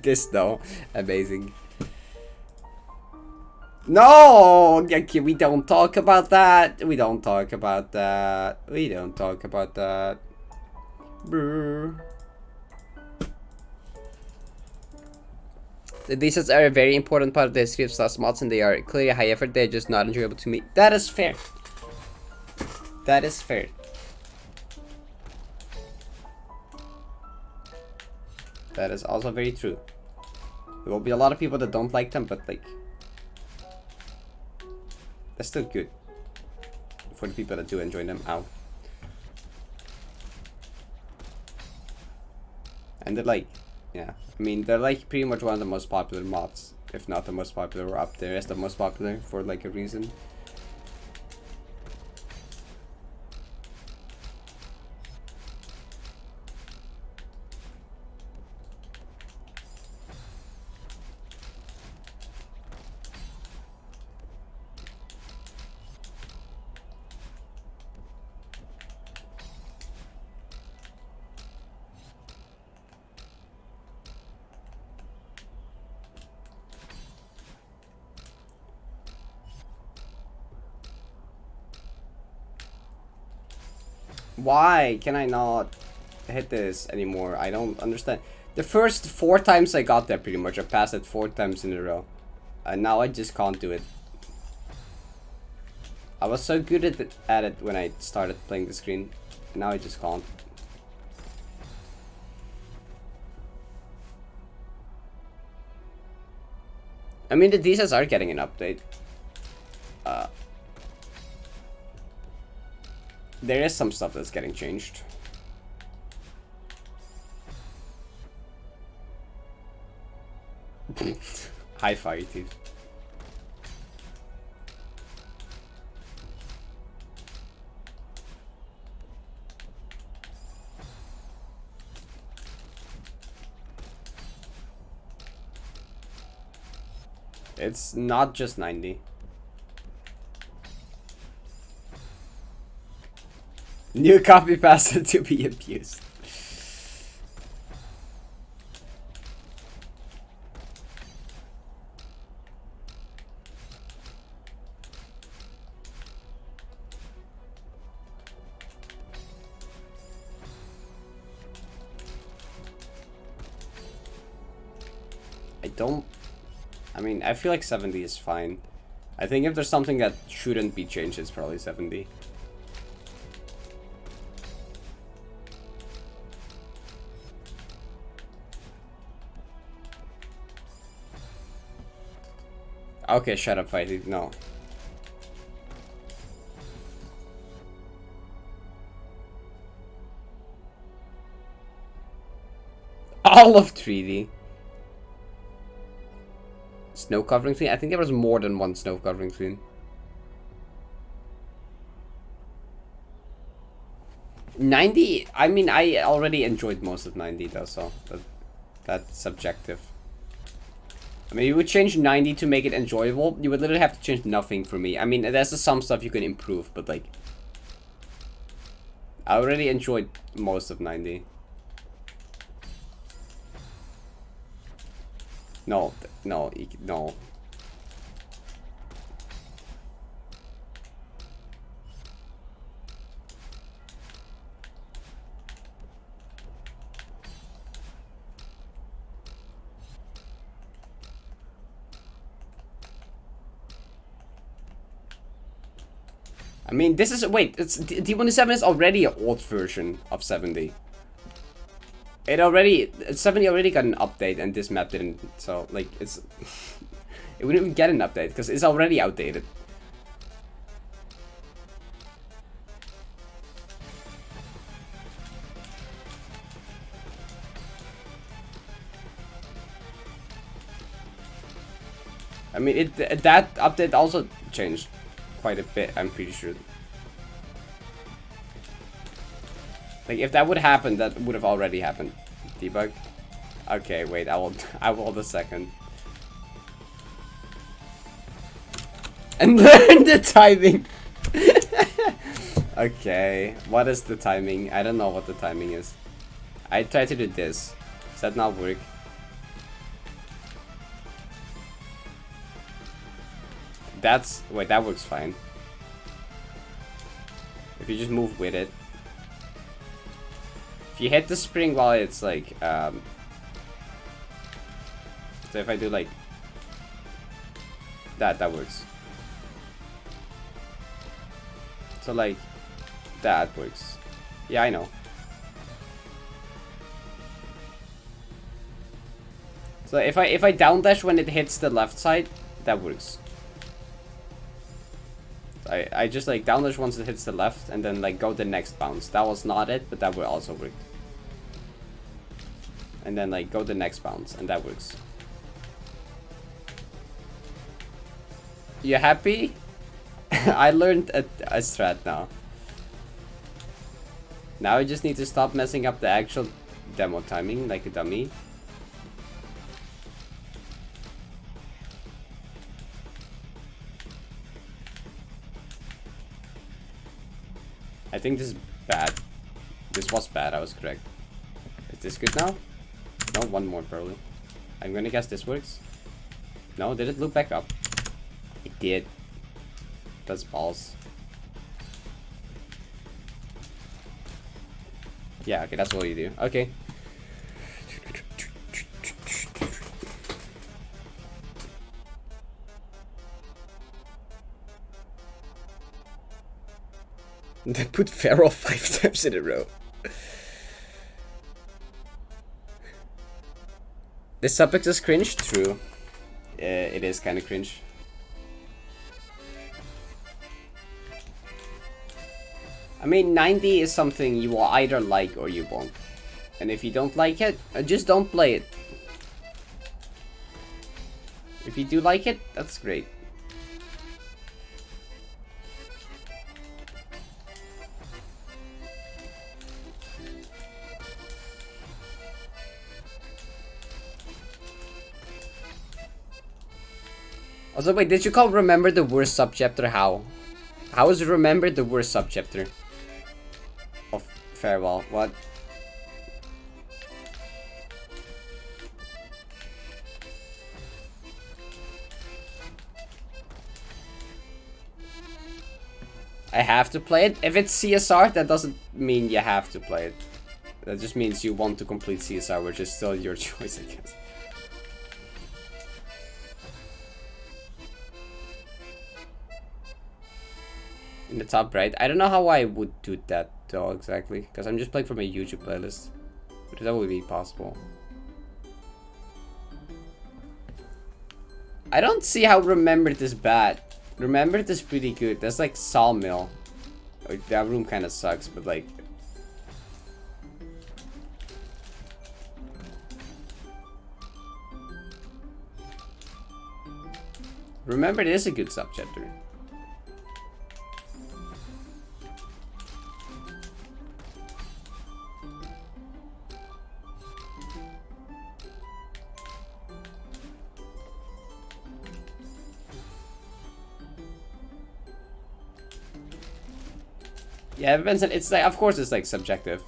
This though, amazing. No, we don't talk about that. We don't talk about that. We don't talk about that. Brr. The D-sets are a very important part of the history of Slash mods, and they are clearly high effort. They're just not enjoyable to me. That is fair. That is fair. That is also very true. There will be a lot of people that don't like them, but like, that's still good for the people that do enjoy them. Ow. And they're like, yeah, I mean, they're like pretty much one of the most popular mods, if not the most popular, or up there as the most popular for like a reason. Why can I not hit this anymore? I don't understand. The first 4 times I got there pretty much, I passed it 4 times in a row. And now I just can't do it. I was so good at it when I started playing the screen. Now I just can't. I mean, the D-sets are getting an update. There is some stuff that's getting changed. High five, dude. It's not just 90. New copy pasta to be abused. I mean, I feel like 70 is fine. I think if there's something that shouldn't be changed, it's probably 70. Okay, shut up, Fighty. No. All of 3D. Snow covering screen? I think there was more than one snow covering screen. 90? I mean, I already enjoyed most of 90 though, so that's subjective. I mean, you would change 90 to make it enjoyable. You would literally have to change nothing for me. I mean, there's some stuff you can improve, but like, I already enjoyed most of 90. No, no, no. I mean, this is, wait, it's D1D7 is already an old version of 70. It already, 70 already got an update and this map didn't, so like it's, it wouldn't even get an update because it's already outdated. I mean, that update also changed quite a bit, I'm pretty sure. Like, if that would happen, that would have already happened. Debug? Okay, wait, I will the second. and learn the timing. Okay, what is the timing? I don't know what the timing is. I try to do this. Does that not work? Wait, that works fine. If you just move with it. If you hit the spring while it's like, so if I do like, that works. So like, that works. Yeah, I know. So if I down dash when it hits the left side, that works. I just like down dash once it hits the left and then like go the next bounce. That was not it, but that would also work. And then like go the next bounce and that works. You happy? I learned a strat now. Now I just need to stop messing up the actual demo timing like a dummy. I think this is bad. This was bad, I was correct. Is this good now? No, one more probably. I'm gonna guess this works. No, did it loop back up? It did. That's balls. Yeah, okay, that's what you do. Okay. They put Pharaoh 5 times in a row. This subject is cringe? True. It is kind of cringe. I mean, 90 is something you will either like or you won't. And if you don't like it, just don't play it. If you do like it, that's great. Also, wait, did you call Remember the worst subchapter? How? How is Remember the worst subchapter of Farewell? What? I have to play it? If it's CSR, that doesn't mean you have to play it. That just means you want to complete CSR, which is still your choice, I guess. In the top right. I don't know how I would do that though exactly, because I'm just playing from a YouTube playlist. But that would be possible. I don't see how Remembered is bad. Remembered is pretty good. That's like Sawmill. Like, that room kind of sucks, but like... Remembered is a good subchapter. Yeah, it depends on, it's like, of course it's like subjective.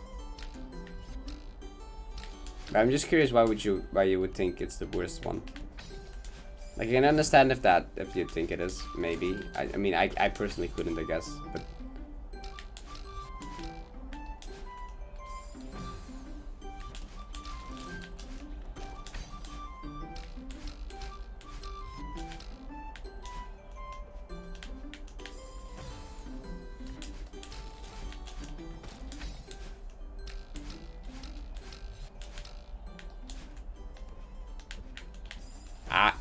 But I'm just curious why you would think it's the worst one. Like, I can understand if you think it is, maybe. I mean, I personally couldn't, I guess, but...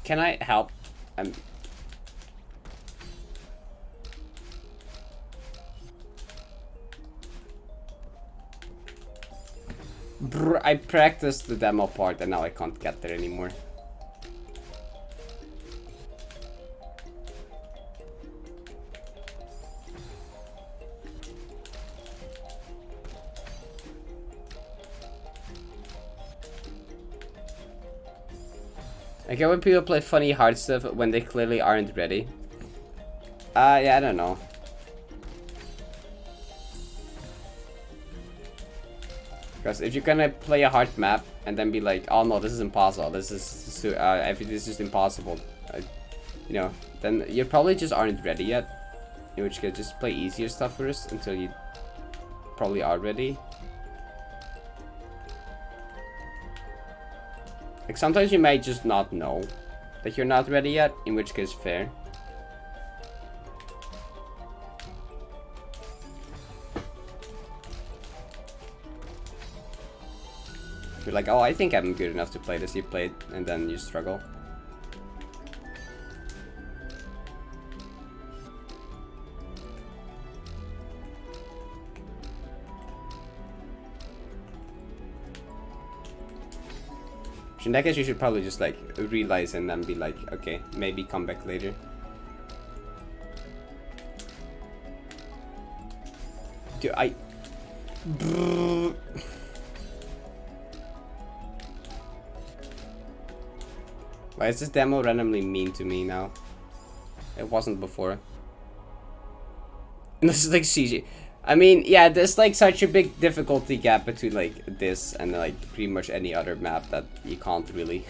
Can I help? Brr, I practiced the demo part and now I can't get there anymore. I get when people play funny hard stuff when they clearly aren't ready. Yeah, I don't know. Because if you're gonna play a hard map and then be like, oh no, this is impossible, this is just impossible, you know, then you probably just aren't ready yet. In which case, just play easier stuff first until you probably are ready. Like sometimes you might just not know that you're not ready yet, in which case fair. You're like, oh, I think I'm good enough to play this. You play it and then you struggle. In that case, you should probably just like realize and then be like, okay, maybe come back later. Dude, why is this demo randomly mean to me now? It wasn't before. This is like CG. I mean, yeah, there's like such a big difficulty gap between like this and like pretty much any other map that you can't really.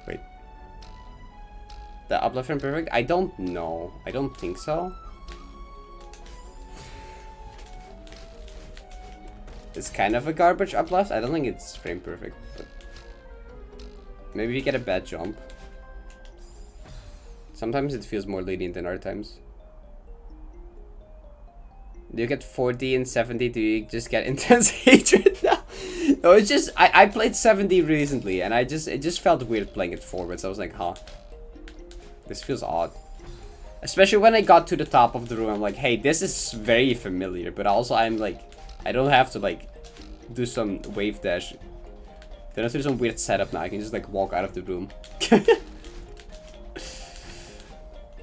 Wait. The uplift from perfect? I don't know. I don't think so. It's kind of a garbage uplift. I don't think it's frame perfect, but maybe you get a bad jump. Sometimes it feels more lenient than other times. Do you get 4D and 70? Do you just get intense hatred now? No, it's just I played 70 recently and it just felt weird playing it forwards. I was like, huh, this feels odd. Especially when I got to the top of the room, I'm like, hey, this is very familiar, but also I'm like, I don't have to like do some wave dash. Don't have to do some weird setup now. I can just like walk out of the room.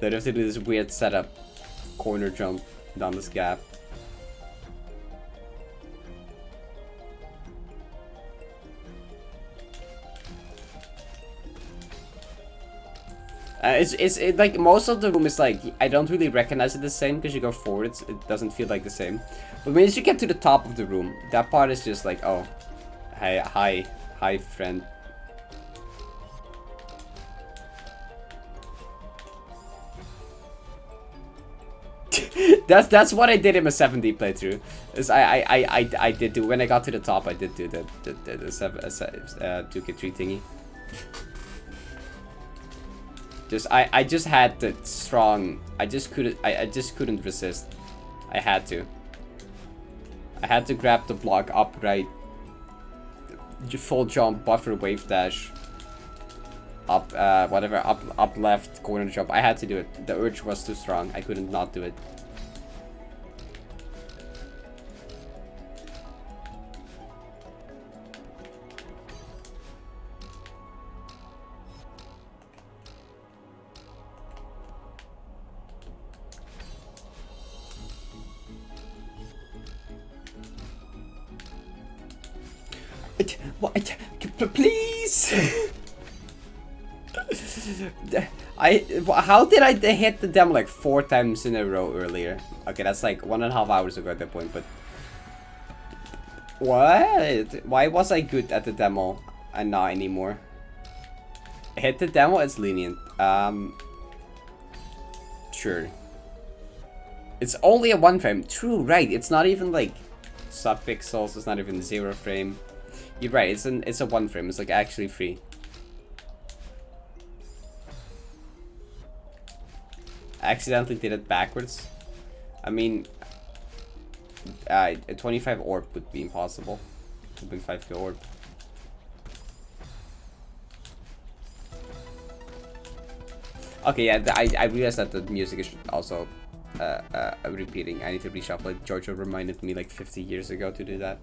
Don't have to do this weird setup, corner jump down this gap. It's like most of the room is like, I don't really recognize it the same because you go forwards, it doesn't feel like the same. But when you get to the top of the room, that part is just like, oh, hi friend. That's what I did in my 7D playthrough. Is I did do, when I got to the top, I did do the 2k3 thingy. I just had the strong. I just couldn't resist. I had to grab the block upright, full jump, buffer, wave dash, up whatever, up left, corner jump. I had to do it. The urge was too strong. I couldn't not do it. Please. How did I hit the demo like 4 times in a row earlier? Okay, that's like 1.5 hours ago at that point, but what? Why was I good at the demo and not anymore? Hit the demo, it's lenient. Sure. It's only a 1 frame. True, right? It's not even like sub-pixels. It's not even 0 frame. You're right. It's a 1 frame. It's like actually free. I accidentally did it backwards. I mean, a 25 orb would be impossible. 2.5k orb. Okay, yeah. I realized that the music is also repeating. I need to reshuffle it. Giorgio reminded me like 50 years ago to do that.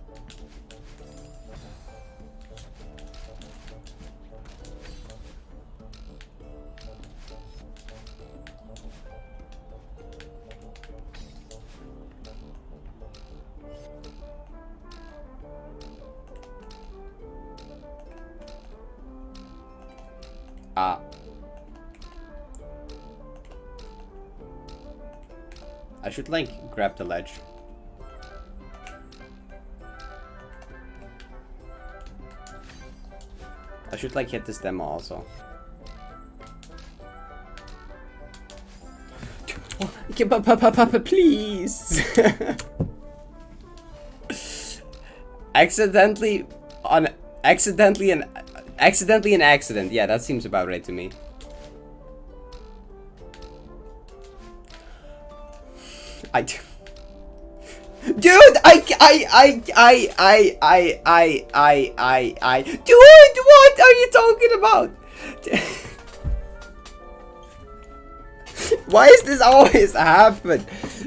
Ah. I should like grab the ledge. I should like hit this demo also. Please. Accidentally an accident. Yeah, that seems about right to me. Dude, dude, what are you talking about? Why is this always happen?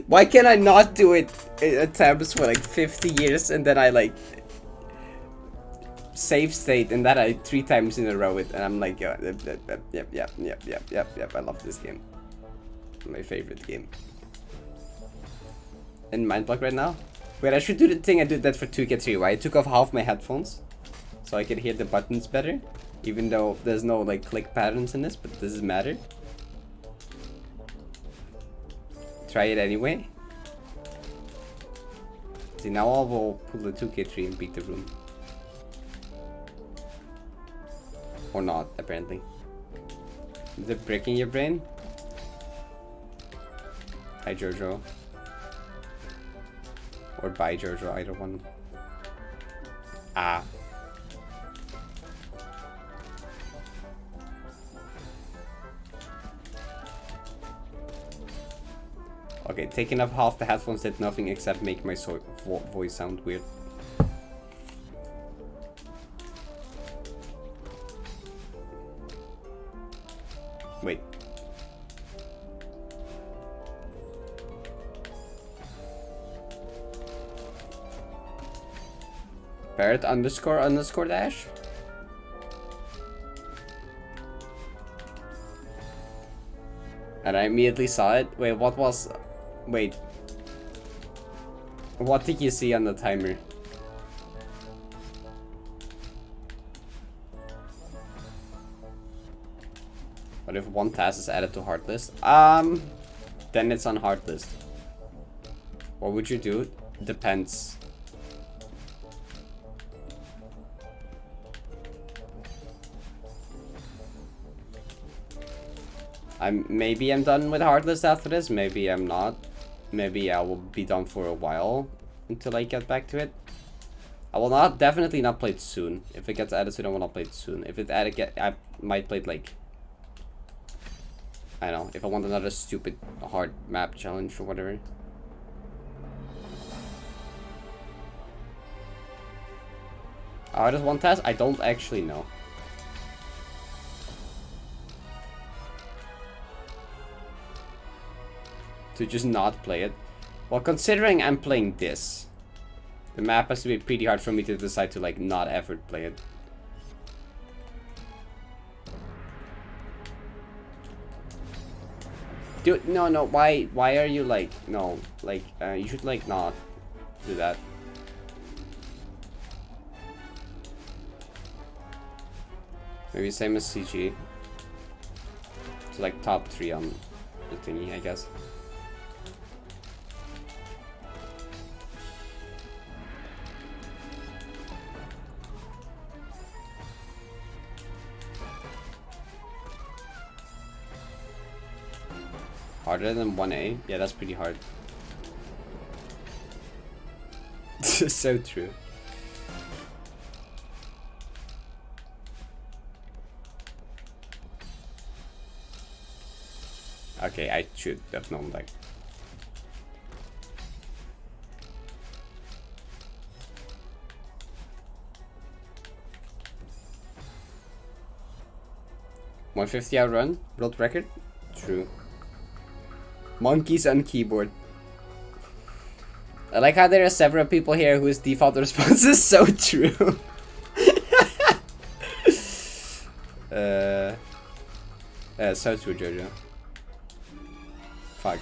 Why can I not do it attempts for like 50 years and then I like save state and that I 3 times in a row and I'm like, yep, I love this game. My favorite game. In mind block right now? Wait, I should do the thing I did that for 2K3, where I took off half my headphones so I could hear the buttons better, even though there's no like click patterns in this, but does it matter? Try it anyway. See, now I will pull the 2K3 and beat the room. Or not, apparently. Is it breaking your brain? Hi, Jojo. Or bye, Jojo, either one. Ah. Okay, taking off half the headphones did nothing except make my voice sound weird. Wait. Parrot _ dash? And I immediately saw it. Wait, what was... Wait. What did you see on the timer? What if one task is added to hard list? Then it's on hard list. What would you do? Depends. Maybe I'm done with hard list after this, maybe I'm not. Maybe I will be done for a while until I get back to it. I will definitely not play it soon. If it gets added soon, I will not play it soon. If it added, I might play it like, I don't know, if I want another stupid hard map challenge or whatever. Hardest one task? I don't actually know. To just not play it. Well, considering I'm playing this, the map has to be pretty hard for me to decide to like not ever play it. Dude, no, why are you like, no, like, you should like not do that. Maybe same as CG. It's like top 3 on the thingy, I guess. Harder than 1A? Yeah, that's pretty hard. So true. Okay, I should have known that. $150 run? World record? True. Monkeys on keyboard. I like how there are several people here whose default response is so true. So true, Jojo. Fuck.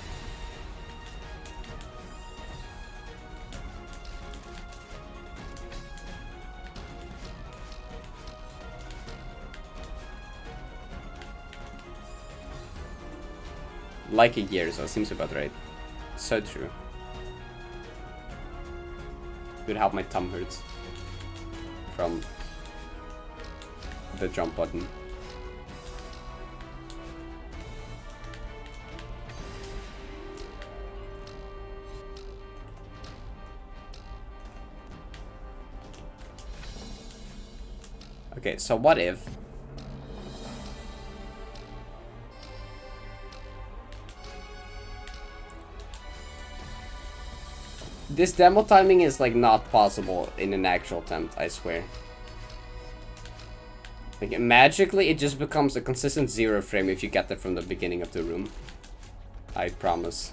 like a year, so it seems about right. So true. Good help my thumb hurts from the jump button. Okay, so what if this demo timing is like not possible in an actual attempt, I swear. Like magically it just becomes a consistent 0 frame if you get that from the beginning of the room. I promise.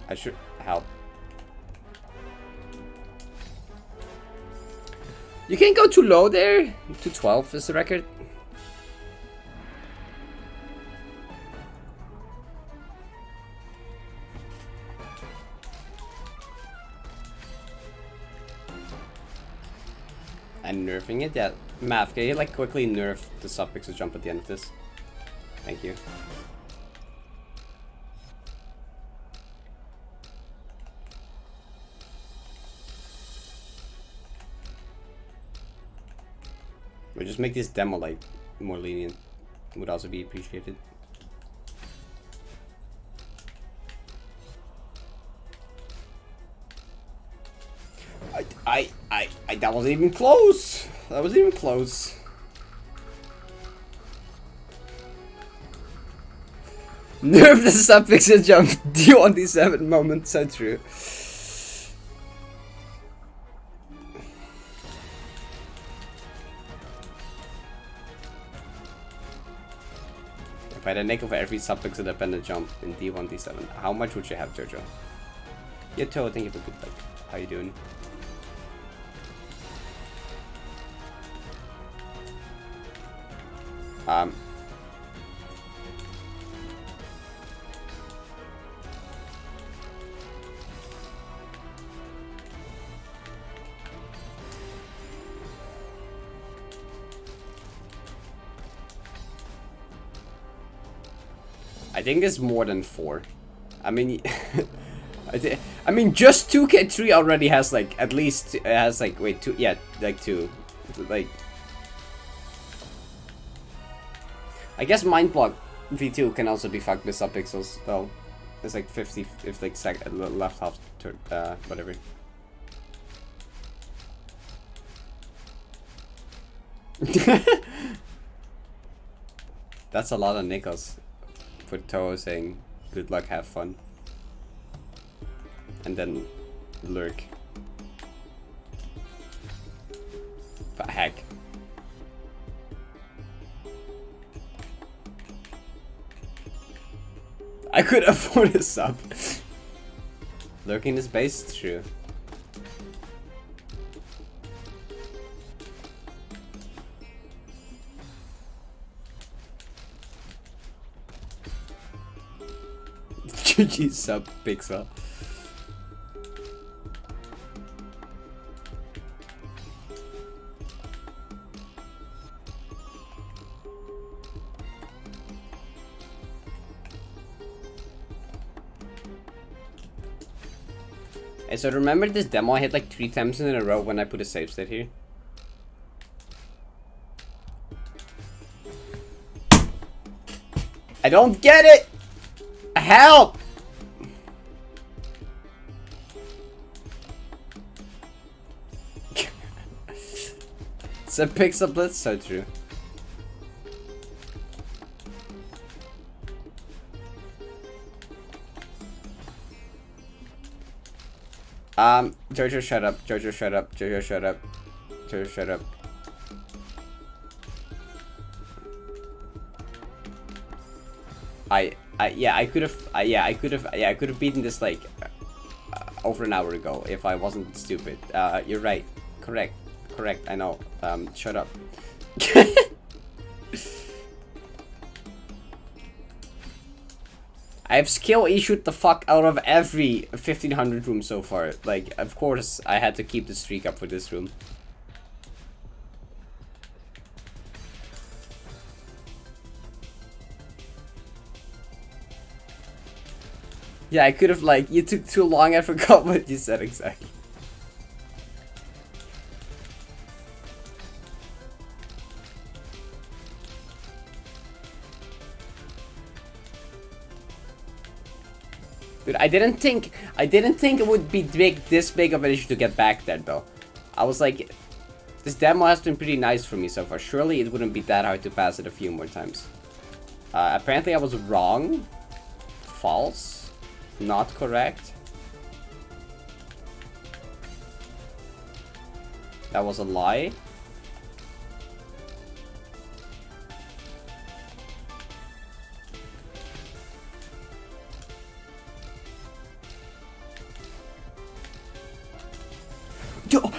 I should help. You can't go too low there. 212 is the record. And nerfing it? Yeah. Math, can you like quickly nerf the subpixel jump at the end of this? Thank you. Or just make this demo like more lenient. Would also be appreciated. That wasn't even close. That wasn't even close. Nerf the subpixel jump. D1D7 moment, so true. If I had a nickel for every subpixel dependent jump in D1D7, how much would you have, Jojo? Yeah, Toe, thank you for good luck. How you doing? I think it's more than 4. I mean, I mean, just 2K3 already has like at least has like wait 2, yeah, like 2, like. I guess Mindblock V2 can also be fucked with subpixels though. It's like 50 if like left half turn whatever. That's a lot of nickels. For Toho saying good luck, have fun. And then lurk. But heck. I could afford a sub. Lurking is base, true. GG sub pixel. Hey, so remember this demo I hit like 3 times in a row when I put a save state here? I don't get it! Help! It's a pixel blitz, so true. Jojo shut up, Jojo shut up, Jojo shut up, Jojo shut up. I could have beaten this like over an hour ago if I wasn't stupid. You're right. Correct. I know. Shut up. I've skill issued the fuck out of every 1500 room so far. Like, of course, I had to keep the streak up for this room. Yeah, I could have, like, you took too long, I forgot what you said exactly. Dude, I didn't think it would be this big of an issue to get back there, though. I was like, this demo has been pretty nice for me so far. Surely it wouldn't be that hard to pass it a few more times. Apparently I was wrong. False. Not correct. That was a lie.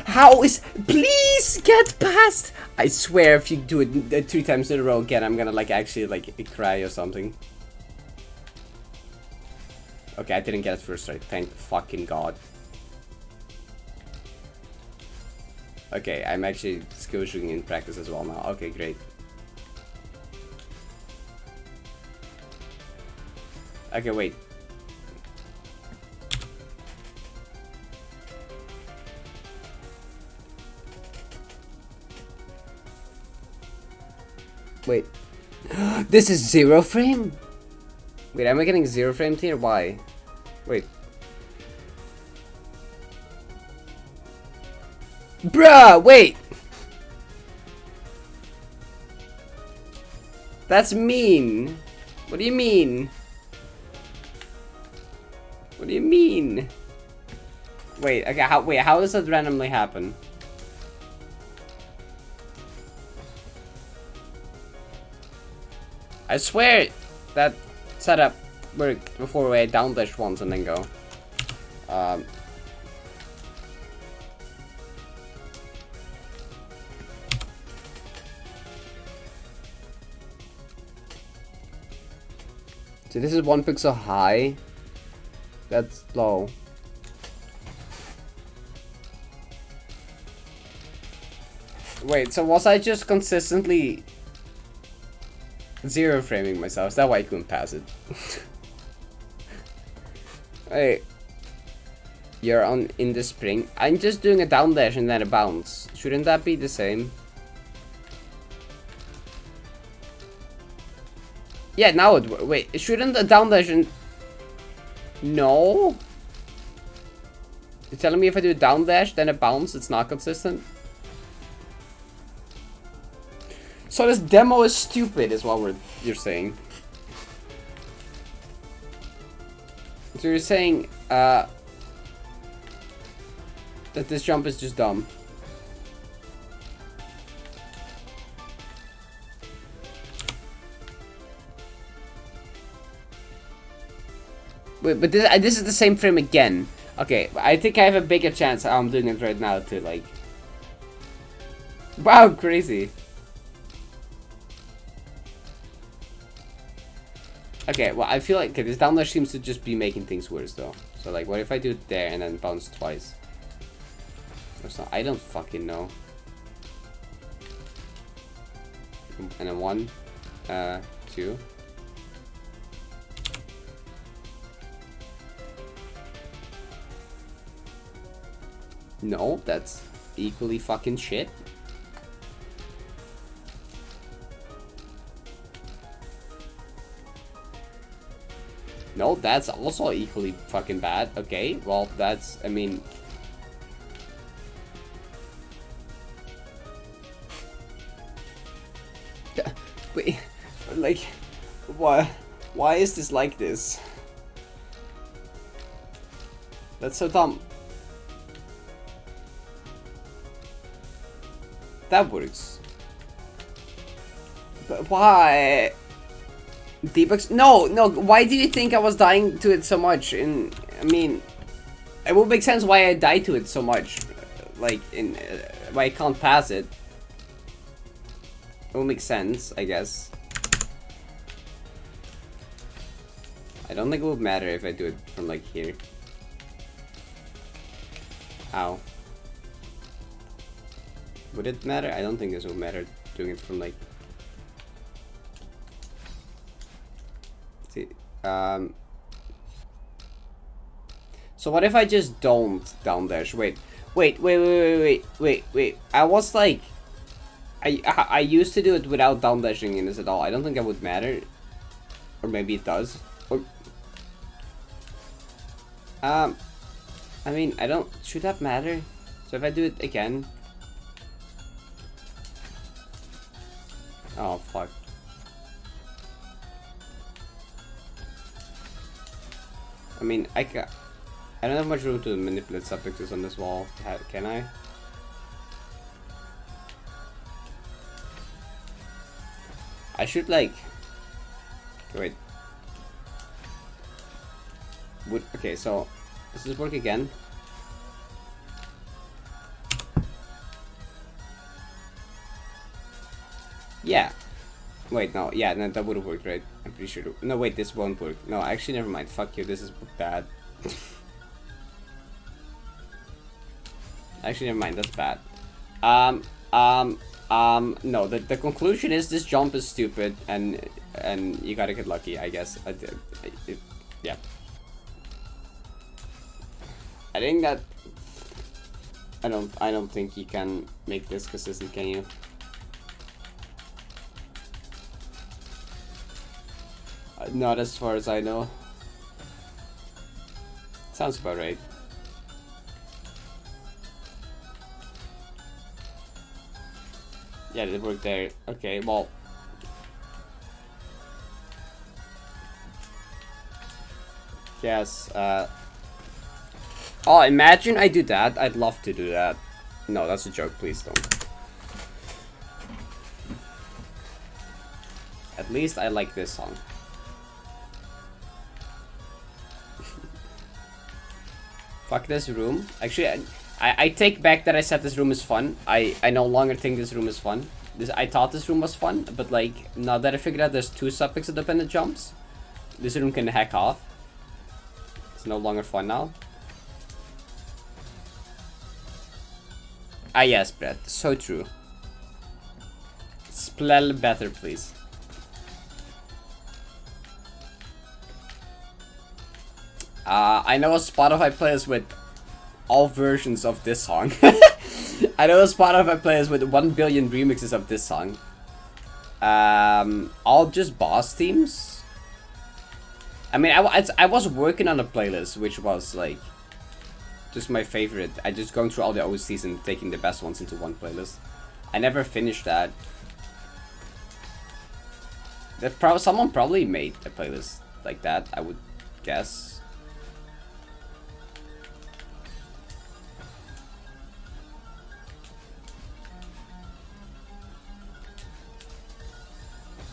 How is... Please get past! I swear if you do it 3 times in a row again, I'm gonna like actually like cry or something. Okay, I didn't get it first right. Thank fucking god. Okay, I'm actually skill shooting in practice as well now. Okay, great. Okay, wait. Wait. This is 0 frame? Wait, am I getting 0 frames here? Why? Wait. Bruh, wait! That's mean. What do you mean? What do you mean? Wait, okay, how does that randomly happen? I swear that setup worked before I down dash once and then go. So this is 1 pixel high. That's low. Wait, so was I just consistently 0 framing myself? Is that why I couldn't pass it? Hey, you're on in the spring. I'm just doing a down dash and then a bounce. Shouldn't that be the same? Yeah, now it. Wait, shouldn't a down dash and no? You're telling me if I do a down dash then a bounce, it's not consistent? So this demo is stupid, is what you're saying. So you're saying that this jump is just dumb. Wait, but this is the same frame again. Okay, I think I have a bigger chance how I'm doing it right now to like... Wow, crazy. Okay, well, I feel like this down dash seems to just be making things worse, though. So, like, what if I do it there and then bounce twice? Or so, I don't fucking know. And then 1, 2. No, that's equally fucking shit. No, that's also equally fucking bad. Okay, well, that's, I mean... Wait, like, why is this like this? That's so dumb. That works. But why? Debugs? No, why do you think I was dying to it so much? And I mean, it would make sense why I died to it so much. Like, why I can't pass it. It would make sense, I guess. I don't think it would matter if I do it from like here. Ow. Would it matter? I don't think this would matter doing it from like... See, so what if I just don't down dash? Wait. I was like... I used to do it without down dashing in this at all. I don't think that would matter. Or maybe it does. Or... I mean, I don't... Should that matter? So if I do it again... Oh, fuck. I mean, I don't have much room to manipulate suffixes on this wall. Can I? I should like... Wait. Okay, so... Does this work again? Yeah. Wait, no. Yeah, no, that would have worked, right? I'm pretty sure. No, wait, this won't work. No, actually, never mind. Fuck you. This is bad. Actually, never mind. That's bad. No. The conclusion is this jump is stupid, and you gotta get lucky, I guess. Yeah. I think that... I don't think you can make this consistent, can you? Not as far as I know. Sounds about right. Yeah, it worked there. Okay, well. Yes, oh, imagine I do that. I'd love to do that. No, that's a joke. Please don't. At least I like this song. Fuck this room. Actually, I take back that I said this room is fun. I no longer think this room is fun. I thought this room was fun, but like, now that I figured out there's 2 suffix-dependent jumps, this room can hack off. It's no longer fun now. Ah yes, Brett. So true. Spell better, please. I know a Spotify playlist with all versions of this song. I know a Spotify playlist with 1 billion remixes of this song. All just boss themes. I mean, I was working on a playlist which was like just my favorite. I just going through all the OSTs and taking the best ones into one playlist. I never finished that. Someone probably made a playlist like that, I would guess.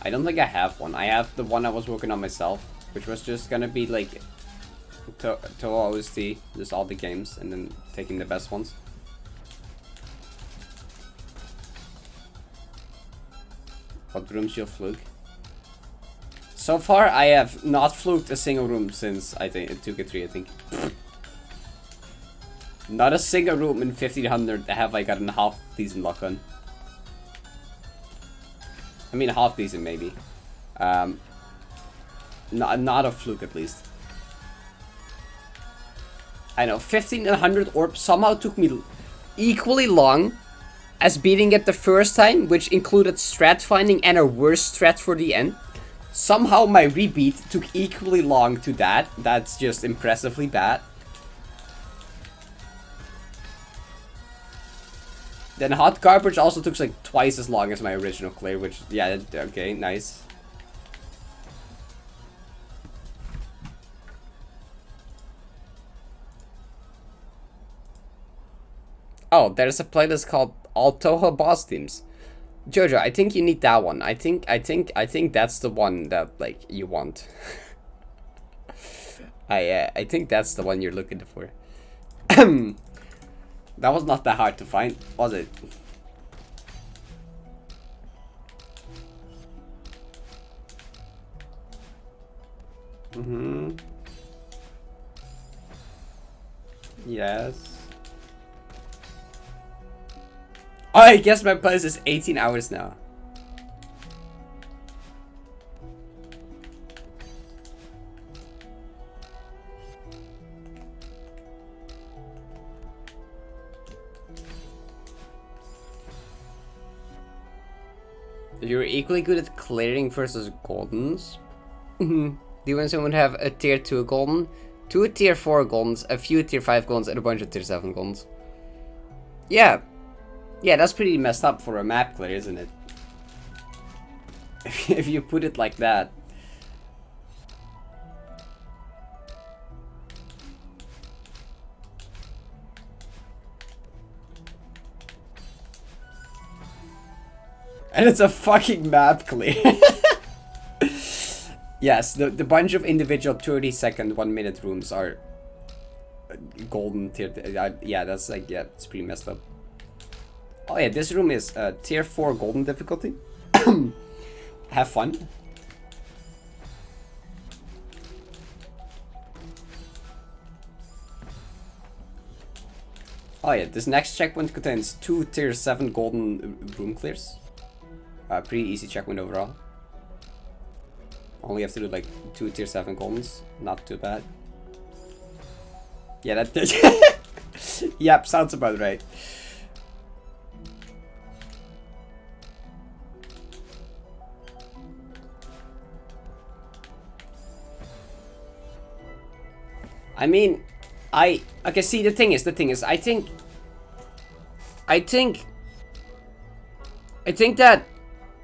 I don't think I have one. I have the one I was working on myself, which was just gonna be like to OST, just all the games, and then taking the best ones. What rooms you fluke? So far, I have not fluked a single room since I think 2K3. I think not a single room in 1500 have I gotten half decent luck on. I mean, half decent maybe. Not a fluke at least. I know 1500 orb somehow took me equally long as beating it the first time, which included strat finding and a worse strat for the end. Somehow my rebeat took equally long to that. That's just impressively bad. Then hot garbage also took like twice as long as my original clear, which, yeah, okay, nice. Oh, there's a playlist called All Toho Boss Themes. Jojo, I think you need that one. I think that's the one that like you want. I think that's the one you're looking for. That was not that hard to find, was it? Mm-hmm. Yes. Oh, I guess my place is 18 hours now. You're equally good at clearing versus goldens. D1D7 would have a tier 2 golden, 2 tier 4 goldens, a few tier 5 goldens, and a bunch of tier 7 goldens. Yeah. Yeah, that's pretty messed up for a map clear, isn't it? If you put it like that. And it's a fucking map clear. Yes, the bunch of individual 30-second, 1-minute rooms are golden tier. Yeah, that's like, yeah, it's pretty messed up. Oh yeah, this room is tier 4 golden difficulty. Have fun. Oh yeah, this next checkpoint contains 2 tier 7 golden room clears. Pretty easy checkpoint overall. Only have to do like 2 tier 7 goldens. Not too bad. Yeah, that yep, sounds about right. I mean, okay, see, the thing is, I think that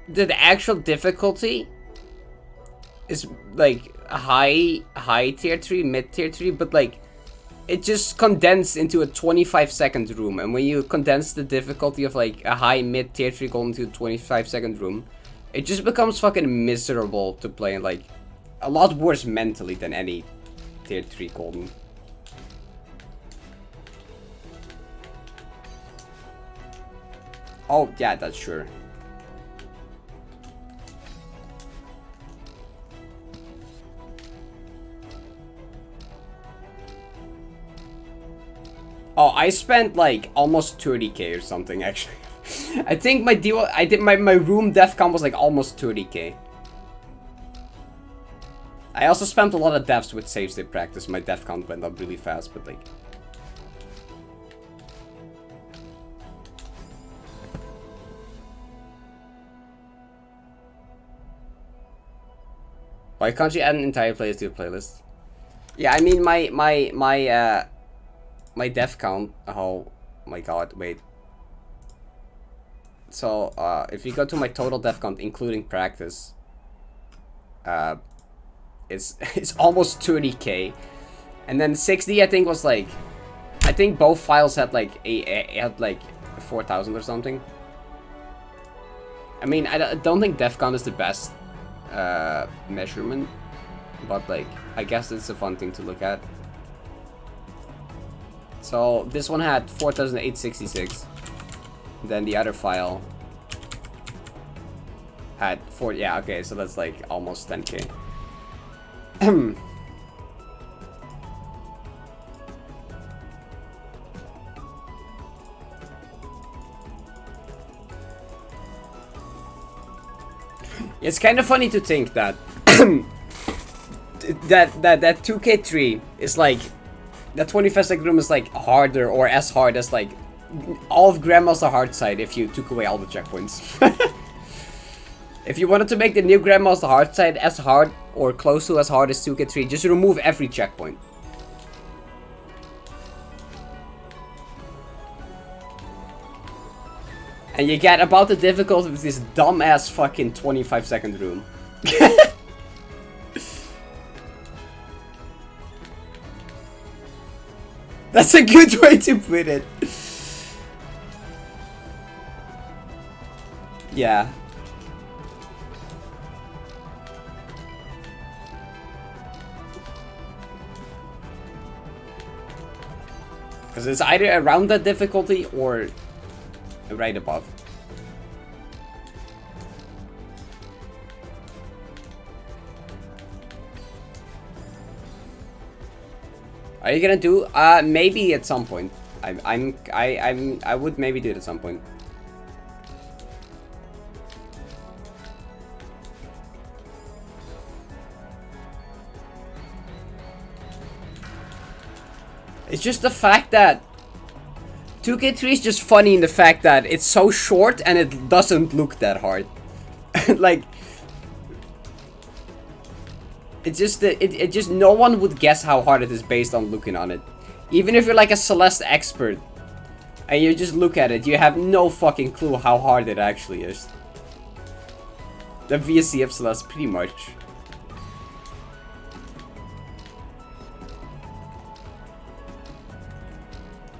the actual difficulty is like high tier 3, mid tier 3, but like it just condensed into a 25-second room, and when you condense the difficulty of like a high mid tier 3 golden to a 25-second room, it just becomes fucking miserable to play, and like a lot worse mentally than any tier 3 golden. Oh yeah, that's sure. Oh, I spent like almost 30k or something actually. I think my deal, my room death count was like almost 30k. I also spent a lot of deaths with save state practice. My death count went up really fast, but like. Why can't you add an entire playlist to your playlist? Yeah, I mean my death count. Oh my god, wait. So if you go to my total death count including practice, it's almost 30k, and then 60 I think was like, I think both files had like had like 4,000 or something. I mean, I don't think death count is the best measurement, but like I guess it's a fun thing to look at. So this one had 4,866. Then the other file had 4. Yeah, okay, so that's like almost 10k. It's kind of funny to think that that 2k3 is like, that 25-second room is like harder or as hard as like all of Grandma's the hard side if you took away all the checkpoints. If you wanted to make the new Grandma's the hard side as hard or close to as hard as 2k3, just remove every checkpoint. And you get about the difficulty with this dumbass fucking 25-second room. That's a good way to put it. Yeah. Because it's either around that difficulty or right above. Are you gonna do? Maybe at some point. I would maybe do it at some point. It's just the fact that 2K3 is just funny in the fact that it's so short and it doesn't look that hard. Like, it's just it just no one would guess how hard it is based on looking on it. Even if you're like a Celeste expert and you just look at it, you have no fucking clue how hard it actually is. The VSC of Celeste, pretty much.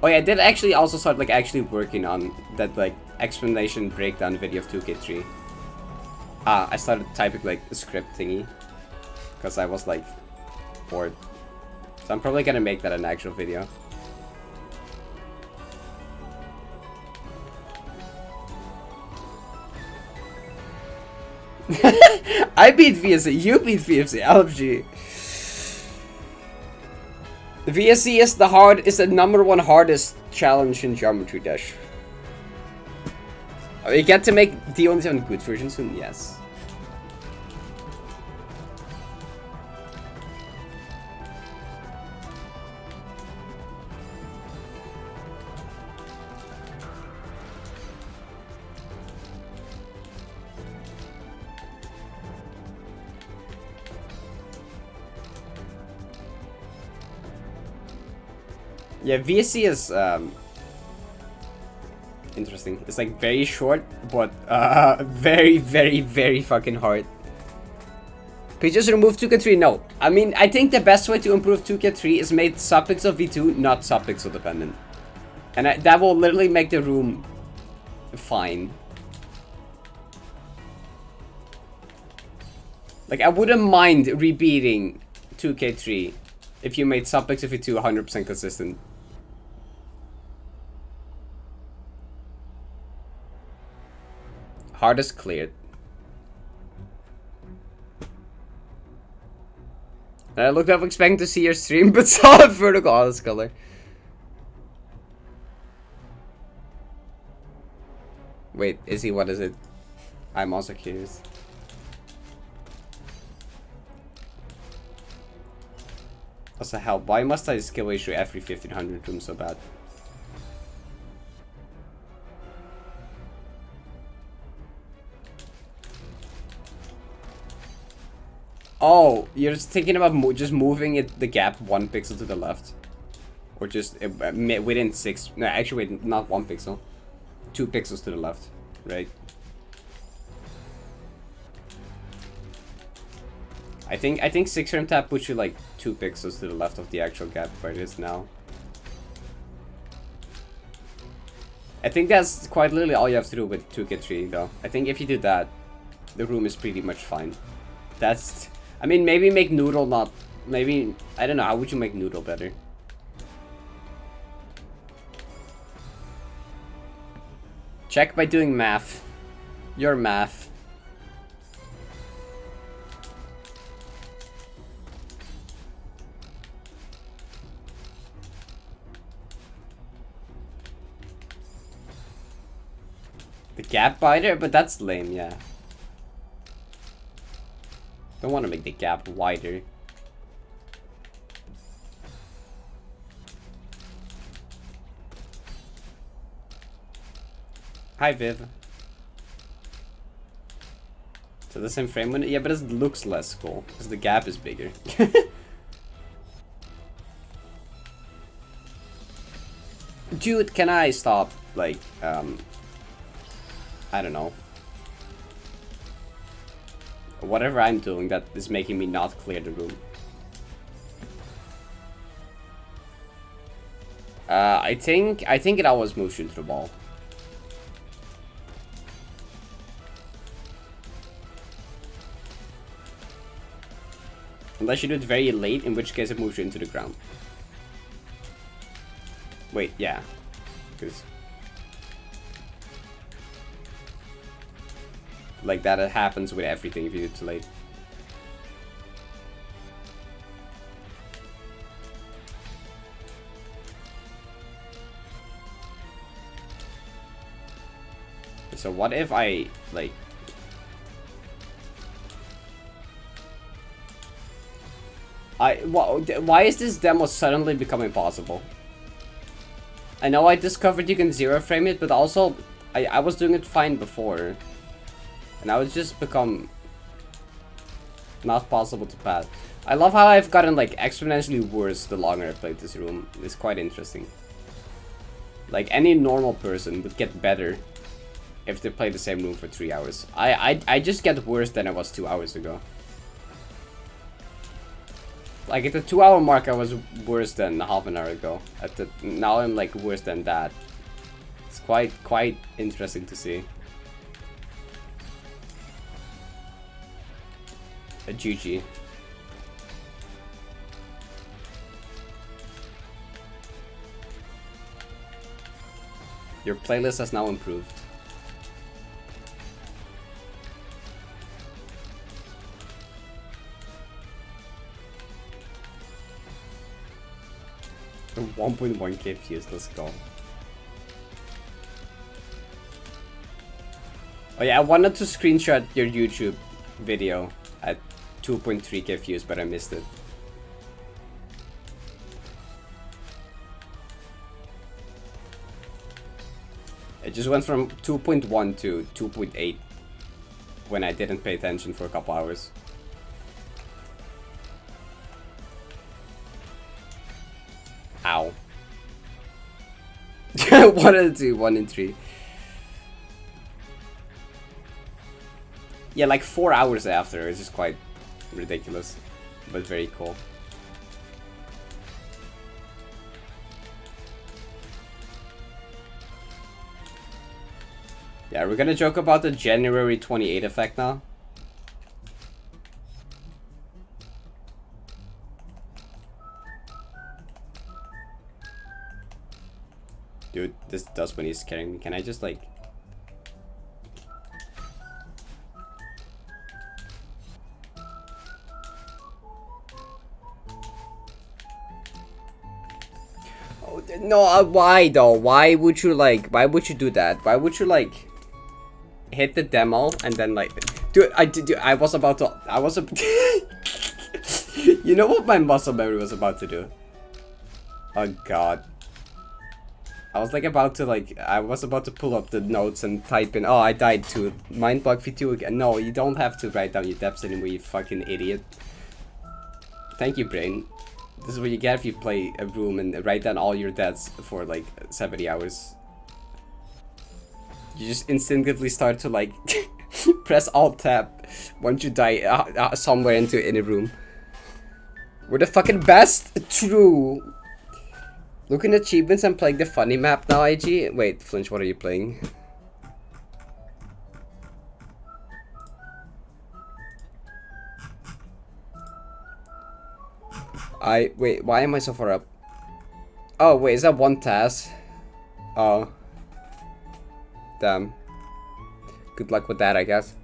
Oh yeah, I did actually also start like actually working on that like explanation breakdown video of 2K3. I started typing like a script thingy because I was like bored. So I'm probably gonna make that an actual video. I beat VSC, you beat VFC, LFG. The VSC is the #1 hardest challenge in Geometry Dash. Oh, you get to make D1D7 good version soon? Yes. Yeah, VSC is interesting. It's like very short, but very, very, very fucking hard. Could you just remove 2K3? No. I mean, I think the best way to improve 2K3 is make subpixel V2 not subpixel dependent. And that will literally make the room fine. Like, I wouldn't mind rebeating 2K3 if you made subpixel V2 100% consistent. Hardest cleared. I looked up expecting to see your stream, but saw a vertical honest color. Wait, is he? What is it? I'm also curious. What's the hell? Why must I skill ratio every 1500 room so bad? Oh, you're just thinking about just moving the gap 1 pixel to the left, or just within 6? No, actually, wait, not 1 pixel, 2 pixels to the left, right? I think 6 frame tap puts you like 2 pixels to the left of the actual gap where it is now. I think that's quite literally all you have to do with 2K3 though. I think if you do that, the room is pretty much fine. That's. I mean, maybe make Noodle not... Maybe... I don't know, how would you make Noodle better? Check by doing math. Your math. The gap biter? But that's lame, yeah. Don't want to make the gap wider. Hi Viv. So the same frame when yeah, but it looks less cool because the gap is bigger. Dude, can I stop like I don't know. Whatever I'm doing that is making me not clear the room. I think it always moves you into the ball. Unless you do it very late, in which case it moves you into the ground. Wait, yeah. Because like that, it happens with everything if you do it too late. So what if I, like... Why is this demo suddenly becoming possible? I know I discovered you can zero frame it, but also I was doing it fine before. And now it's just become not possible to pass. I love how I've gotten like exponentially worse the longer I played this room. It's quite interesting. Like any normal person would get better if they play the same room for 3 hours. I just get worse than I was 2 hours ago. Like at the 2 hour mark I was worse than half an hour ago. Now I'm like worse than that. It's quite interesting to see. A GG. Your playlist has now improved. For 1.1k views, let's go. Oh yeah, I wanted to screenshot your YouTube video at 2.3k views, but I missed it. It just went from 2.1 to 2.8 when I didn't pay attention for a couple hours. Ow. 1 and 2, 1 and 3. Yeah, like 4 hours after. It's just quite ridiculous, but very cool. Yeah, we're gonna joke about the January 28 effect now. Dude, this dust bunny is scaring me. Can I just like... Oh, no, why though? Why would you like... Why would you do that? Why would you like... hit the demo and then like... Dude, I was about to... You know what my muscle memory was about to do? Oh god. I was like about to like... I was about to pull up the notes and type in... Oh, I died too. Mind block V2 again. No, you don't have to write down your deaths anymore, you fucking idiot. Thank you, brain. This is what you get if you play a room and write down all your deaths for like 70 hours. You just instinctively start to like press Alt Tab once you die somewhere in a room. We're the fucking best. True. Looking at achievements and playing the funny map now, IG. Wait, Flinch, what are you playing? Wait, why am I so far up? Oh, wait, is that one task? Oh. Damn. Good luck with that, I guess.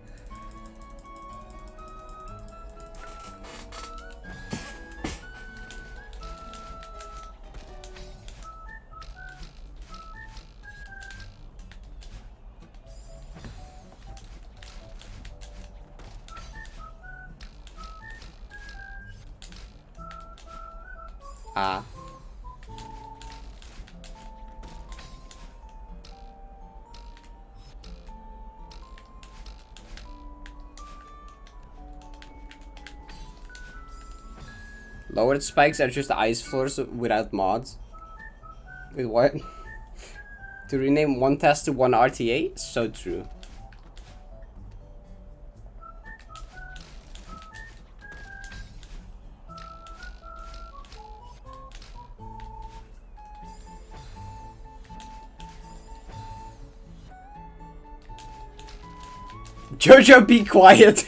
Ah. Lowered spikes are just ice floors without mods. Wait, what? To rename one task to one RTA? So true. Jojo, be quiet.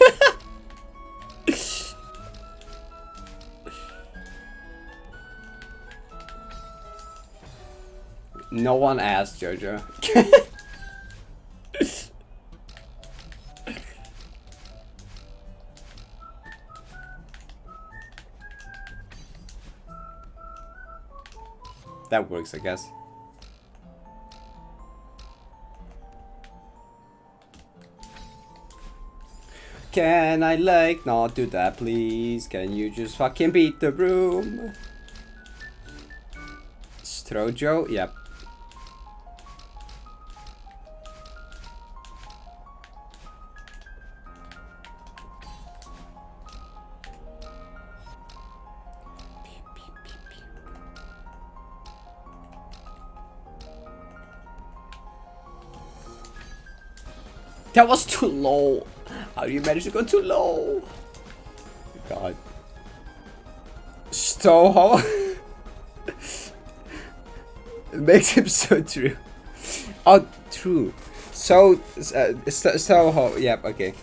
No one asked, Jojo. That works, I guess. Can I like not do that, please? Can you just fucking beat the room? Strojo? Yep. That was too low. How do you manage to go too low? God. Stoho. It makes him so true. Oh, true. So, Stoho. Yep, okay.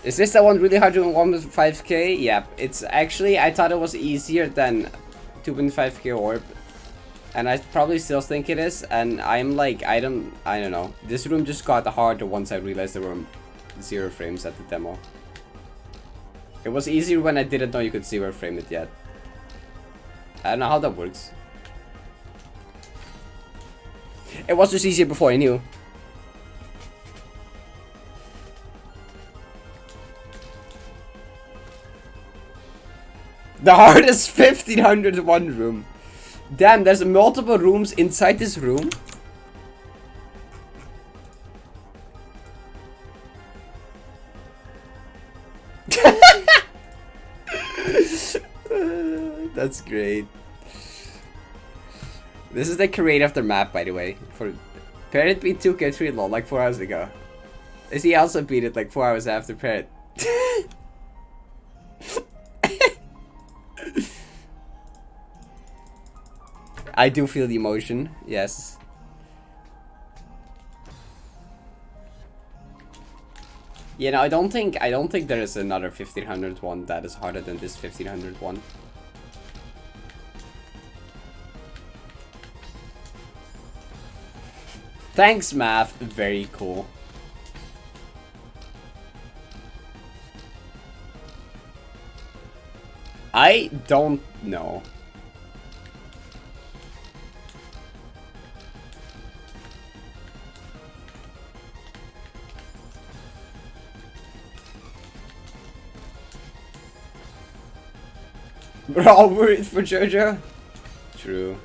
Is this the one really hard to win with 5k? Yep. It's actually, I thought it was easier than to win 5k orb. And I probably still think it is, and I'm like, I don't know. This room just got harder once I realized there were 0 frames at the demo. It was easier when I didn't know you could 0 frame it yet. I don't know how that works. It was just easier before I knew. The hardest 1501 room. Damn, there's multiple rooms inside this room. That's great. This is the creator of the map, by the way. For Parrot beat 2k3 lol like 4 hours ago. Is he also beat it like 4 hours after Parrot? I do feel the emotion, yes. You know, I don't think there is another 1500 one that is harder than this 1500 one. Thanks, Math. Very cool. I don't know. We're all worried for JoJo. True.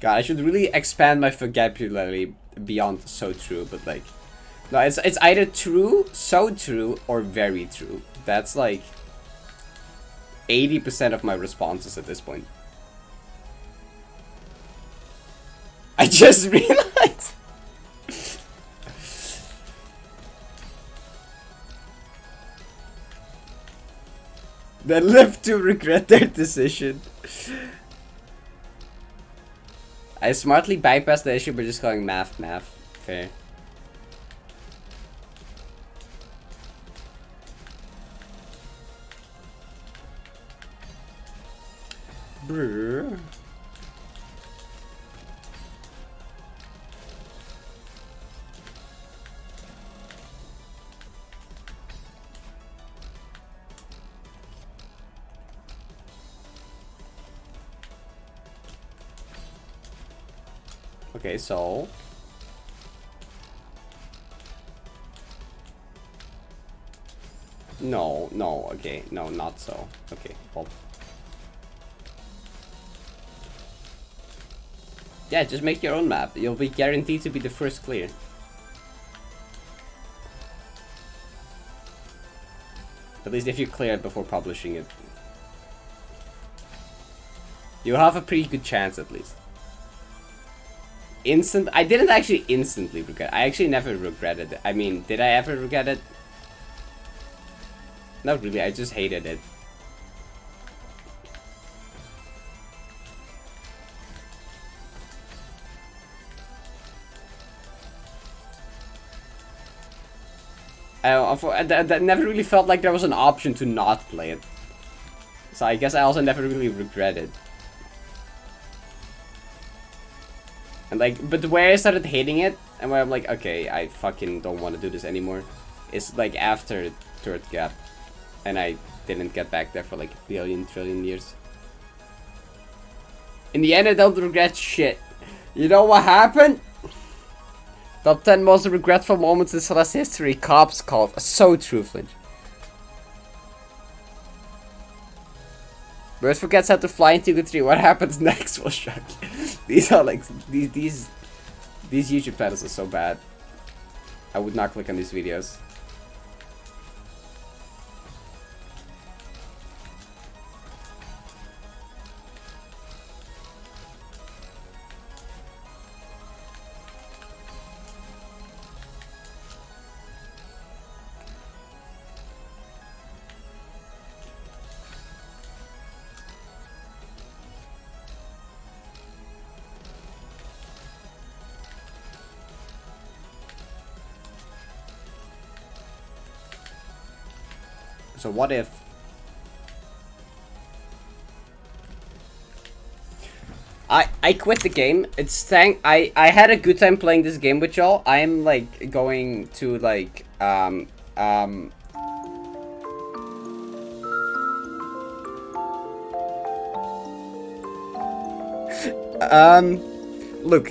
God, I should really expand my vocabulary beyond so true, but like, no, it's either true, so true, or very true. That's like 80% of my responses at this point. I just realized. They live to regret their decision. I smartly bypassed the issue by just calling math. Fair. Brr. Okay, so no, okay, no, not so. Okay, well, yeah, just make your own map. You'll be guaranteed to be the first clear. At least if you clear it before publishing it, you'll have a pretty good chance at least. I didn't actually instantly regret. I actually never regretted it. I mean, did I ever regret it? Not really, I just hated it. That never really felt like there was an option to not play it. So I guess I also never really regretted. And like, but where I started hating it, and where I'm like, okay, I fucking don't want to do this anymore, is like after third gap, and I didn't get back there for like a billion trillion years. In the end, I don't regret shit. You know what happened? Top 10 most regretful moments in Celeste history. Cops called. So true, Flinch. Bird forgets how to fly in 2-3. What happens next will shock you. These are like these YouTube titles are so bad. I would not click on these videos. So what if I quit the game? I had a good time playing this game with y'all. I'm like going to like look.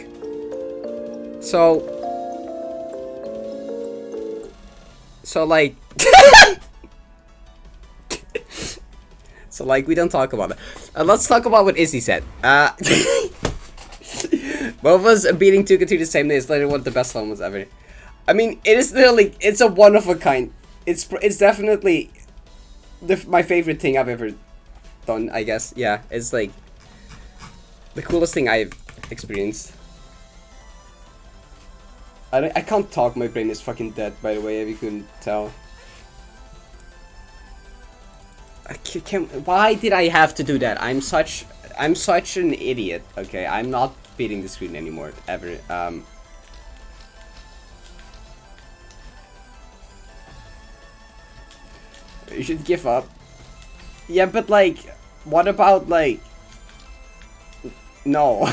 So like So like we don't talk about that. Let's talk about what Izzy said. Both of us beating 2-2 the same day is literally one of the best moments ever. I mean, it is literally, it's a one of a kind. It's definitely my favorite thing I've ever done, I guess. Yeah, it's like the coolest thing I've experienced. I can't talk, my brain is fucking dead, by the way, if you couldn't tell. Why did I have to do that? I'm such an idiot. Okay, I'm not beating the screen anymore, ever. You should give up. Yeah, but like, what about like... No.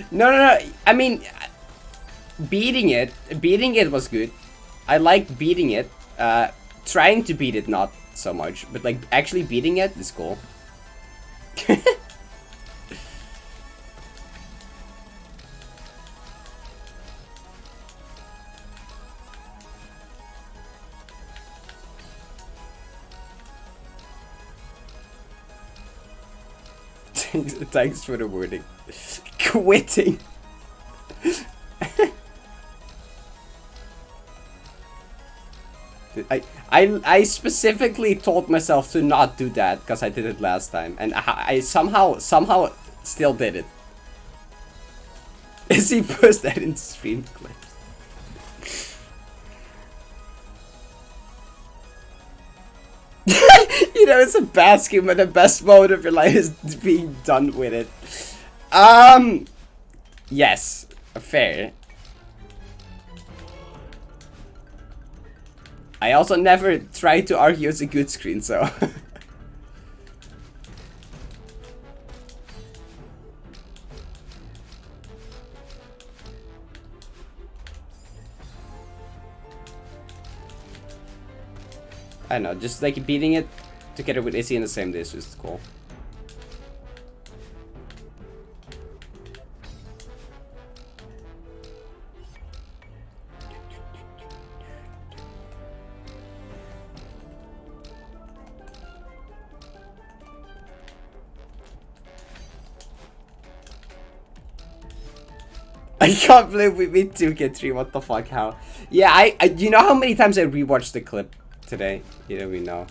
No. I mean, beating it was good. I liked beating it. Trying to beat it, not so much. But like, actually beating it is cool. Thanks for the wording. Quitting. I specifically told myself to not do that because I did it last time, and I somehow still did it. Is he post that in stream clips? You know, it's a basket, but the best moment of your life is being done with it. Yes, fair. I also never tried to argue it's a good screen, so... I don't know, just like beating it together with Izzy in the same day is just cool. I can't believe we beat 2K3, what the fuck, how? Yeah, I you know how many times I rewatched the clip today? You know, we know.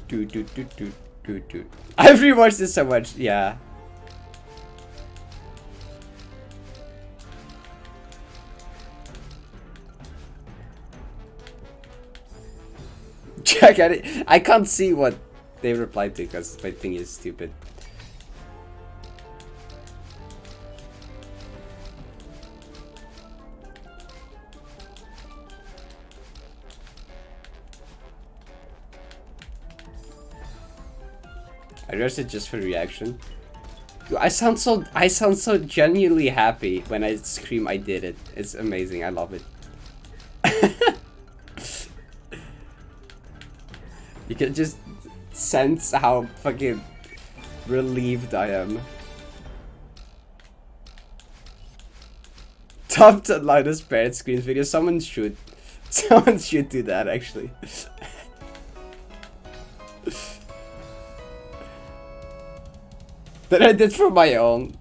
Dude. I've rewatched this so much, yeah. Check at it. I can't see what they replied to because my thing is stupid. I rushed it just for reaction. I sound so genuinely happy when I scream I did it. It's amazing. I love it. You can just sense how fucking relieved I am. Top 10 loudest Parrot screams video. Someone should do that actually. That I did for my own.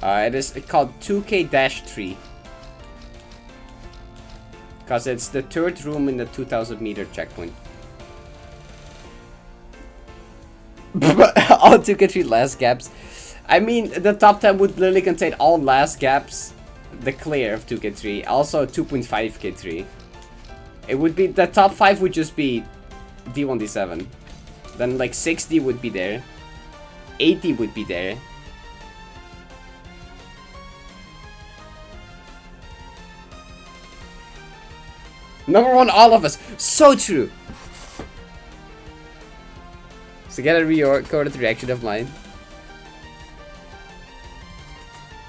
It is called 2K-3. Because it's the third room in the 2000 meter checkpoint. All 2K3 last gaps. I mean, the top 10 would literally contain all last gaps. The clear of 2K3. Also 2.5K3. It would be, the top 5 would just be D1D7. Then like 60 would be there. 80 would be there. Number 1, all of us. So true. So get a recorded reaction of mine.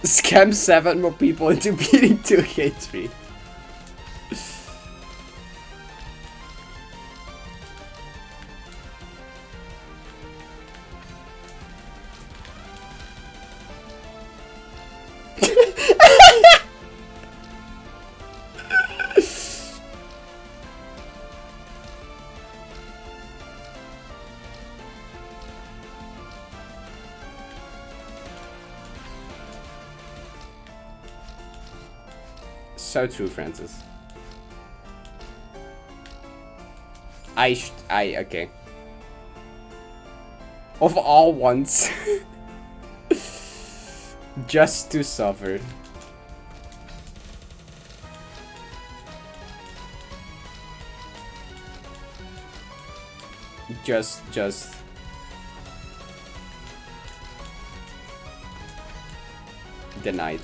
Scam 7 more people into beating 2K3. So true, Francis. Okay. Of all ones. Just to suffer. Just. Denied.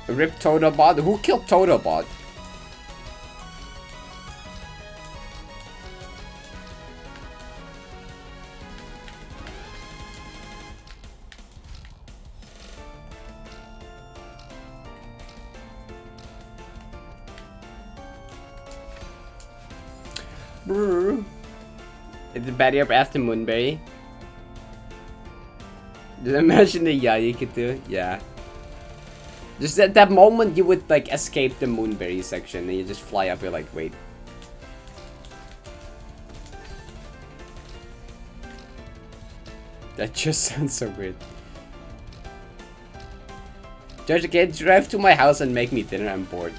Rip Totobot? Who killed Totobot? Brr. It's the battery up after Moonberry. Just imagine the you could do. Yeah. Just at that moment you would like escape the Moonberry section and you just fly up, you're like, wait. That just sounds so weird. Judge, okay, drive to my house and make me dinner, I'm bored.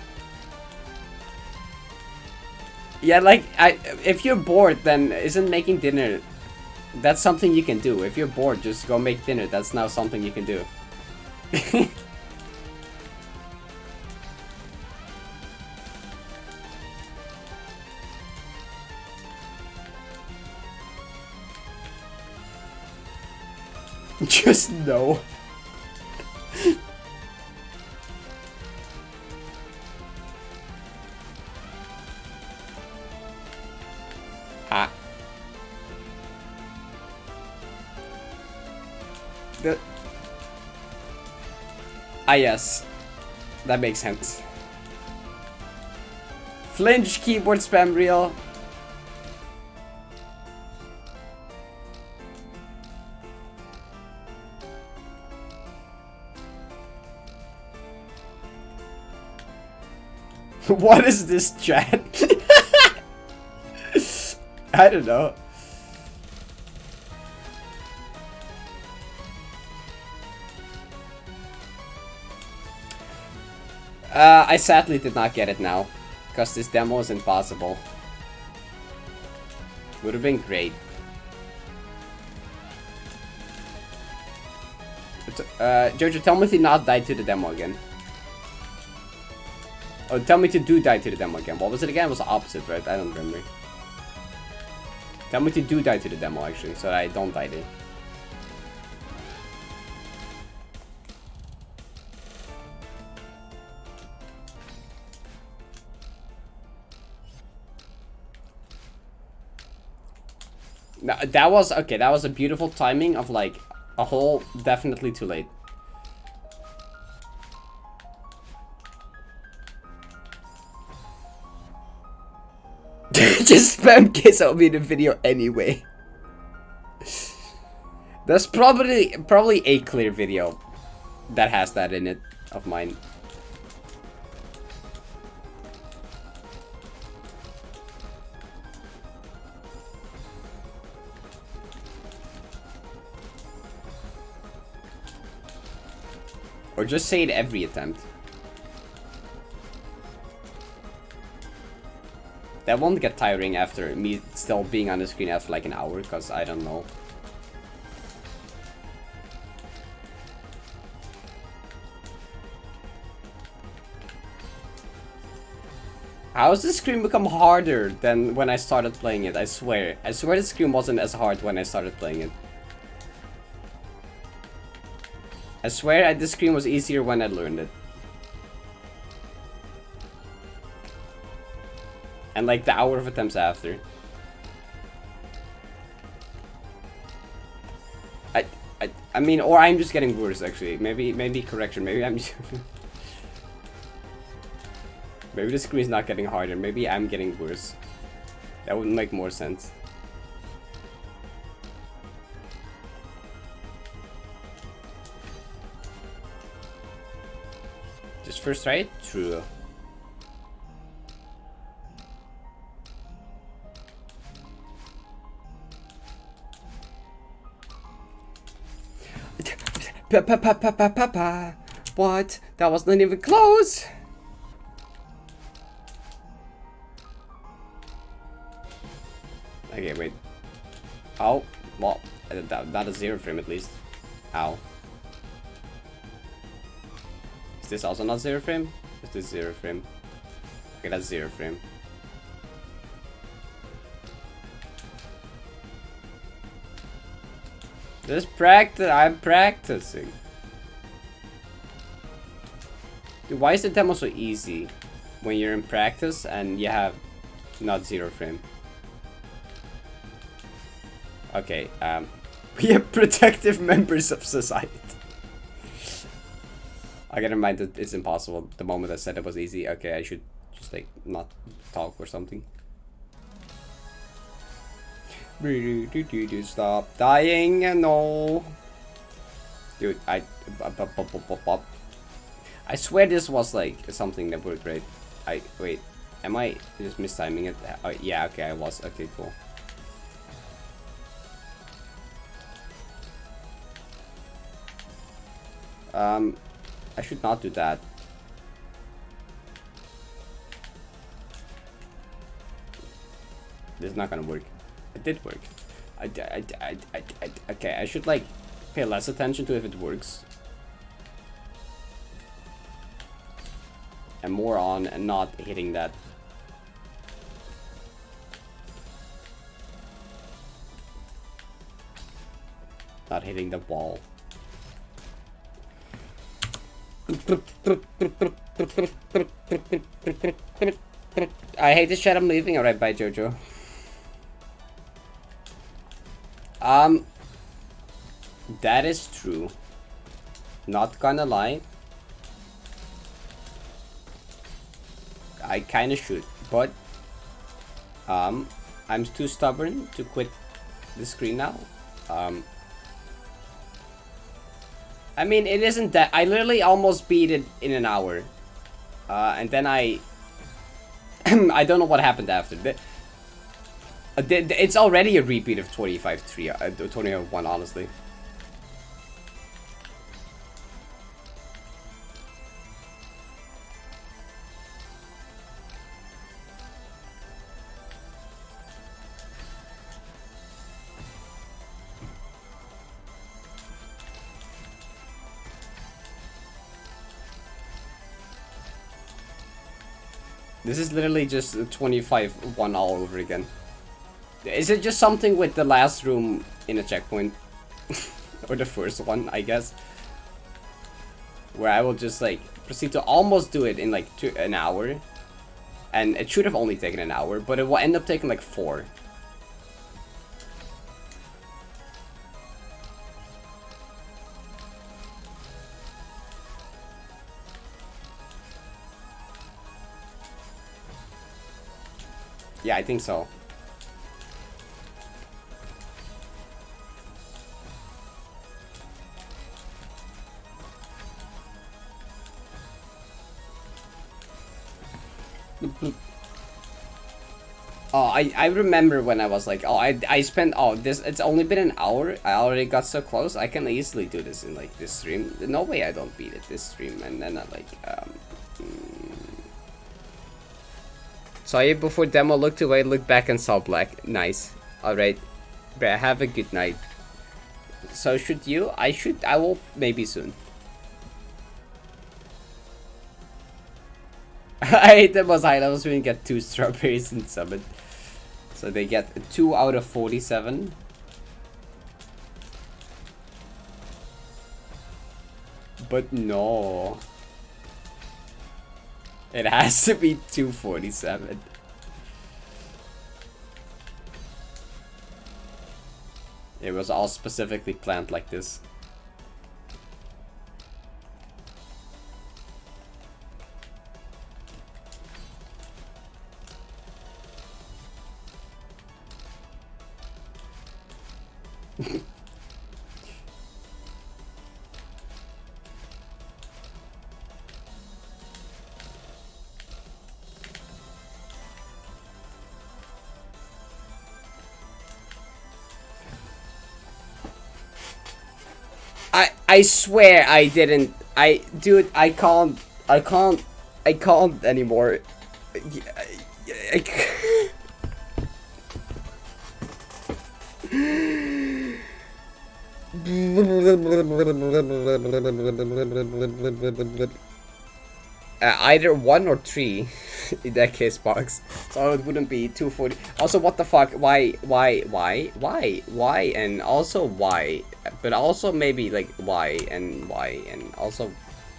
Yeah, like, if you're bored, then isn't making dinner, that's something you can do. If you're bored, just go make dinner, that's now something you can do. Just no. Ah. Yes. That makes sense. Flinch keyboard spam real. What is this chat? I don't know. I sadly did not get it now, because this demo is impossible. Would have been great. Jojo, tell me to not die to the demo again. Oh, tell me to do die to the demo again. What was it again? It was the opposite, right? I don't remember. Tell me to do die to the demo, actually, so that I don't die there. No, that was okay. That was a beautiful timing of like a hole. Definitely too late. Just spam kiss out me in the video anyway. That's probably a clear video that has that in it of mine. Or just say it every attempt. That won't get tiring after me still being on the screen after like an hour, because I don't know. How has this screen become harder than when I started playing it? I swear. I swear the screen wasn't as hard when I started playing it. I swear this screen was easier when I learned it. And like the hour of attempts after. I mean, or I'm just getting worse actually. Maybe correction. Maybe I'm just maybe the screen's not getting harder. Maybe I'm getting worse. That would make more sense. Just first try it? True. What? That wasn't even close! Okay, wait. Oh, well, not a zero frame at least. Ow. Is this also not zero frame? Is this zero frame? Okay, that's zero frame. Just practice. I'm practicing. Dude, why is the demo so easy when you're in practice and you have not zero frame? Okay, we are protective members of society. I gotta remind that it's impossible. The moment I said it was easy, okay, I should just like not talk or something. Stop dying, no. Dude, I swear this was like something that worked right. Wait, am I just mistiming it? Oh, yeah, okay, I was. Okay, cool. I should not do that. This is not gonna work. It did work. Okay, I should like pay less attention to if it works. And more on and not hitting that. Not hitting the wall. I hate this chat, I'm leaving. Alright, bye Jojo. That is true. Not gonna lie. I kinda should, but I'm too stubborn to quit the screen now. I mean, it isn't that. I literally almost beat it in an hour. And then I don't know what happened after. It's already a repeat of 25-3, 21, honestly. This is literally just 25-1 all over again. Is it just something with the last room in a checkpoint? Or the first one, I guess. Where I will just like proceed to almost do it in like an hour. And it should have only taken an hour, but it will end up taking like 4. Yeah, I think so. Oh, I remember when I was like, oh, I spent, oh, this, it's only been an hour. I already got so close. I can easily do this in like this stream. No way I don't beat it this stream. And then I like, saw you before demo, looked away, looked back and saw black. Nice. Alright. Have a good night. So should you? I will maybe soon. I hate the most high levels when you get 2 strawberries in summon. So they get 2 out of 47. But no. It has to be 247. It was all specifically planned like this. I swear I didn't. Dude, I can't anymore. Either 1 or 3 in that case box, so it wouldn't be 240. Also, what the fuck? Why, and also why, but also maybe like why, and also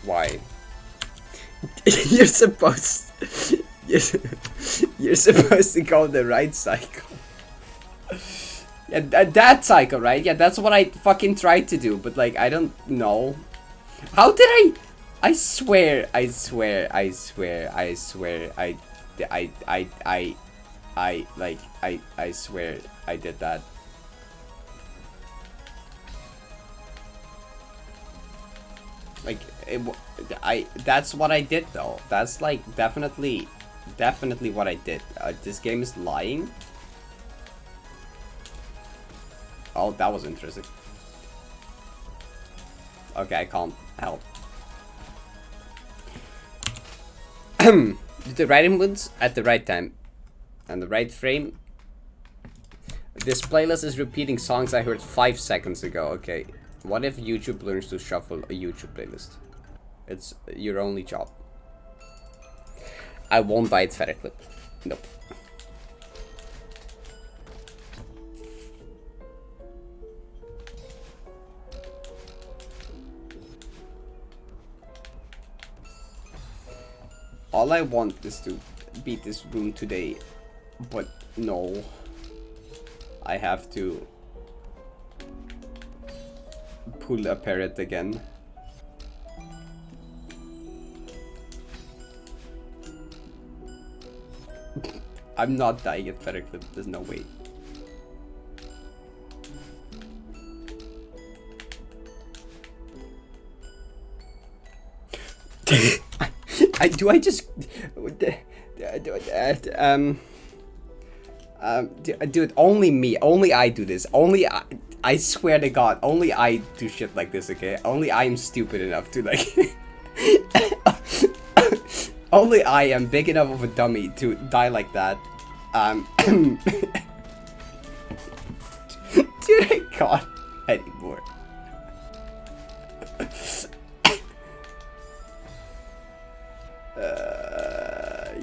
why. You're supposed to go the right cycle. Yeah, that cycle, right? Yeah, that's what I fucking tried to do, but like I don't know. How did I swear I swear I swear I swear I did that. Like that's what I did though. That's like definitely what I did. This game is lying. Oh, that was interesting. Okay, I can't help. The right inputs at the right time and the right frame. This playlist is repeating songs I heard 5 seconds ago. Okay, what if YouTube learns to shuffle a YouTube playlist? It's your only job. I won't buy it, Feather Clip. Nope. All I want is to beat this room today, but no. I have to pull a Parrot again. I'm not dying at Feather Clip, there's no way. Dude, only me, only I do this, only I swear to God, only I do shit like this, okay? Only I am stupid enough to like, only I am big enough of a dummy to die like that. Dude, I can't anymore.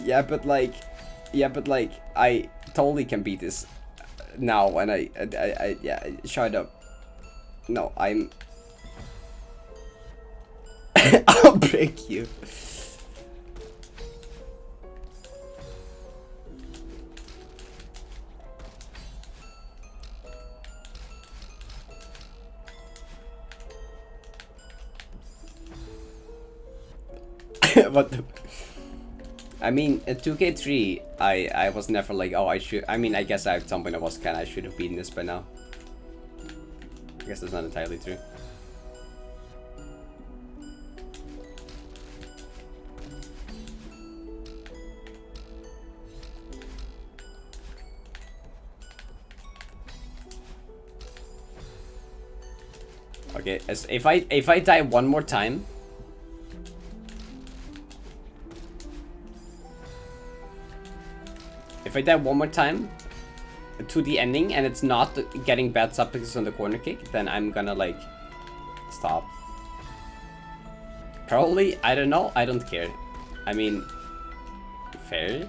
Yeah, but like, I totally can beat this now, and yeah, shut up. No, I'm. I'll break you. What the? I mean, at 2K3, I was never like, oh, I should. I mean, I guess at some point I was I should have beaten this by now. I guess that's not entirely true. Okay, if I die one more time. If I die one more time to the ending and it's not getting bad sub because on the corner kick, then I'm gonna like stop. Probably, I don't know, I don't care. I mean, fair.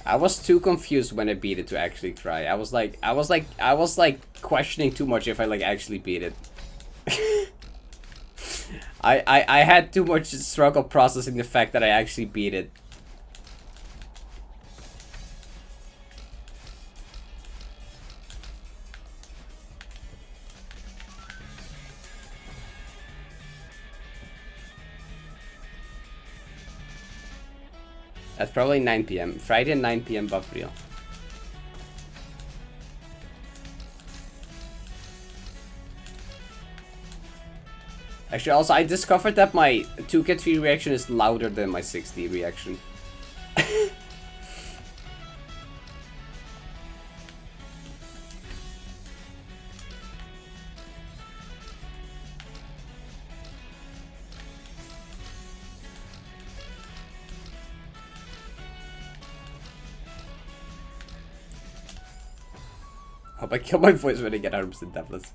I was too confused when I beat it to actually cry. I was like questioning too much if I like actually beat it. I had too much struggle processing the fact that I actually beat it. That's probably 9 PM. Friday 9 PM buff reel. Actually, also, I discovered that my 2K3 reaction is louder than my 6D reaction. Hope I kill my voice when I get 100% deathless.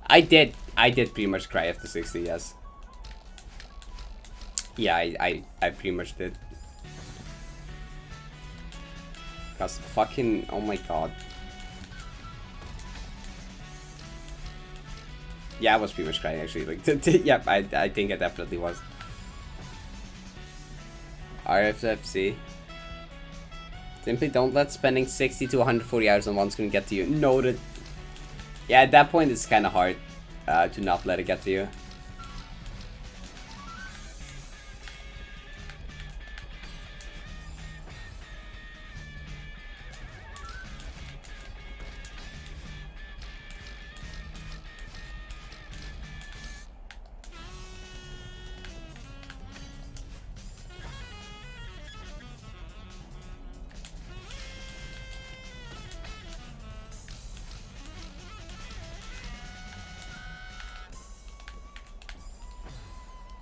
I did pretty much cry after 60, yes. Yeah, I pretty much did. Cause fucking, oh my god. Yeah, I was pretty much crying actually. Like, yep, I think I definitely was. RFFC. Simply don't let spending 60 to 140 hours on one screen get to you. Noted. Yeah, at that point it's kind of hard to not let it get to you.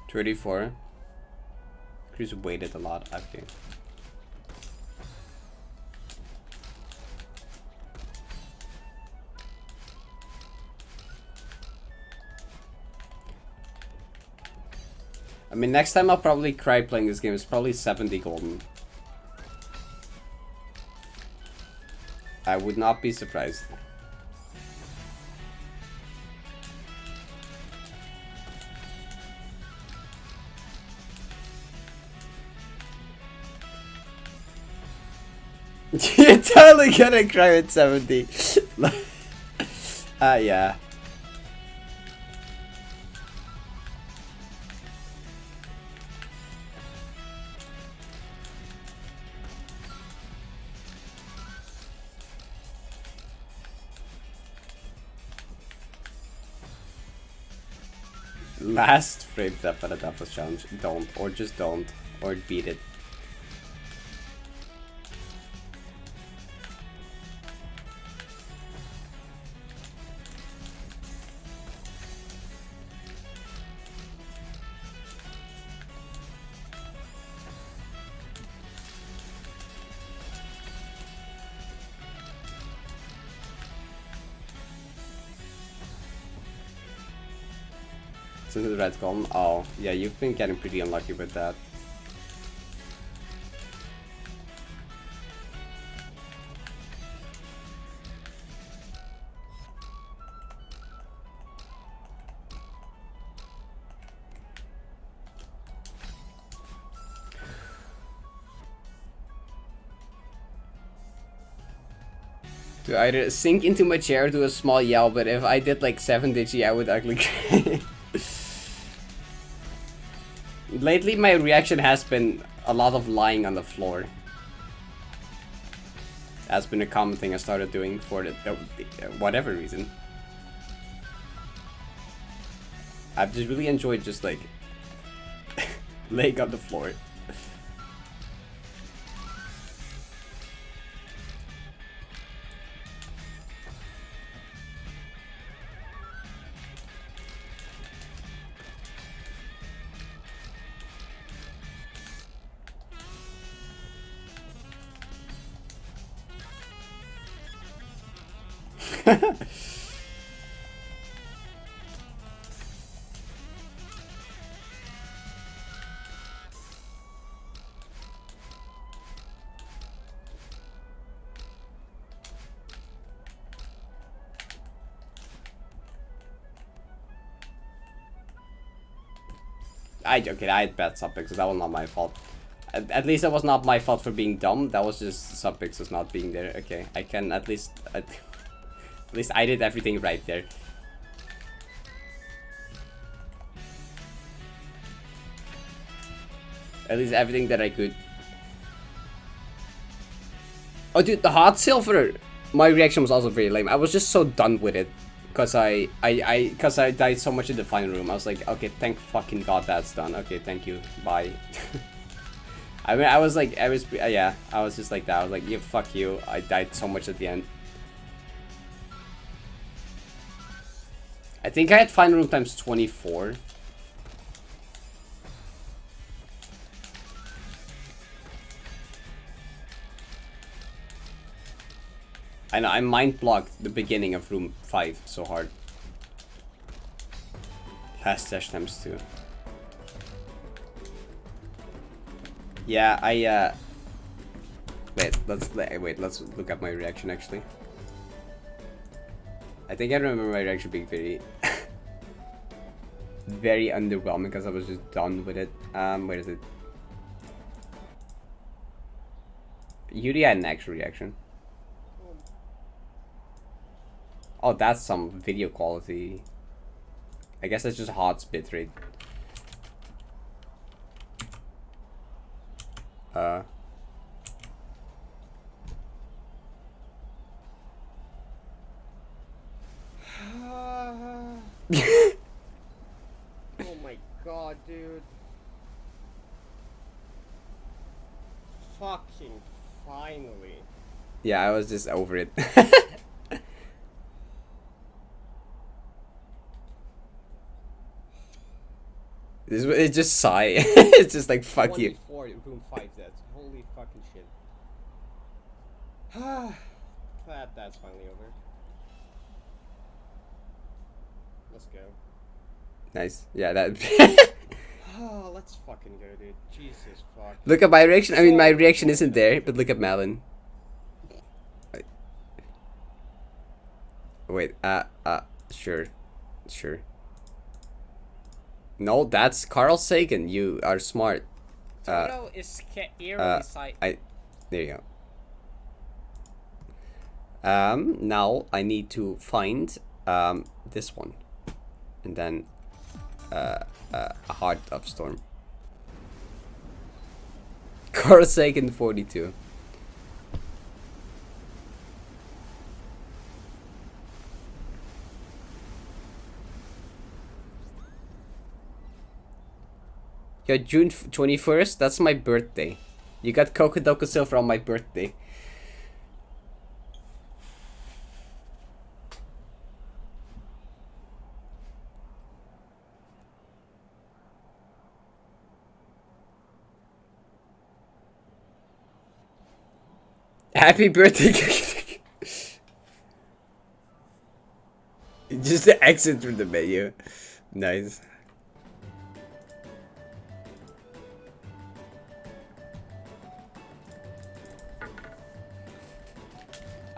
$34. Chris waited a lot. Okay. I mean, next time I'll probably cry playing this game. It's probably 70 golden. I would not be surprised. You're totally gonna cry at 70. Yeah. Last frame up at a Duffus challenge. Don't, or just don't, or beat it. Into the red column. Oh, yeah, you've been getting pretty unlucky with that. To either sink into my chair or do a small yell, but if I did like 7 digi, I would ugly cry. Lately, my reaction has been a lot of lying on the floor. That's been a common thing I started doing for whatever reason. I've just really enjoyed just like laying on the floor. Okay, I had bad subpixels, that was not my fault. At least that was not my fault for being dumb, that was just subpixels not being there. Okay, I can at least I did everything right there. At least everything that I could. Oh dude, the hot silver! My reaction was also very lame. I was just so done with it. Cause I died so much in the final room. I was like, okay, thank fucking god that's done. Okay, thank you. Bye. I mean, I was just like that. I was like, yeah, fuck you. I died so much at the end. I think I had final room times 24. I know, I mind blocked the beginning of room 5 so hard. Last dash times 2. Yeah, wait, let's look at my reaction actually. I think I remember my reaction being very very underwhelming because I was just done with it. Where is it? Yuri had an actual reaction. Oh, that's some video quality. I guess that's just hot bitrate. Oh
my god, dude. Fucking finally.
Yeah, I was just over it. It's just sigh. It's just like fuck you.
Room 5, that's holy fucking shit. That's finally over. Let's go.
Nice. Yeah, that.
Oh, let's fucking go, dude. Jesus fuck.
Look at my reaction. I mean, my reaction isn't there, but look at Malin. Wait. Sure. No, that's Carl Sagan. You are smart.
Toto is eerily
there you go. Now I need to find this one, and then a Heart of Storm. Carl Sagan 42. Yeah, June 21st, that's my birthday. You got Kokodoku Silver on my birthday. Happy birthday. Just the exit through the menu. Nice.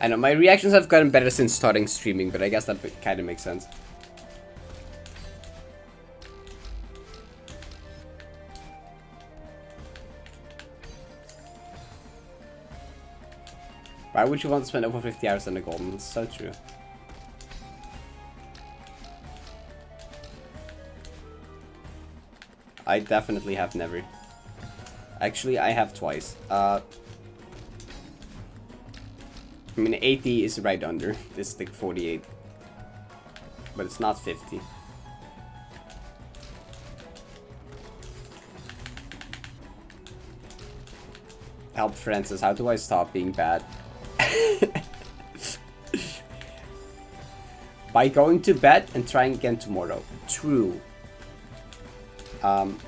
I know, my reactions have gotten better since starting streaming, but I guess that kind of makes sense. Why would you want to spend over 50 hours on the golden? It's so true. I definitely have never. Actually, I have twice. I mean, 80 is right under. This is like 48. But it's not 50. Help Francis, how do I stop being bad? By going to bed and trying again tomorrow. True. But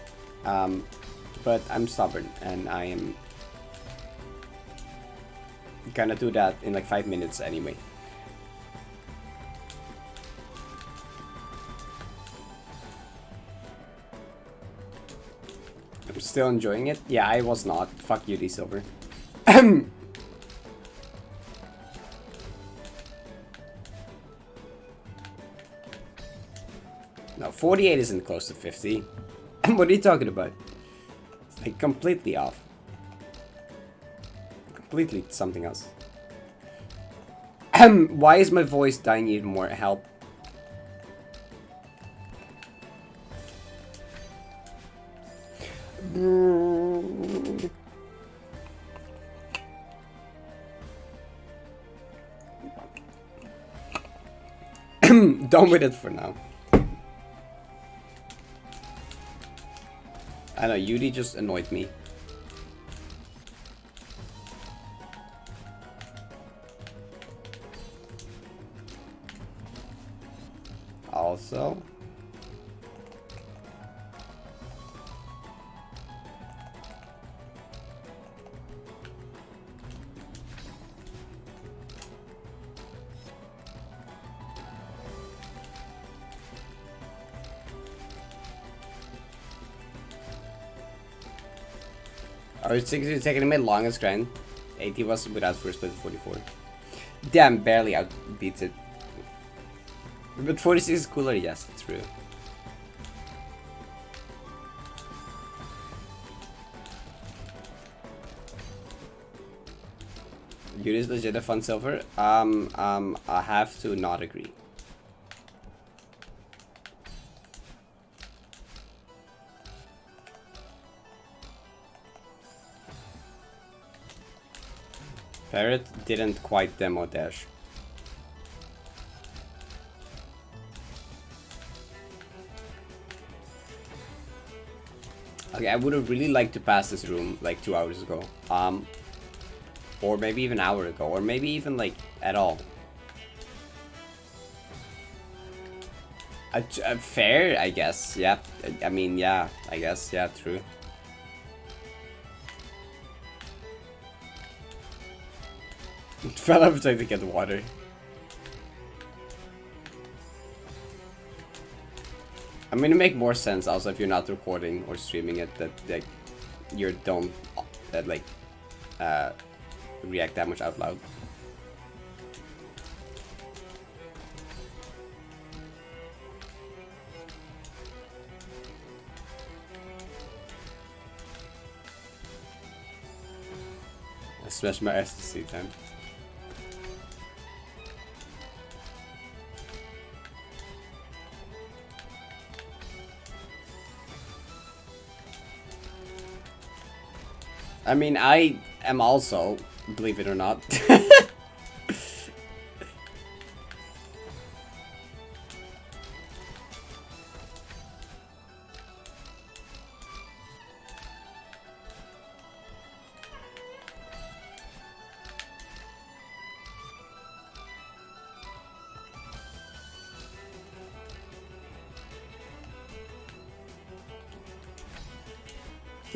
I'm stubborn and I am gonna do that in like 5 minutes anyway. I'm still enjoying it. Yeah, I was not. Fuck you, D-Silver. No, 48 isn't close to 50. What are you talking about? It's like completely off. Completely something else. Why is my voice dying even more? Help. Done with it for now. I know, Yudi just annoyed me. Also. Oh, it's taking me longest grind. 80 was without first split 44. Damn, barely outbeats it. But 46 is cooler, yes, that's true. Yuri is legit a fun silver. I have to not agree. Parrot didn't quite demo dash. Okay, I would have really liked to pass this room like 2 hours ago. Or maybe even an hour ago, or maybe even like at all. Fair, I guess. Yeah. I mean, yeah. I guess. Yeah. True. Fell over trying to get water. I mean, it make more sense also if you're not recording or streaming it that like you don't like react that much out loud. I smashed my SSC time. I mean, I am also, believe it or not.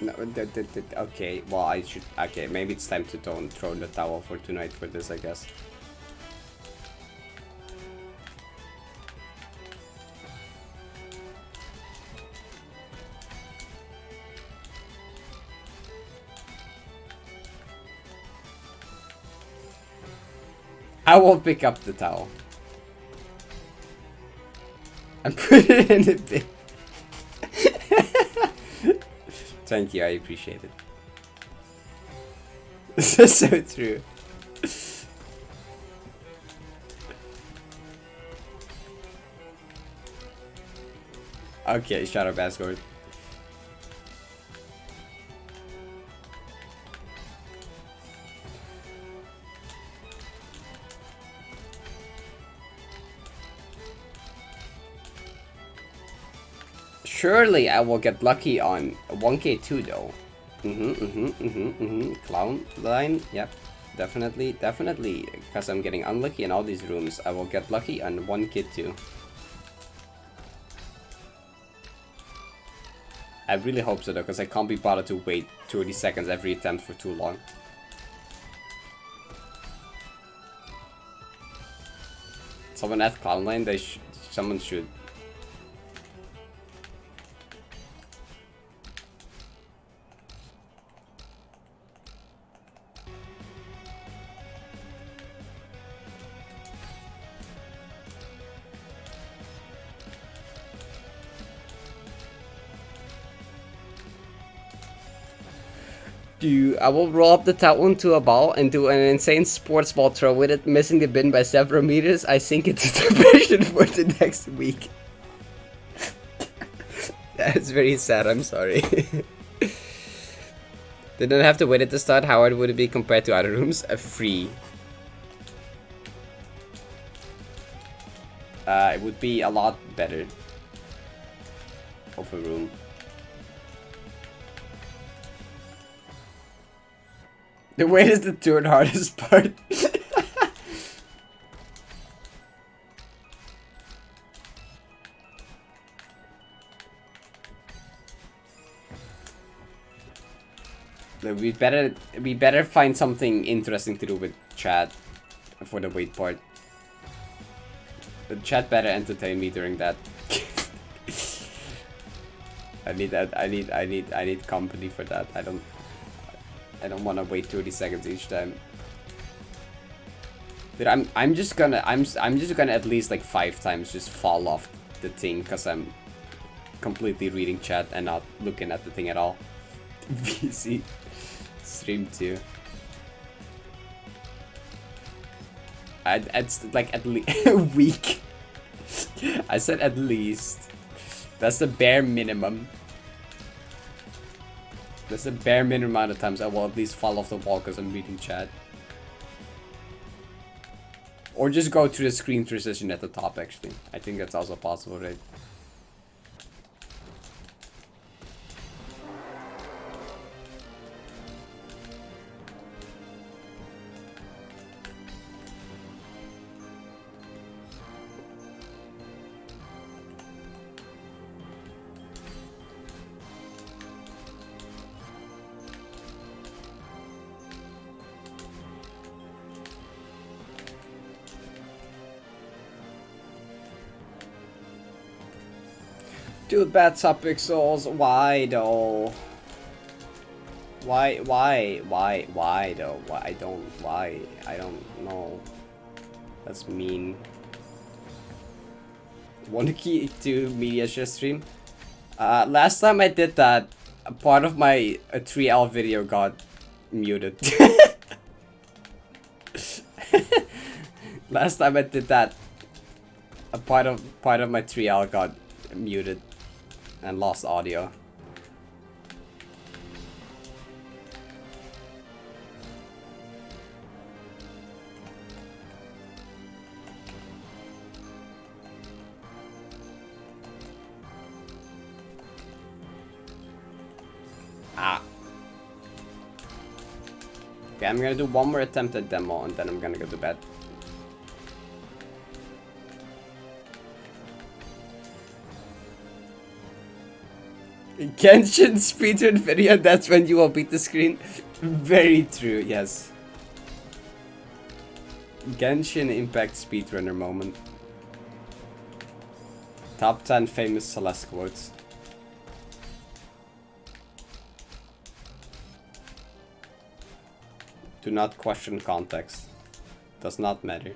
No, okay, well, I should. Okay, maybe it's time to throw the towel for tonight for this, I guess. I will pick up the towel and put it in the bin. Thank you, I appreciate it. This is so true. Okay, shut up, Asgard. Surely I will get lucky on 1k2 though. Clown line, yep. Definitely, definitely. Because I'm getting unlucky in all these rooms, I will get lucky on 1k2. I really hope so though, because I can't be bothered to wait 30 seconds every attempt for too long. Someone at clown line, someone should. I will roll up the top one to a ball and do an insane sports ball throw with it, missing the bin by several meters. I sink into the version for the next week. That's very sad, I'm sorry. Didn't have to wait at the start. How hard would it be compared to other rooms? Free. It would be a lot better of a room. The wait is the third hardest part. We better find something interesting to do with chat for the wait part. The chat better entertain me during that. I need company for that. I don't want to wait 30 seconds each time. Dude, I'm just gonna at least like 5 times just fall off the thing because I'm completely reading chat and not looking at the thing at all. VC stream 2. I'd like at least a week. I said at least. That's the bare minimum. That's the bare minimum amount of times I will at least fall off the wall because I'm reading chat. Or just go to the screen transition at the top, actually. I think that's also possible, right? Dude, bad subpixels. Why though? Why though? Why? I don't know. That's mean. 1 key to media share stream. Last time I did that, a part of my 3L video got muted. Last time I did that, a part of my 3L got muted and lost audio. Okay, I'm gonna do one more attempt at demo and then I'm gonna go to bed. Genshin speedrun video, that's when you will beat the screen. Very true, yes. Genshin Impact speedrunner moment. Top 10 famous Celeste quotes. Do not question context. Does not matter.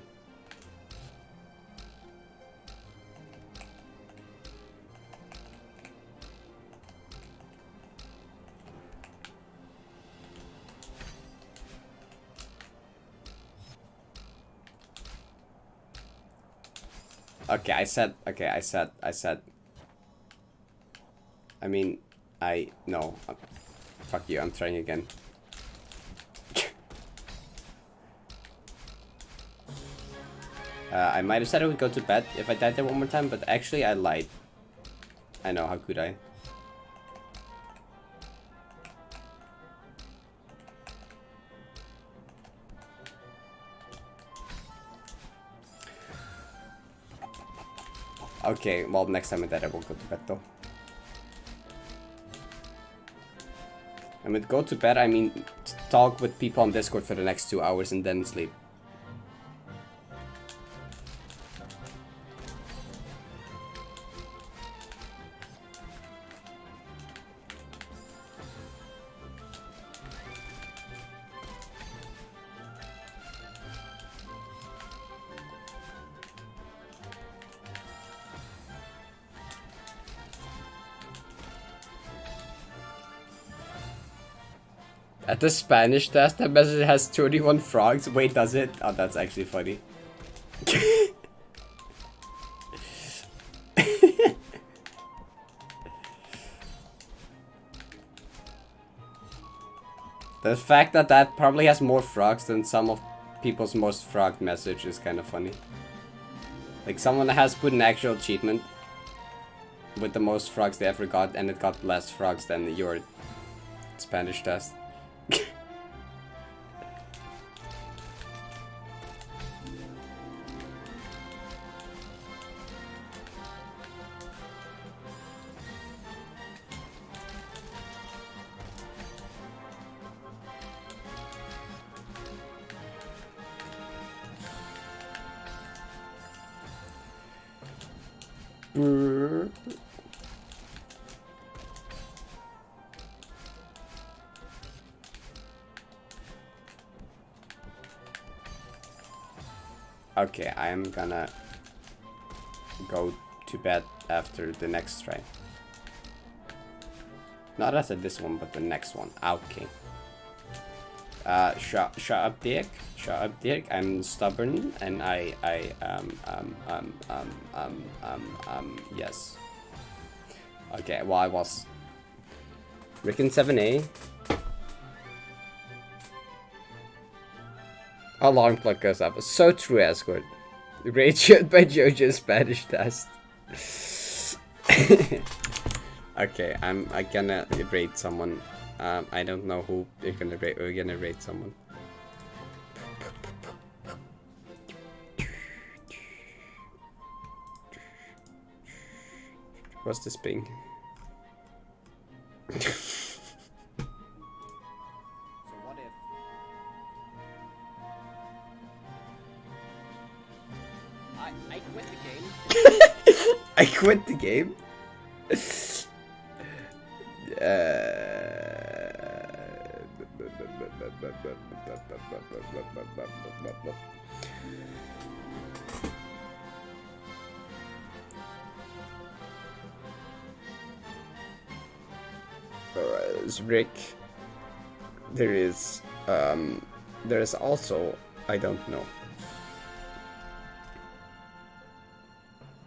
Okay, I said I mean, no. Fuck you, I'm trying again. I might have said I would go to bed if I died there one more time, but actually I lied. I know, how could I? Okay, well, next time I die I will go to bed though. And with go to bed, I mean talk with people on Discord for the next 2 hours and then sleep. At the Spanish test, that message has 31 frogs. Wait, does it? Oh, that's actually funny. The fact that that probably has more frogs than some of people's most frogged message is kind of funny. Like, someone has put an actual achievement with the most frogs they ever got, and it got less frogs than your Spanish test. Okay, I am gonna go to bed after the next try. Not after this one, but the next one. Okay. Shut up, Dick. Shut up, Dick. I'm stubborn, and yes. Okay, well, I was Rick in 7A. Alarm clock goes up. So true, Escort. Rate by JoJo's Spanish test. Okay, I'm gonna rate someone. I don't know who you're gonna rate. We're gonna rate someone. What's this ping?
I quit the game.
I quit the game? Alright, there's Rick. There is also, I don't know.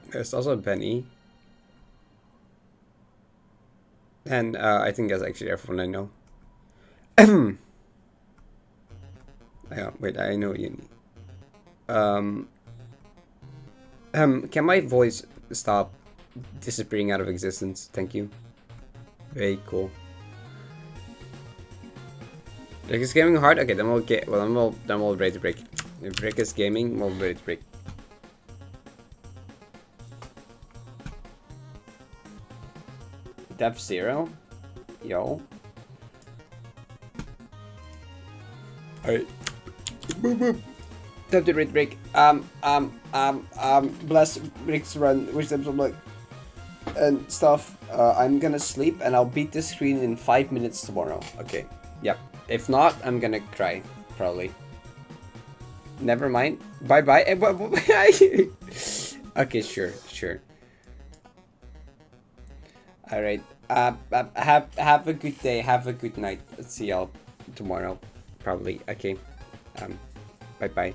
There's also Benny. And I think that's actually everyone I know. Wait, I know you need. Can my voice stop disappearing out of existence? Thank you. Very cool. Rick is gaming hard? Okay, then we'll get then we'll ready to break. If Rick is gaming, we'll ready to break. Depth 0? Yo. Alright. Boop boop. Time to read break. Bless Rick's run, wisdom of luck and stuff. I'm gonna sleep and I'll beat the screen in 5 minutes tomorrow. Okay. Yep. If not, I'm gonna cry. Probably. Never mind. Bye bye. Okay, sure. Alright. Have a good day. Have a good night. See y'all tomorrow. Probably. Okay. Bye bye.